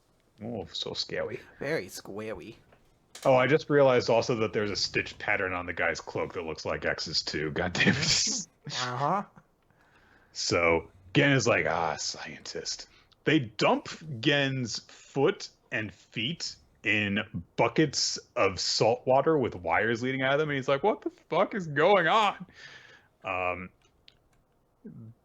S1: Oh, so scary.
S2: Very scary.
S1: Oh, I just realized also that there's a stitched pattern on the guy's cloak that looks like X's too. God damn it.
S2: Uh-huh.
S1: So Gen is like, scientist. They dump Gen's foot and feet in buckets of salt water with wires leading out of them, and he's like, what the fuck is going on?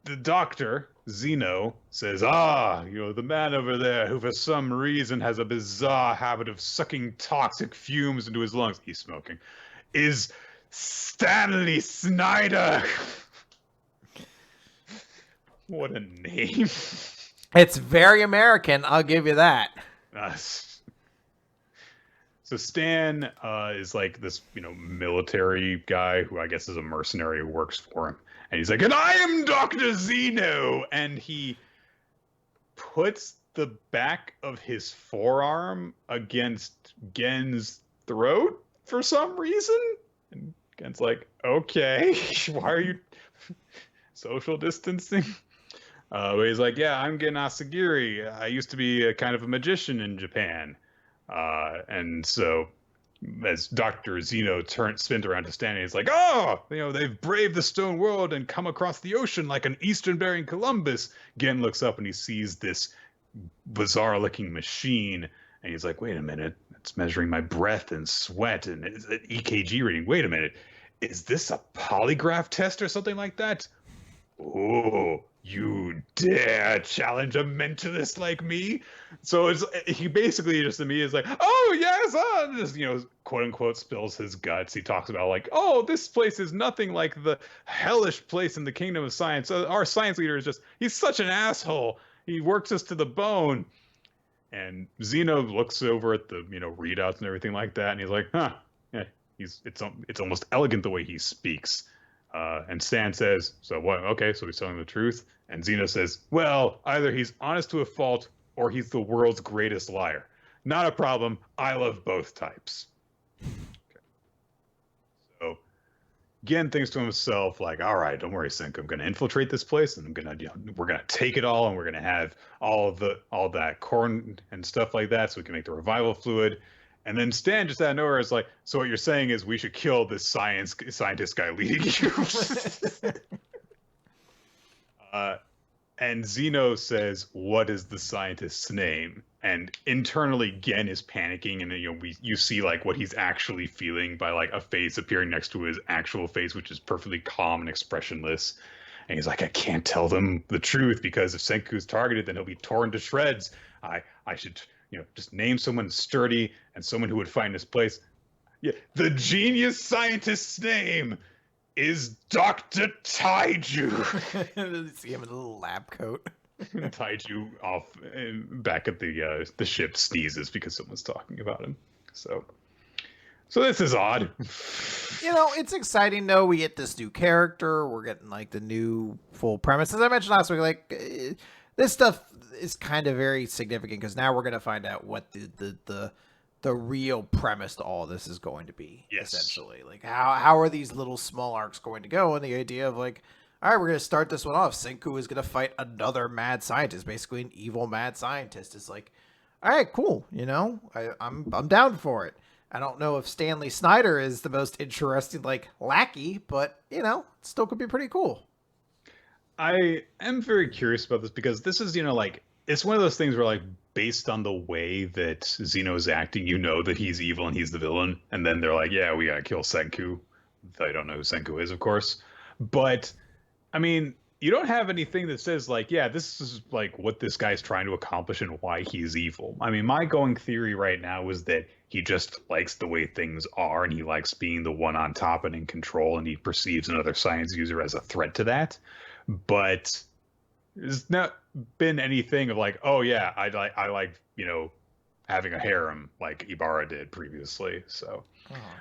S1: The doctor, Zeno, says, the man over there who for some reason has a bizarre habit of sucking toxic fumes into his lungs, he's smoking, is Stanley Snyder. What a name.
S2: It's very American, I'll give you that.
S1: So Stan is like this, military guy who I guess is a mercenary who works for him. And he's like, and I am Dr. Zeno! And he puts the back of his forearm against Gen's throat for some reason. And Gen's like, okay, why are you social distancing? But he's like, yeah, I'm Gen Asagiri. I used to be a kind of a magician in Japan. And so as Dr. Zeno spins around to Stan, he's like, they've braved the stone world and come across the ocean like an Eastern-bearing Columbus. Gen looks up and he sees this bizarre-looking machine. And he's like, wait a minute, it's measuring my breath and sweat and it's an EKG reading. Wait a minute. is this a polygraph test or something like that? Oh, you dare challenge a mentalist like me? So he basically just to me is like, oh yes, just quote unquote spills his guts. He talks about like, oh, this place is nothing like the hellish place in the kingdom of science. Our science leader is he's such an asshole. He works us to the bone. And Zeno looks over at the readouts and everything like that, and he's like, huh, yeah, it's almost elegant the way he speaks. And Stan says, so what? Okay, so he's telling the truth. And Zeno says, well, either he's honest to a fault or he's the world's greatest liar. Not a problem. I love both types. Okay. So Gen thinks to himself, like, all right, don't worry, Senku. I'm going to infiltrate this place, and we're going to take it all, and we're going to have all that corn and stuff like that, so we can make the revival fluid. And then Stan just out of nowhere is like, so what you're saying is we should kill this scientist guy leading you. And Zeno says, what is the scientist's name? And internally, Gen is panicking, and you see like what he's actually feeling by like a face appearing next to his actual face, which is perfectly calm and expressionless. And he's like, I can't tell them the truth because if Senku's targeted, then he'll be torn to shreds. I should just name someone sturdy and someone who would find this place. Yeah, the genius scientist's name is Dr. Taiju.
S2: See him in a little lab coat.
S1: Taiju off back at the ship sneezes because someone's talking about him. So this is odd.
S2: It's exciting though. We get this new character. We're getting like the new full premise. As I mentioned last week, like this stuff is kind of very significant because now we're going to find out what the real premise to all this is going to be.
S1: Yes.
S2: Essentially. Like how are these little small arcs going to go? And the idea of like, all right, we're going to start this one off. Senku is going to fight another mad scientist, basically an evil mad scientist. It's like, all right, cool. I'm down for it. I don't know if Stanley Snyder is the most interesting like lackey, but it still could be pretty cool.
S1: I am very curious about this because this is, it's one of those things where, like, based on the way that Zeno's acting, that he's evil and he's the villain. And then they're like, yeah, we gotta kill Senku. They don't know who Senku is, of course. But, I mean, you don't have anything that says, like, yeah, this is, like, what this guy's trying to accomplish and why he's evil. I mean, my going theory right now is that he just likes the way things are and he likes being the one on top and in control, and he perceives another science user as a threat to that. But there's not been anything of like, oh yeah, I like having a harem like Ibarra did previously. So,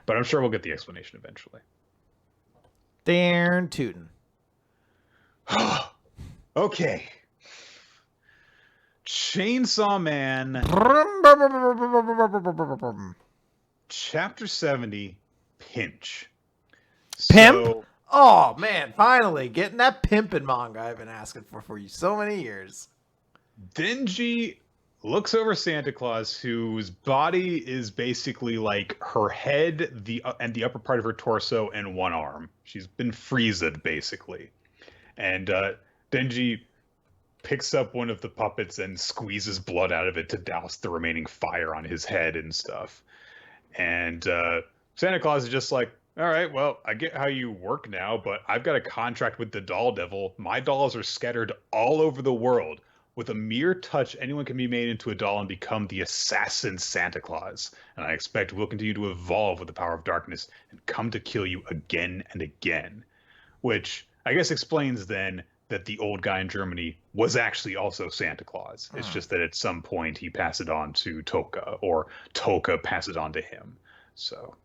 S1: but I'm sure we'll get the explanation eventually.
S2: Darn tootin'.
S1: Okay. Chainsaw Man. Chapter 70. Pinch.
S2: Pimp?
S1: So,
S2: oh man, finally getting that pimpin' manga I've been asking for you so many years.
S1: Denji looks over Santa Claus, whose body is basically like her head, and the upper part of her torso, and one arm. She's been freezed basically. And Denji picks up one of the puppets and squeezes blood out of it to douse the remaining fire on his head and stuff. And Santa Claus is just like, all right, well, I get how you work now, but I've got a contract with the Doll Devil. My dolls are scattered all over the world. With a mere touch, anyone can be made into a doll and become the assassin Santa Claus. And I expect we'll continue to evolve with the power of darkness and come to kill you again and again. Which I guess explains then that the old guy in Germany was actually also Santa Claus. It's just that at some point he passed it on to Toka, or Toka passed it on to him. So,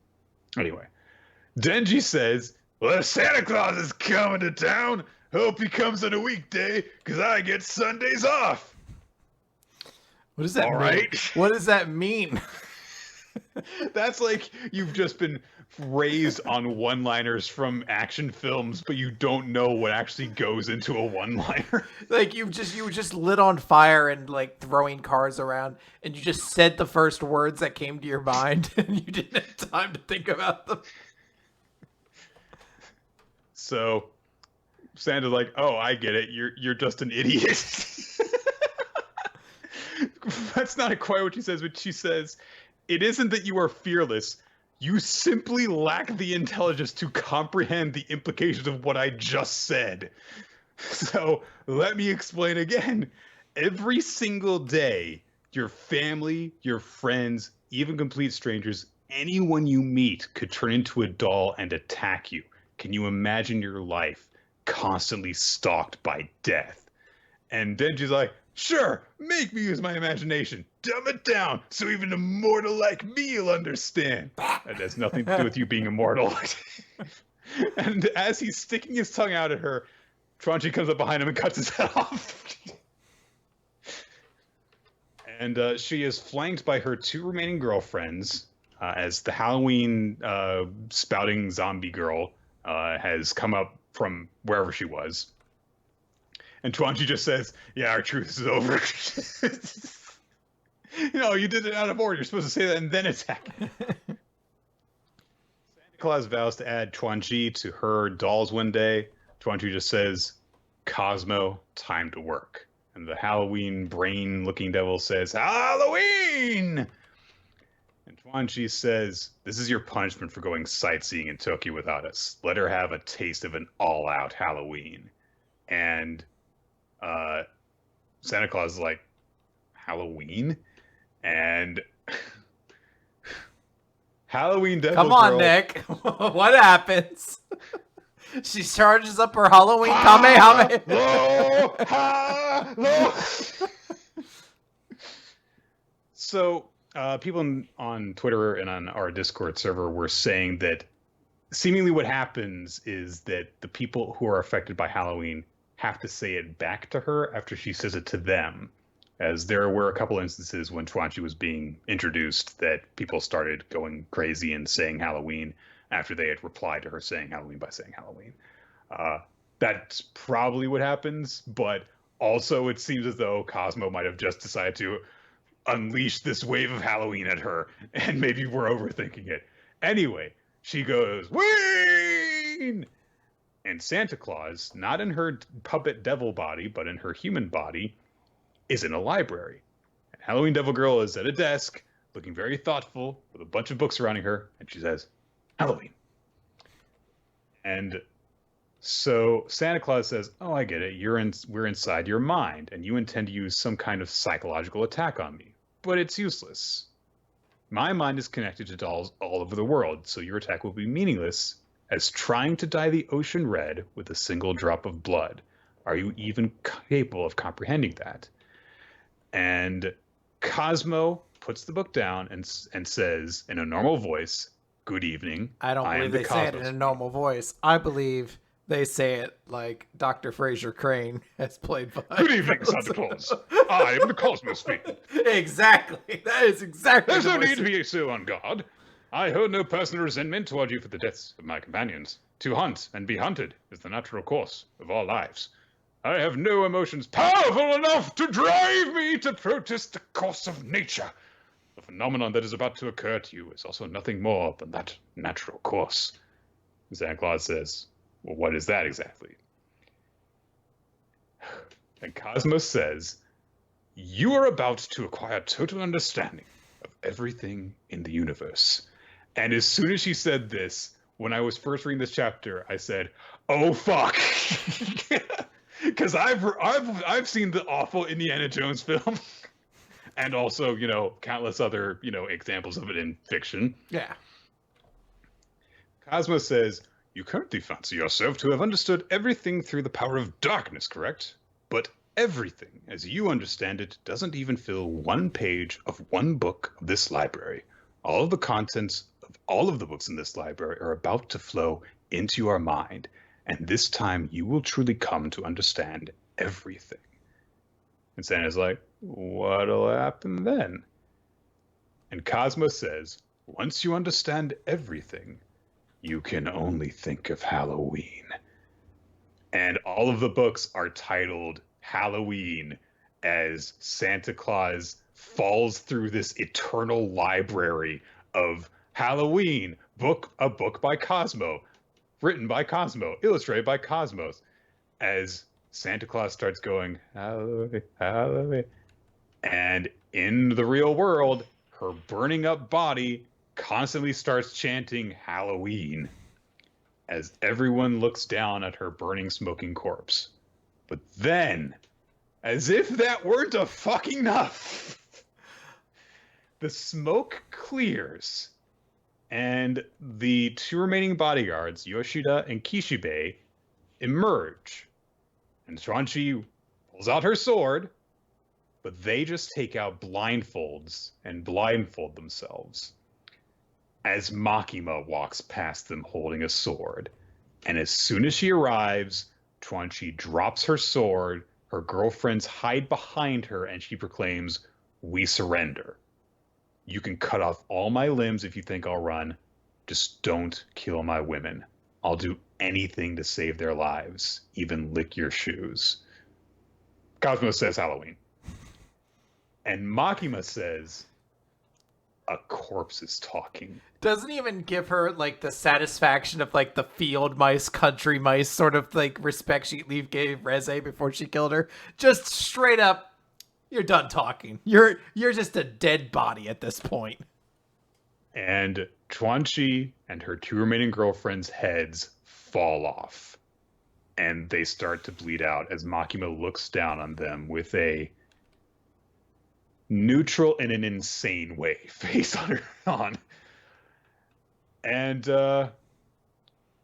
S1: anyway. Denji says, well, if Santa Claus is coming to town, hope he comes on a weekday, because I get Sundays off.
S2: What does that mean?
S1: Right.
S2: What does that mean?
S1: That's like you've just been raised on one-liners from action films, but you don't know what actually goes into a one-liner.
S2: Like you were just lit on fire and like throwing cars around, and you just said the first words that came to your mind, and you didn't have time to think about them.
S1: So Santa's like, oh, I get it. You're just an idiot. That's not quite what she says, but she says, it isn't that you are fearless. You simply lack the intelligence to comprehend the implications of what I just said. So let me explain again. Every single day, your family, your friends, even complete strangers, anyone you meet could turn into a doll and attack you. Can you imagine your life constantly stalked by death? And Denji's like, sure, make me use my imagination. Dumb it down so even a mortal like me will understand. That has nothing to do with you being immortal. And as he's sticking his tongue out at her, Tronchi comes up behind him and cuts his head off. And she is flanked by her two remaining girlfriends as the Halloween spouting zombie girl has come up from wherever she was. And Tronchi just says, yeah, our truth is over. You did it out of order. You're supposed to say that and then attack. Santa Claus vows to add Tronchi to her dolls one day. Tronchi just says, Cosmo, time to work. And the Halloween brain-looking devil says, Halloween! And Tronchi says, this is your punishment for going sightseeing in Tokyo without us. Let her have a taste of an all-out Halloween. And Santa Claus is like, Halloween? And Halloween devil
S2: Come on,
S1: girl,
S2: Nick. What happens? She charges up her Halloween Kamehameha.
S1: So, people on Twitter and on our Discord server were saying that seemingly what happens is that the people who are affected by Halloween have to say it back to her after she says it to them. As there were a couple instances when Tronchi was being introduced that people started going crazy and saying Halloween after they had replied to her saying Halloween by saying Halloween. That's probably what happens, but also it seems as though Cosmo might have just decided to unleash this wave of Halloween at her, and maybe we're overthinking it. Anyway, she goes, Ween! And Santa Claus, not in her puppet devil body, but in her human body, is in a library. And Halloween Devil Girl is at a desk, looking very thoughtful, with a bunch of books surrounding her, and she says, Halloween. And so Santa Claus says, oh, I get it. We're inside your mind, and you intend to use some kind of psychological attack on me. But it's useless. My mind is connected to dolls all over the world, so your attack will be meaningless as trying to dye the ocean red with a single drop of blood. Are you even capable of comprehending that? And Cosmo puts the book down and says in a normal voice, good evening.
S2: I don't believe they say it in a normal voice. I believe they say it like Dr. Fraser Crane has played by.
S1: Good evening, Santa Claus. I am the Cosmos speaking.
S2: Exactly. That is exactly.
S1: There's no need to be so on guard. I hold no personal resentment toward you for the deaths of my companions. To hunt and be hunted is the natural course of our lives. I have no emotions powerful enough to drive me to protest the course of nature. The phenomenon that is about to occur to you is also nothing more than that natural course. Santa Claus says, well, what is that exactly? And Cosmos says, you are about to acquire total understanding of everything in the universe. And as soon as she said this, when I was first reading this chapter, I said, oh, fuck. Because I've seen the awful Indiana Jones film. And also, countless other, examples of it in fiction.
S2: Yeah.
S1: Cosmo says, you currently fancy yourself to have understood everything through the power of darkness, correct? But everything, as you understand it, doesn't even fill one page of one book of this library. All of the contents of all of the books in this library are about to flow into your mind. And this time you will truly come to understand everything. And Santa's like, what'll happen then? And Cosmo says, once you understand everything, you can only think of Halloween. And all of the books are titled Halloween as Santa Claus falls through this eternal library of Halloween, a book by Cosmo, written by Cosmo, illustrated by Cosmos, as Santa Claus starts going, Halloween, Halloween. And in the real world, her burning up body constantly starts chanting Halloween as everyone looks down at her burning, smoking corpse. But then, as if that weren't a fucking enough, the smoke clears, and the two remaining bodyguards, Yoshida and Kishibe, emerge. And Chuanchi pulls out her sword, but they just take out blindfolds and blindfold themselves. As Makima walks past them holding a sword. And as soon as she arrives, Chuanchi drops her sword, her girlfriends hide behind her, and she proclaims, "We surrender. You can cut off all my limbs if you think I'll run. Just don't kill my women. I'll do anything to save their lives, even lick your shoes." Cosmos says Halloween. And Makima says, "A corpse is talking."
S2: Doesn't even give her like the satisfaction of like the field mice, country mice sort of like respect she gave Reze before she killed her. Just straight up, you're done talking. You're just a dead body at this point.
S1: And Chuanchi and her two remaining girlfriends' heads fall off. And they start to bleed out as Makima looks down on them with a neutral in an insane way face on. And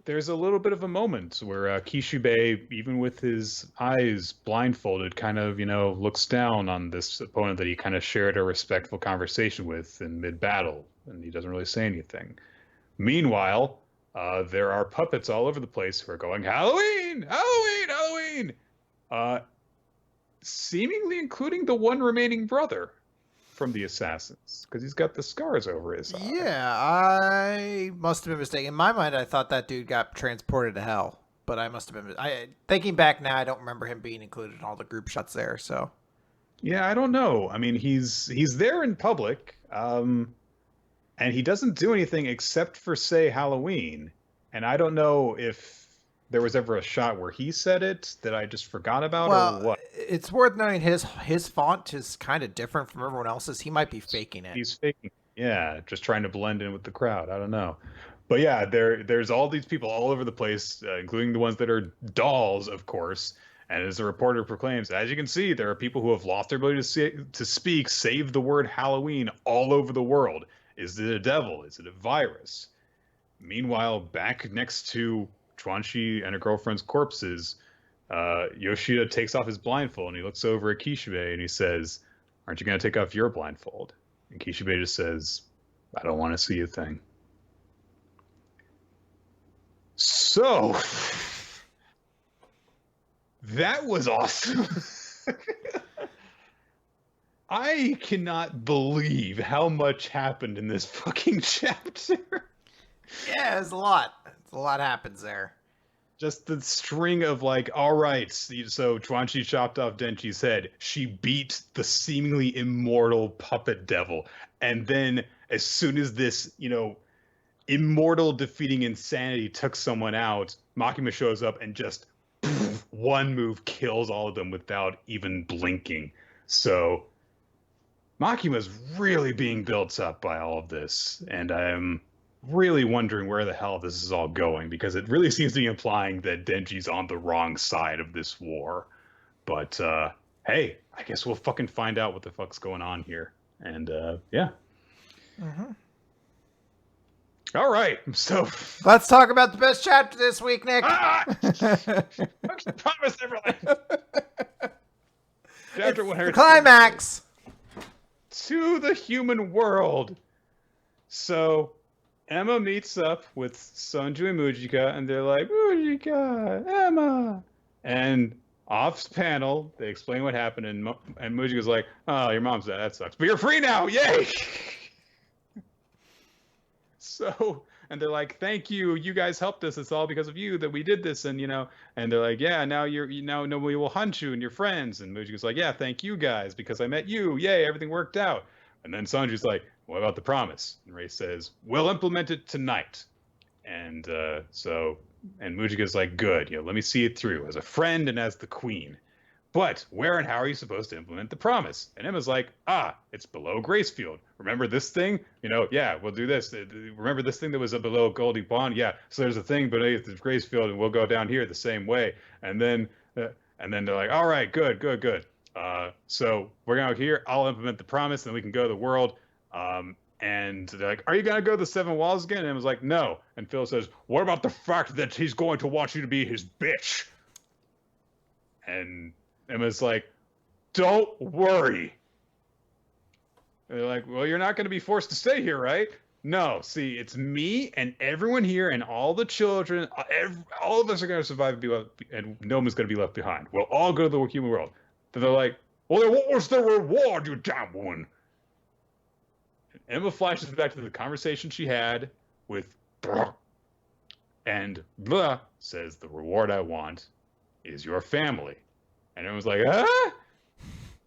S1: there's a little bit of a moment where Kishibe, even with his eyes blindfolded, kind of, looks down on this opponent that he kind of shared a respectful conversation with in mid-battle, and he doesn't really say anything. Meanwhile, there are puppets all over the place who are going, "Halloween! Halloween! Halloween!" Seemingly including the one remaining brother from the assassins, because he's got the scars over his eye.
S2: Yeah, I must have been mistaken. In my mind, I thought that dude got transported to hell, but I must have been. Thinking back now, I don't remember him being included in all the group shots there. So,
S1: yeah, I don't know. I mean, he's there in public, and he doesn't do anything except for say Halloween. And I don't know if there was ever a shot where he said it that I just forgot about, or what.
S2: It's worth noting his font is kind of different from everyone else's. He might be faking it.
S1: He's faking. Yeah, just trying to blend in with the crowd. I don't know. But yeah, there's all these people all over the place, including the ones that are dolls, of course. And as the reporter proclaims, as you can see, there are people who have lost their ability to speak, save the word Halloween all over the world. Is it a devil? Is it a virus? Meanwhile, back next to Chuanchi and her girlfriend's corpses, Yoshida takes off his blindfold and he looks over at Kishibe and he says, "Aren't you going to take off your blindfold?" And Kishibe just says, "I don't want to see a thing." So, that was awesome. I cannot believe how much happened in this fucking chapter.
S2: Yeah, it's a lot. A lot happens there.
S1: Just the string of like, all right, so Chuanchi chopped off Denchi's head. She beat the seemingly immortal puppet devil. And then as soon as this, immortal defeating insanity took someone out, Makima shows up and just one move kills all of them without even blinking. So Makima's really being built up by all of this. And I'm really wondering where the hell this is all going, because it really seems to be implying that Denji's on the wrong side of this war. But hey, I guess we'll fucking find out what the fuck's going on here. And yeah.
S2: Mm-hmm.
S1: All right, so
S2: let's talk about the best chapter this week, Nick.
S1: Promised Neverland. Chapter 100.
S2: The climax.
S1: To the human world. So Emma meets up with Sonju and Mujika, and they're like, "Mujika, Emma." And off panel, they explain what happened, and Mujika's like, "Oh, your mom's dead. That sucks. But you're free now. Yay!" So, and they're like, "Thank you. You guys helped us. It's all because of you that we did this." And, and they're like, "Yeah, now nobody will hunt you and your friends." And Mujika's like, "Yeah, thank you guys because I met you. Yay, everything worked out." And then Sonju's like, "What about the promise?" And Ray says, "We'll implement it tonight." And and Mujika's like, "Good. Let me see it through as a friend and as the queen." But where and how are you supposed to implement the promise? And Emma's like, it's below Gracefield. Remember this thing? Yeah, we'll do this. Remember this thing that was below Goldie Pond? Yeah, so there's a thing beneath Gracefield, and we'll go down here the same way. And then they're like, all right, good. So we're going to here. I'll implement the promise, and then we can go to the world. And they're like, are you going to go to the Seven Walls again? And Emma's like, no. And Phil says, what about the fact that he's going to want you to be his bitch? And Emma's like, don't worry. And they're like, well, you're not going to be forced to stay here, right? No, see, it's me and everyone here and all the children. All of us are going to survive and no one's going to be left behind. We'll all go to the human world. Then they're like, well, then what was the reward, you damn woman? And Emma flashes back to the conversation she had with Blah. And Blah says, the reward I want is your family. And everyone's like,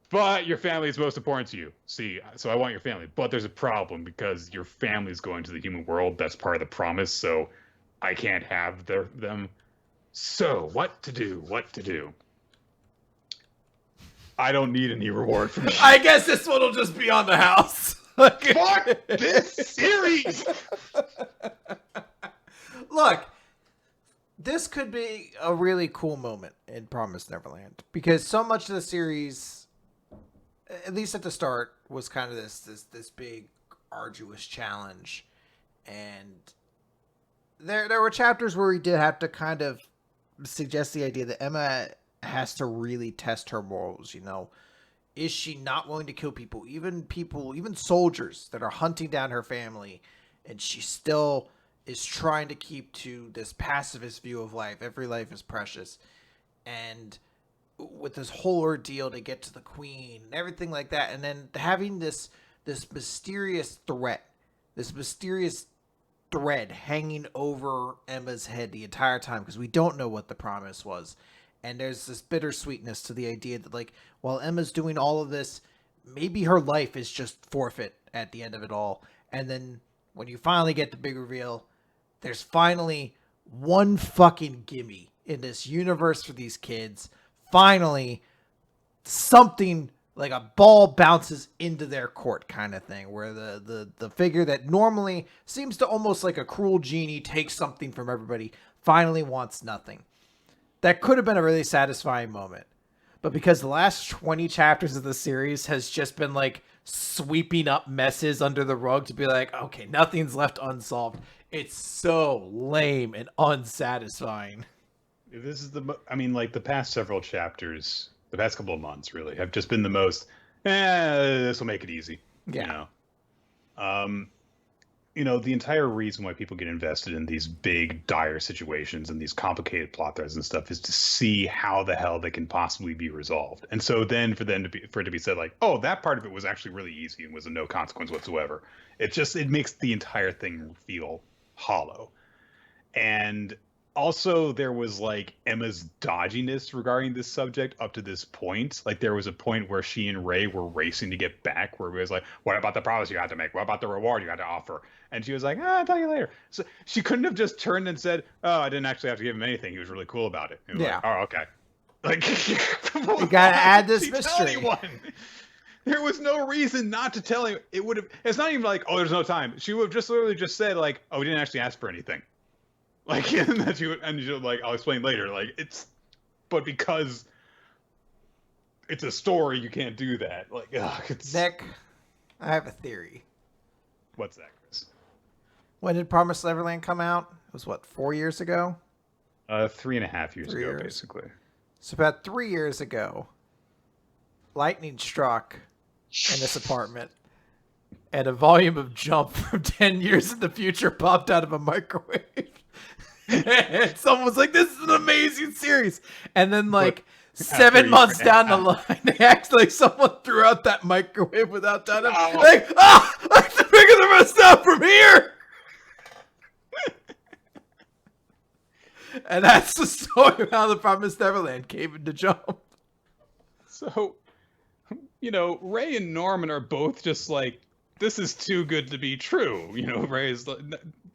S1: but your family is most important to you. See, so I want your family. But there's a problem because your family is going to the human world. That's part of the promise. So I can't have them. So what to do? I don't need any reward from you.
S2: I guess this one will just be on the house.
S1: Fuck this series!
S2: Look, this could be a really cool moment in Promised Neverland because so much of the series, at least at the start, was kind of this big arduous challenge, and there were chapters where we did have to kind of suggest the idea that Emma has to really test her morals. Is she not willing to kill people, even soldiers that are hunting down her family, and she still is trying to keep to this pacifist view of life. Every life is precious. And with this whole ordeal to get to the queen and everything like that. And then having this mysterious threat, this mysterious thread hanging over Emma's head the entire time, because we don't know what the promise was. And there's this bittersweetness to the idea that, like, while Emma's doing all of this, maybe her life is just forfeit at the end of it all. And then when you finally get the big reveal, there's finally one fucking gimme in this universe for these kids. Finally, something like a ball bounces into their court kind of thing, where the figure that normally seems to almost like a cruel genie takes something from everybody finally wants nothing. That could have been a really satisfying moment. But because the last 20 chapters of the series has just been like sweeping up messes under the rug to be like, okay, nothing's left unsolved. It's so lame and unsatisfying.
S1: This is the past several chapters, the past couple of months really have just been the most, this will make it easy.
S2: Yeah.
S1: The entire reason why people get invested in these big, dire situations and these complicated plot threads and stuff is to see how the hell they can possibly be resolved. And so then for it to be said like, oh, that part of it was actually really easy and was of no consequence whatsoever. It makes the entire thing feel hollow. And also there was like Emma's dodginess regarding this subject up to this point. Like there was a point where she and Ray were racing to get back, where it was like, what about the promise you had to make? What about the reward you had to offer? And she was like, I'll tell you later. So she couldn't have just turned and said, oh, I didn't actually have to give him anything. He was really cool about it. And
S2: yeah.
S1: Like, oh, okay. Like,
S2: you gotta add this mystery.
S1: There was no reason not to tell him. It's not even like, oh, there's no time. She would have just literally just said like, oh, we didn't actually ask for anything. Like, and that you like, I'll explain later. Like, but because it's a story, you can't do that. Like,
S2: Nick, I have a theory.
S1: What's that, Chris?
S2: When did Promised Neverland come out? It was 4 years ago?
S1: 3.5 years ago, basically.
S2: So about 3 years ago, lightning struck in this apartment, and a volume of Jump from 10 years in the future popped out of a microwave. And someone was like, this is an amazing series. And then 7 months down the line, someone threw out that microwave without telling him. I have to figure the rest out from here. And that's the story of how the Promised Neverland came into Jump.
S1: So, Ray and Norman are both just like, this is too good to be true. Ray is like,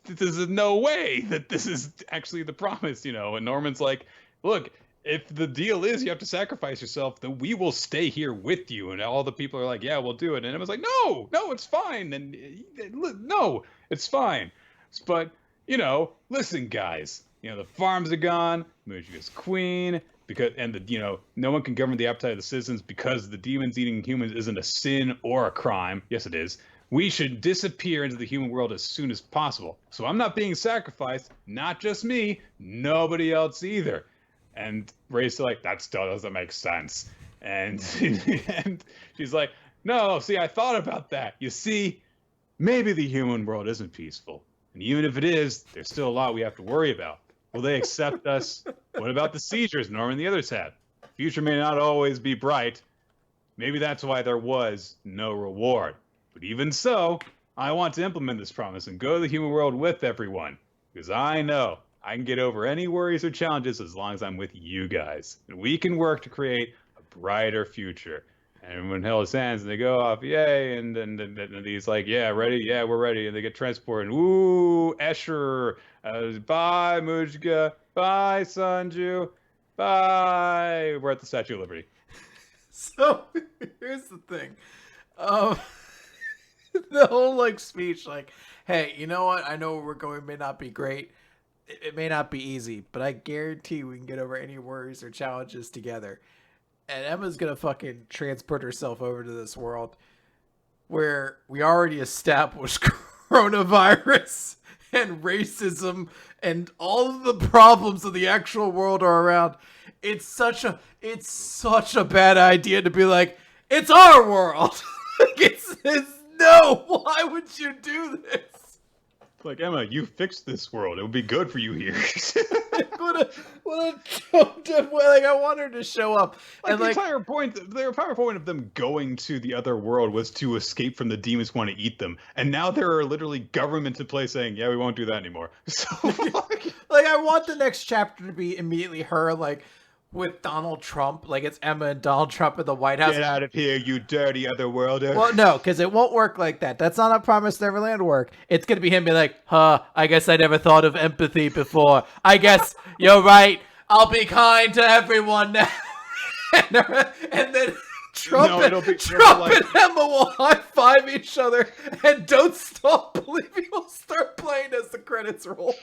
S1: there's no way that this is actually the promise, and Norman's like, look, if the deal is you have to sacrifice yourself, then we will stay here with you. And all the people are like, yeah, we'll do it. And Emma's like, no, it's fine. And no, it's fine. But, listen, guys, the farms are gone. Mujiga's queen. No one can govern the appetite of the citizens because the demons eating humans isn't a sin or a crime. Yes, it is. We should disappear into the human world as soon as possible. So I'm not being sacrificed. Not just me. Nobody else either. And Ray's like, that still doesn't make sense. And she's like, no, see, I thought about that. You see, maybe the human world isn't peaceful. And even if it is, there's still a lot we have to worry about. Will they accept us? What about the seizures Norman and the others had? The future may not always be bright. Maybe that's why there was no reward. But even so, I want to implement this promise and go to the human world with everyone. Because I know I can get over any worries or challenges as long as I'm with you guys. And we can work to create a brighter future. And everyone held his hands and they go off, yay. And he's like, yeah, ready? Yeah, we're ready. And they get transported. Ooh, Escher. Bye, Mujiga. Bye, Sanju. Bye. We're at the Statue of Liberty.
S2: So, here's the thing. The whole, speech, hey, you know what? I know where we're going may not be great. It may not be easy, but I guarantee we can get over any worries or challenges together. And Emma's gonna fucking transport herself over to this world where we already established coronavirus and racism and all of the problems of the actual world are around. It's such a bad idea to be like, it's our world. No, why would you do this?
S1: Like, Emma, you fixed this world. It would be good for you here.
S2: what a I want her to show up.
S1: And the entire point of them going to the other world was to escape from the demons who want to eat them. And now there are literally governments in place saying, yeah, we won't do that anymore. So,
S2: I want the next chapter to be immediately her, with Donald Trump, it's Emma and Donald Trump in the White House.
S1: Get out of here, you dirty otherworlder.
S2: Well, no, because it won't work like that. That's not how Promised Neverland work. It's going to be him be like, I guess I never thought of empathy before. I guess you're right. I'll be kind to everyone now. and then Trump and Emma will high-five each other and Don't Stop Believing will start playing as the credits roll.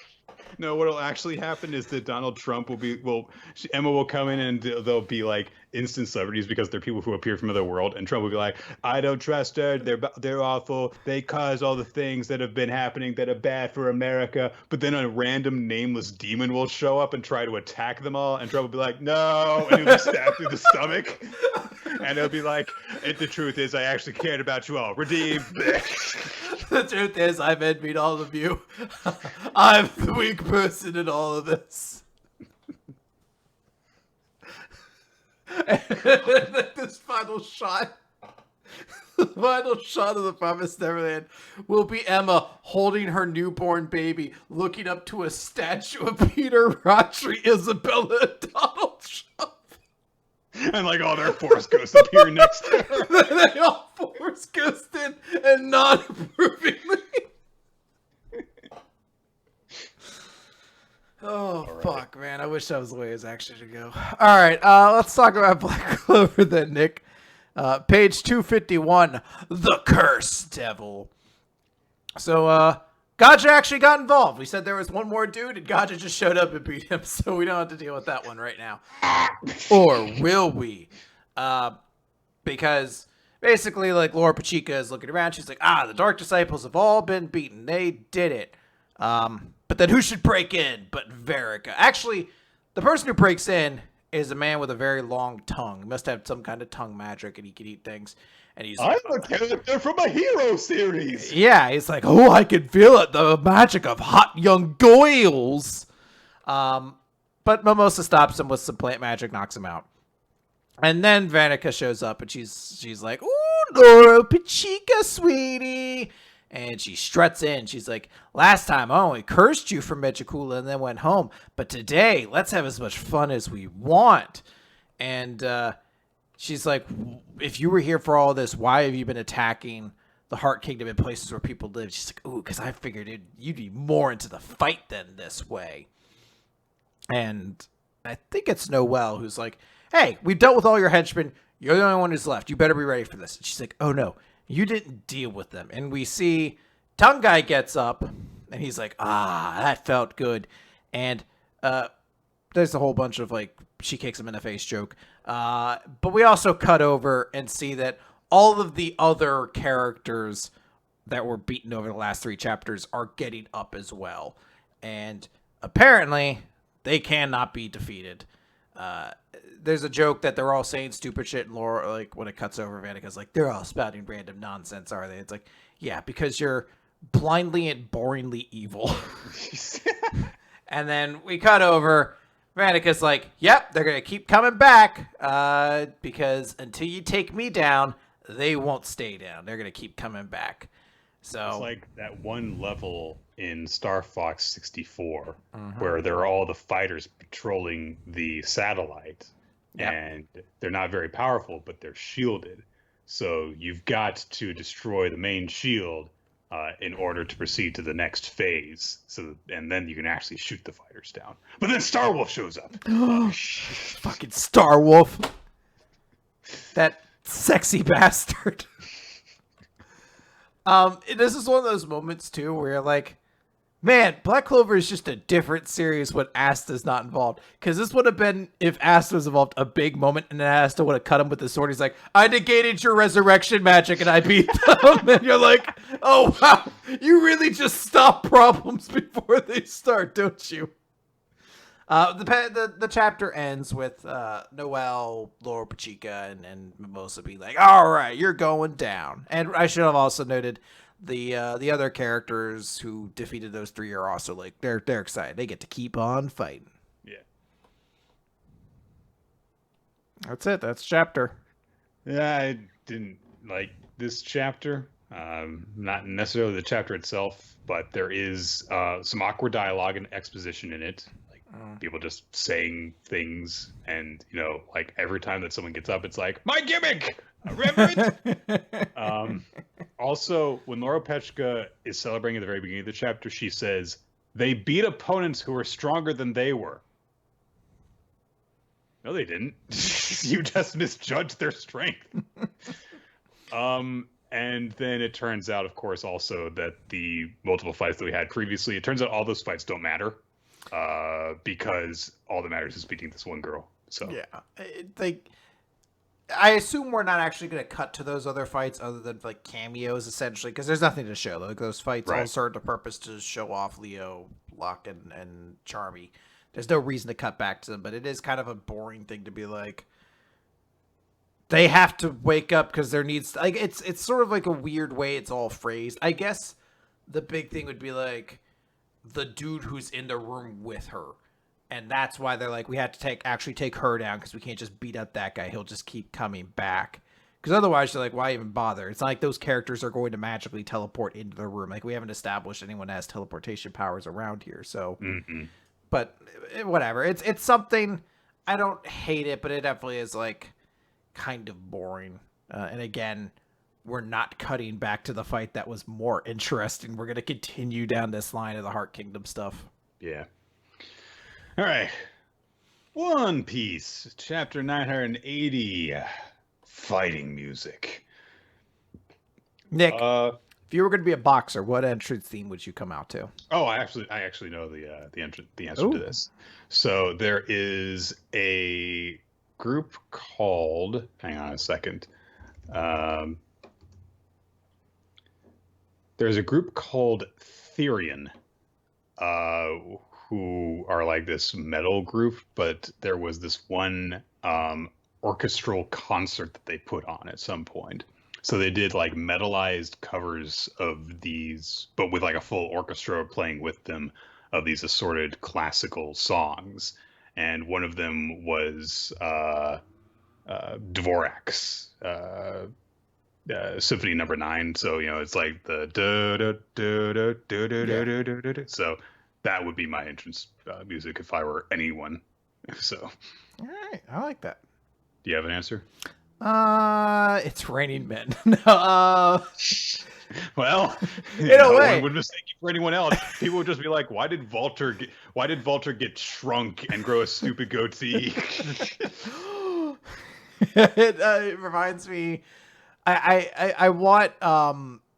S1: No, what'll actually happen is that Donald Trump Emma will come in and they'll be instant celebrities because they're people who appear from another world, and Trump will be like, I don't trust her. They're awful. They cause all the things that have been happening that are bad for America. But then a random nameless demon will show up and try to attack them all, and Trump will be like, no, and he'll be stabbed through the stomach. And it'll be like, the truth is, I actually cared about you all. Redeemed.
S2: The truth is, I've envied all of you. I'm the weak person in all of this. And this final shot, the final shot of the Promised Neverland will be Emma holding her newborn baby, looking up to a statue of Peter, Rodri, Isabella, and Donald Trump.
S1: And all their Force Ghosts appear next to her.
S2: They all Force Ghosted and non-approvingly. Oh, right. Fuck, man. I wish that was the way it was actually to go. All right, let's talk about Black Clover then, Nick. Page 251, The Cursed Devil. So, Gaja actually got involved. We said there was one more dude, and Gaja just showed up and beat him, so we don't have to deal with that one right now. Or will we? Because basically, Laura Pachica is looking around. She's like, the Dark Disciples have all been beaten. They did it. But then who should break in but Verica? Actually, the person who breaks in is a man with a very long tongue. He must have some kind of tongue magic, and he can eat things. And he's
S1: I'm a character from a hero series.
S2: Yeah, he's like, I can feel it, the magic of hot young goyles. But Mimosa stops him with some plant magic, knocks him out. And then Vanica shows up, and she's like, ooh, Laura Pachica, sweetie. And she struts in. She's like, last time I only cursed you for Mechikula and then went home. But today, let's have as much fun as we want. And she's like, if you were here for all this, why have you been attacking the Heart Kingdom in places where people live? She's like, ooh, because I figured you'd be more into the fight than this way. And I think it's Noelle, who's like, hey, we've dealt with all your henchmen. You're the only one who's left. You better be ready for this. And she's like, oh no, you didn't deal with them. And we see Tongue Guy gets up, and he's like, that felt good. And there's a whole bunch of, like, she kicks him in the face joke. But we also cut over and see that all of the other characters that were beaten over the last 3 chapters are getting up as well. And apparently, they cannot be defeated. There's a joke that they're all saying stupid shit, and Laura, like, when it cuts over, Vanica's like, they're all spouting random nonsense, are they? It's like, yeah, because you're blindly and boringly evil. And then we cut over, Vanica's like, yep, they're going to keep coming back, because until you take me down, they won't stay down. They're going to keep coming back. So
S1: it's like that one level in Star Fox 64 where there are all the fighters patrolling the satellite, and they're not very powerful, but they're shielded. So you've got to destroy the main shield in order to proceed to the next phase. And then you can actually shoot the fighters down. But then Star Wolf shows up.
S2: Fucking Star Wolf. That sexy bastard. This is one of those moments too where you're like, man, Black Clover is just a different series when Asta's not involved. Because this would have been, if Asta was involved, a big moment, and then Asta would have cut him with the sword. He's like, I negated your resurrection magic and I beat them. And you're like, oh wow, you really just stop problems before they start, don't you? The chapter ends with Noelle, Laura Pachica, and Mimosa being like, all right, you're going down. And I should have also noted the other characters who defeated those 3 are also like, they're excited. They get to keep on fighting.
S1: Yeah.
S2: That's it. That's chapter.
S1: Yeah, I didn't like this chapter. Not necessarily the chapter itself, but there is some awkward dialogue and exposition in it. People just saying things, and like every time that someone gets up, it's like, my gimmick, remember it. Also, when Laura Pechka is celebrating at the very beginning of the chapter, she says they beat opponents who were stronger than they were. No, they didn't. You just misjudged their strength. And then it turns out, of course, also that the multiple fights that we had previously, it turns out all those fights don't matter. Because all that matters is beating this one girl. So
S2: yeah, I assume we're not actually going to cut to those other fights other than like cameos, essentially, because there's nothing to show. Like those fights all serve the purpose to show off Leo, Locke, and Charmy. There's no reason to cut back to them, but it is kind of a boring thing to be like, they have to wake up because there needs like it's sort of like a weird way it's all phrased. I guess the big thing would be like the dude who's in the room with her, and that's why they're like, we have to actually take her down because we can't just beat up that guy. He'll just keep coming back, because otherwise you're like, why even bother? It's not like those characters are going to magically teleport into the room. Like, we haven't established anyone has teleportation powers around here, so but whatever. It's something. I don't hate it, but it definitely is like kind of boring. And again, we're not cutting back to the fight that was more interesting. We're going to continue down this line of the Heart Kingdom stuff.
S1: Yeah. All right. One Piece, chapter 980, fighting music.
S2: Nick, if you were going to be a boxer, what entrance theme would you come out to?
S1: Oh, I actually know the answer to this. So there is a group called, hang on a second. There's a group called Therion, who are like this metal group, but there was this one orchestral concert that they put on at some point. So they did like metalized covers of these, but with like a full orchestra playing with them, of these assorted classical songs. And one of them was Dvorak's Symphony Number 9. So it's like the so that would be my entrance music if I were anyone. So
S2: all right, I like that.
S1: Do you have an answer?
S2: It's Raining Men. No,
S1: Well,
S2: In a
S1: no
S2: way.
S1: one would mistake you for anyone else. People would just be like, "Why did Walter get shrunk and grow a stupid goatee?"
S2: It reminds me. I want.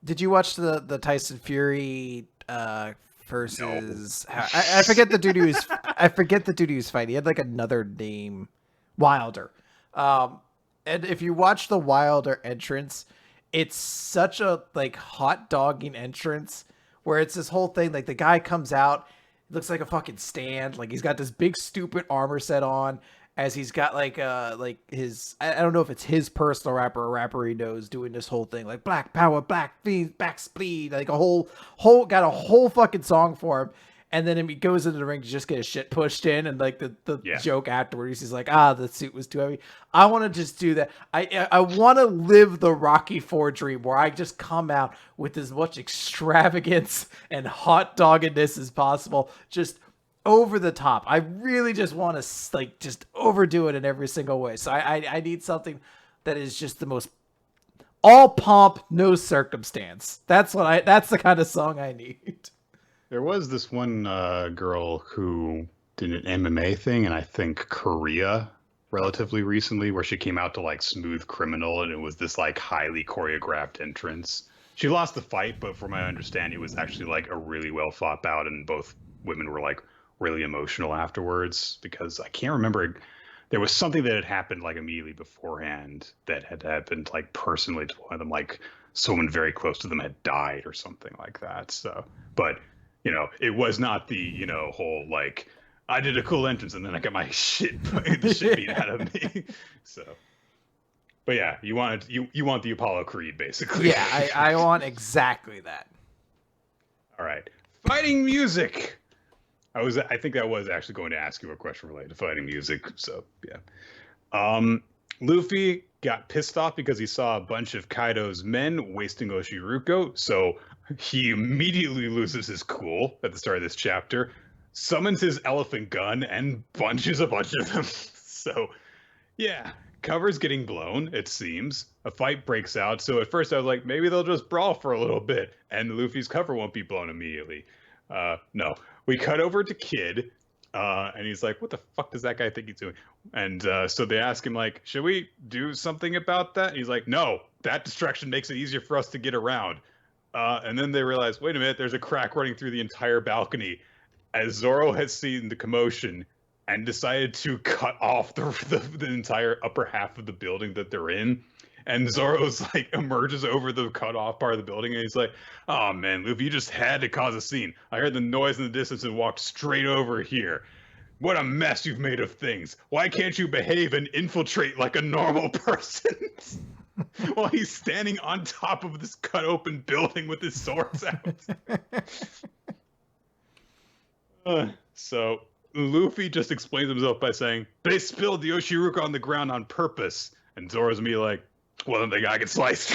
S2: Did you watch the Tyson Fury versus?
S1: No.
S2: I forget the dude who's. I forget the dude who's fighting. He had like another name, Wilder. And if you watch the Wilder entrance, it's such a like hot dogging entrance where it's this whole thing. Like the guy comes out, looks like a fucking stand. Like he's got this big stupid armor set on, as he's got like his, I don't know if it's his personal rapper or a rapper he knows doing this whole thing like black power, black fiend, back speed, like a whole got a whole fucking song for him. And then he goes into the ring to just get his shit pushed in, and like the joke afterwards, he's like, the suit was too heavy. I want to just do that. I want to live the Rocky IV dream where I just come out with as much extravagance and hot doggedness as possible, just over the top. I really just want to like just overdo it in every single way. So I need something that is just the most all pomp, no circumstance. That's the kind of song I need.
S1: There was this one girl who did an MMA thing, and I think Korea relatively recently, where she came out to like Smooth Criminal, and it was this like highly choreographed entrance. She lost the fight, but from my understanding, it was actually like a really well fought bout, and both women were like really emotional afterwards, because I can't remember. There was something that had happened like immediately beforehand that had happened like personally to one of them, like someone very close to them had died or something like that. So, but it was not the, whole like, I did a cool entrance and then I got my shit beat out of me. So, but yeah, you want the Apollo Creed, basically.
S2: Yeah, I want exactly that.
S1: All right. Fighting music. I think I was actually going to ask you a question related to fighting music. So, yeah. Luffy got pissed off because he saw a bunch of Kaido's men wasting Oshiruko. So he immediately loses his cool at the start of this chapter, summons his elephant gun, and bunches a bunch of them. So, yeah, cover's getting blown, it seems. A fight breaks out. So at first I was like, maybe they'll just brawl for a little bit, and Luffy's cover won't be blown immediately. No. We cut over to Kid, and he's like, what the fuck does that guy think he's doing? And so they ask him, like, should we do something about that? And he's like, no, that distraction makes it easier for us to get around. And then they realize, wait a minute, there's a crack running through the entire balcony, as Zoro has seen the commotion and decided to cut off the entire upper half of the building that they're in. And Zoro's like emerges over the cut off part of the building, and he's like, oh man, Luffy, you just had to cause a scene. I heard the noise in the distance and walked straight over here. What a mess you've made of things. Why can't you behave and infiltrate like a normal person? While he's standing on top of this cut open building with his swords out. So Luffy just explains himself by saying, they spilled the Oshiruko on the ground on purpose. And Zoro's me like, well, then they gotta get sliced.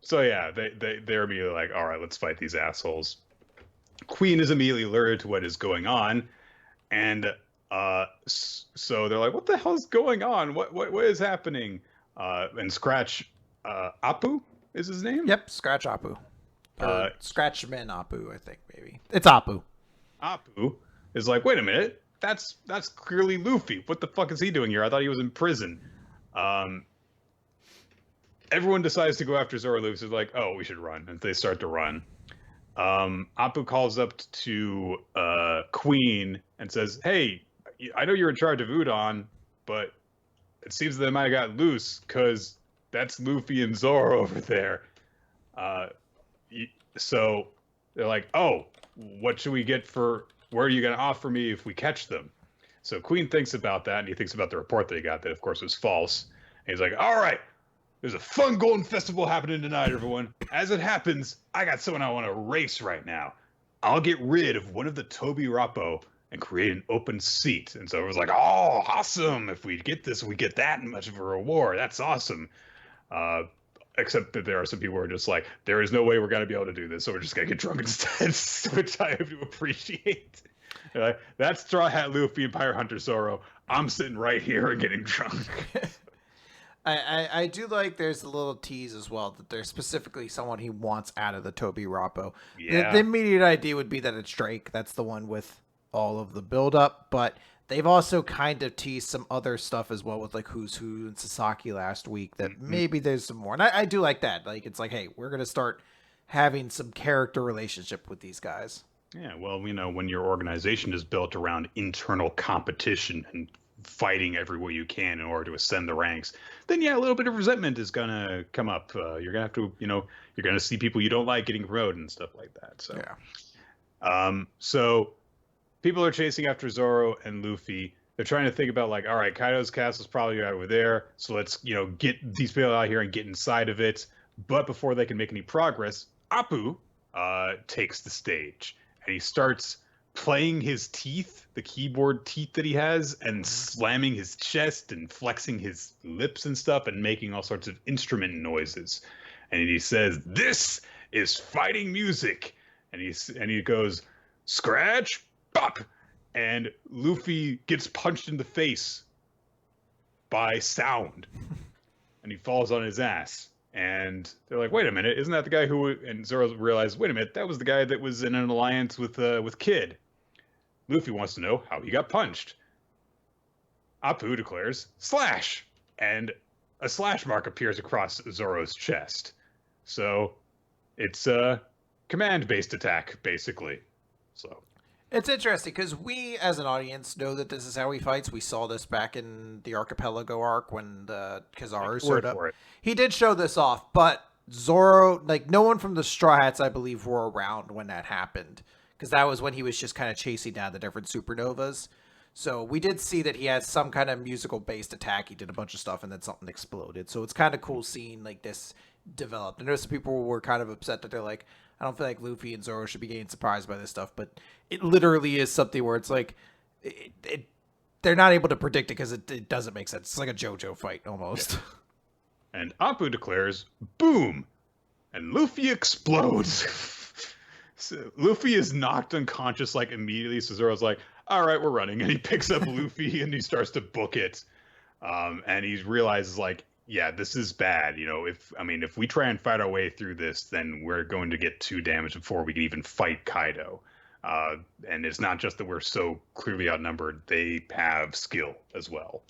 S1: So yeah, they're immediately like, all right, let's fight these assholes. Queen is immediately alerted to what is going on, and so they're like, what the hell is going on? What is happening? And Scratch Apu is his name?
S2: Yep, Scratch Apu. Scratchman Apu, I think, maybe. It's Apu.
S1: Apu is like, wait a minute, that's clearly Luffy. What the fuck is he doing here? I thought he was in prison. Everyone decides to go after Zoro. Luffy's like, oh, we should run. And they start to run. Apu calls up to Queen and says, hey, I know you're in charge of Udon, but it seems that they might have got loose, because that's Luffy and Zoro over there. So they're like, oh, what should we get for, where are you going to offer me if we catch them? So Queen thinks about that, and he thinks about the report that he got that, of course, was false. And he's like, all right, there's a fun golden festival happening tonight, everyone. As it happens, I got someone I want to race right now. I'll get rid of one of the Tobi Rappo and create an open seat. And so it was like, oh, awesome. If we get this, we get that much of a reward. That's awesome. Except that there are some people who are just like, there is no way we're going to be able to do this, so we're just going to get drunk instead, which I have to appreciate. Like, that's Straw Hat Luffy and Pirate Hunter Zoro. I'm sitting right here and getting drunk.
S2: I do like there's a little tease as well that there's specifically someone he wants out of the Toby Rappo. The
S1: Yeah.
S2: immediate idea would be that it's Drake. That's the one with all of the buildup, but they've also kind of teased some other stuff as well with like Who's Who and Sasaki last week that maybe there's some more. And I do like that. Like it's like, hey, we're gonna start having some character relationship with these guys.
S1: Yeah, well, when your organization is built around internal competition and fighting every way you can in order to ascend the ranks, then yeah, a little bit of resentment is gonna come up. You're gonna have to, you're gonna see people you don't like getting promoted and stuff like that. So, so people are chasing after Zoro and Luffy. They're trying to think about like, all right, Kaido's castle's probably right over there, so let's get these people out here and get inside of it. But before they can make any progress, Appu takes the stage. And he starts playing his teeth, the keyboard teeth that he has, and slamming his chest and flexing his lips and stuff and making all sorts of instrument noises. And he says, "This is fighting music." And he goes, "Scratch, pop." And Luffy gets punched in the face by sound. And he falls on his ass. And they're like, wait a minute, isn't that the guy who... And Zoro realized, wait a minute, that was the guy that was in an alliance with Kid. Luffy wants to know how he got punched. Appu declares, slash! And a slash mark appears across Zoro's chest. So, it's a command-based attack, basically. So...
S2: It's interesting because we, as an audience, know that this is how he fights. We saw this back in the Archipelago arc when Kizaru showed up. He did show this off, but Zoro, like no one from the Straw Hats, I believe, were around when that happened because that was when he was just kind of chasing down the different supernovas. So we did see that he had some kind of musical-based attack. He did a bunch of stuff, and then something exploded. So it's kind of cool seeing like this developed. I know some people were kind of upset that they're like, I don't feel like Luffy and Zoro should be getting surprised by this stuff, but it literally is something where it's like they're not able to predict it because it doesn't make sense. It's like a JoJo fight almost.
S1: Yeah. And Appu declares, boom! And Luffy explodes. So Luffy is knocked unconscious like immediately, so Zoro's like, all right, we're running. And he picks up Luffy and he starts to book it. And he realizes like, yeah, this is bad. If we try and fight our way through this, then we're going to get too damaged before we can even fight Kaido. And it's not just that we're so clearly outnumbered; they have skill as well.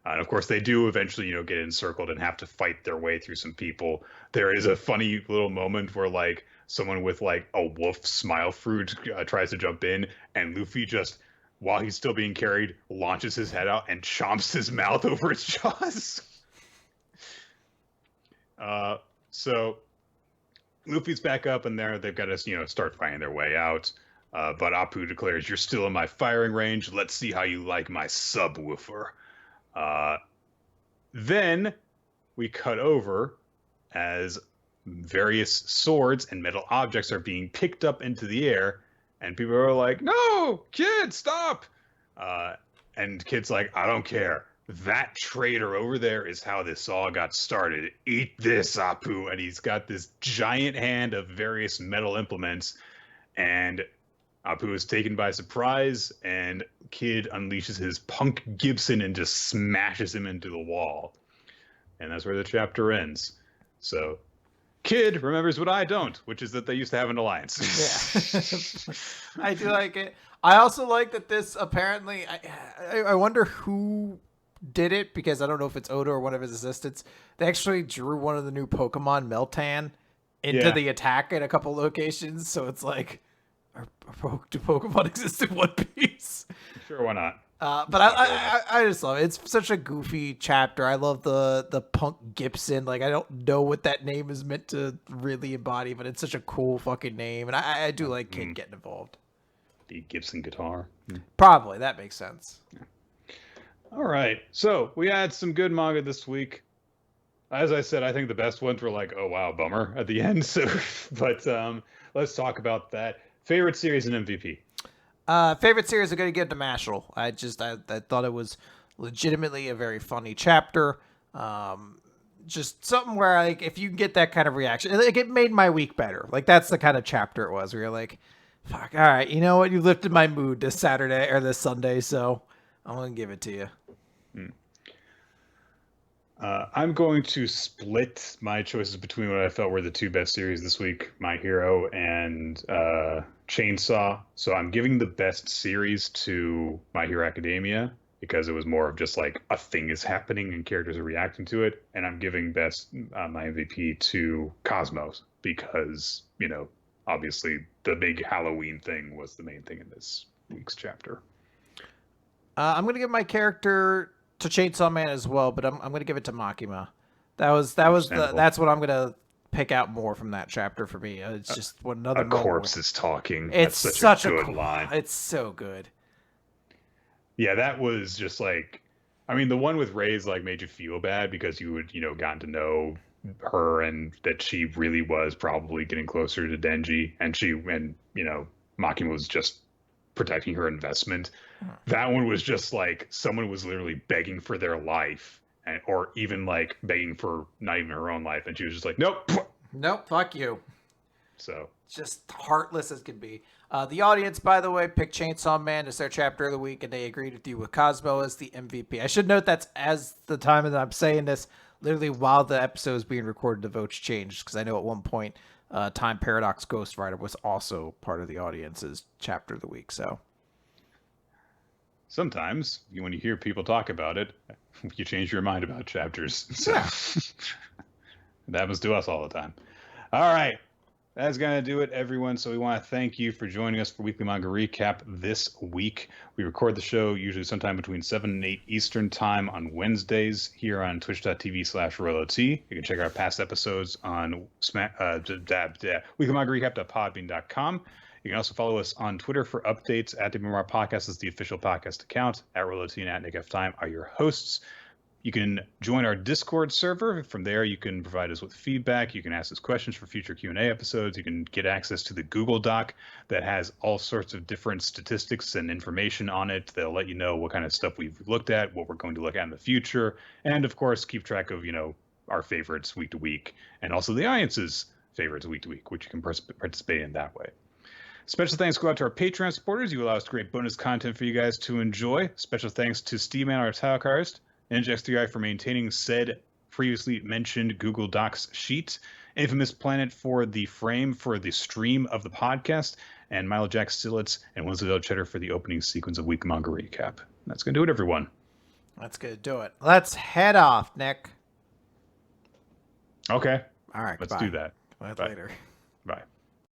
S1: And of course, they do eventually, get encircled and have to fight their way through some people. There is a funny little moment where like someone with like a wolf smile fruit tries to jump in, and Luffy just, while he's still being carried, launches his head out and chomps his mouth over its jaws. So Luffy's back up and they've got to, start fighting their way out. But Appu declares, you're still in my firing range. Let's see how you like my subwoofer. Then we cut over as various swords and metal objects are being picked up into the air. And people are like, no, Kid, stop. And Kid's like, I don't care. That traitor over there is how this all got started. Eat this, Appu. And he's got this giant hand of various metal implements. And Appu is taken by surprise. And Kid unleashes his Punk Gibson and just smashes him into the wall. And that's where the chapter ends. So Kid remembers what I don't, which is that they used to have an alliance.
S2: Yeah. I do like it. I also like that this apparently... I wonder who did it, because I don't know if it's Oda or one of his assistants. They actually drew one of the new Pokemon, Meltan, into the attack in a couple locations. So it's like, do Pokemon exist in One Piece?
S1: Sure, why not?
S2: But I just love it. It's such a goofy chapter. I love the Punk Gibson. Like, I don't know what that name is meant to really embody, but it's such a cool fucking name. And I do like Kid getting involved.
S1: The Gibson guitar.
S2: Probably. That makes sense.
S1: Yeah. All right. So we had some good manga this week. As I said, I think the best ones were like, oh, wow, bummer at the end. So, but let's talk about that. Favorite series and MVP?
S2: Favorite series I'm going to give to Mashle. I thought it was legitimately a very funny chapter. Just something where, like, if you get that kind of reaction, like, it made my week better. Like, that's the kind of chapter it was where you're like, fuck, all right, you know what? You lifted my mood this Saturday or this Sunday, so I'm going to give it to you.
S1: I'm going to split my choices between what I felt were the two best series this week, My Hero and Chainsaw. So I'm giving the best series to My Hero Academia because it was more of just like a thing is happening and characters are reacting to it. And I'm giving my MVP to Cosmos because, obviously the big Halloween thing was the main thing in this week's chapter.
S2: I'm going to give my character to Chainsaw Man as well, but I'm going to give it to Makima. That's what I'm going to pick out more from that chapter for me. It's just another
S1: a corpse is talking.
S2: It's
S1: That's
S2: such
S1: a good line.
S2: It's so good.
S1: Yeah, that was just like, I mean, the one with Ray's like made you feel bad because you would, gotten to know her and that she really was probably getting closer to Denji, and Makima was just protecting her investment. That one was just like someone was literally begging for their life, or even like begging for not even her own life, and she was just like, nope,
S2: fuck you.
S1: So
S2: just heartless as can be. The audience, by the way, picked Chainsaw Man as their chapter of the week, and they agreed with you with Cosmo as the MVP. I should note that's as the time that I'm saying this, literally while the episode is being recorded, the votes changed, because I know at one point, Time Paradox Ghost Rider was also part of the audience's chapter of the week. So
S1: sometimes when you hear people talk about it, you change your mind about chapters. So
S2: yeah.
S1: That happens to us all the time. All right. That's going to do it, everyone. So we want to thank you for joining us for Weekly Manga Recap this week. We record the show usually sometime between 7 and 8 Eastern Time on Wednesdays here on twitch.tv/RoloT. You can check our past episodes on weeklymangarecap.podbean.com. You can also follow us on Twitter for updates. At WMR Podcast is the official podcast account. At RoloT and at Nick F. Time are your hosts. You can join our Discord server. From there, you can provide us with feedback. You can ask us questions for future Q&A episodes. You can get access to the Google Doc that has all sorts of different statistics and information on it. They'll let you know what kind of stuff we've looked at, what we're going to look at in the future, and of course, keep track of, our favorites week to week, and also the audience's favorites week to week, which you can participate in that way. Special thanks go out to our Patreon supporters. You allow us to create bonus content for you guys to enjoy. Special thanks to Steve Man, our tile carist, NGX3i for maintaining said previously mentioned Google Docs sheet, Infamous Planet for the frame for the stream of the podcast, and Milo Jack Stillitz and Winslow Cheddar for the opening sequence of Weekly Manga Recap. That's going to do it, everyone.
S2: That's going to do it. Let's head off, Nick.
S1: Okay.
S2: All right.
S1: Let's do that.
S2: Bye. Later.
S1: Bye.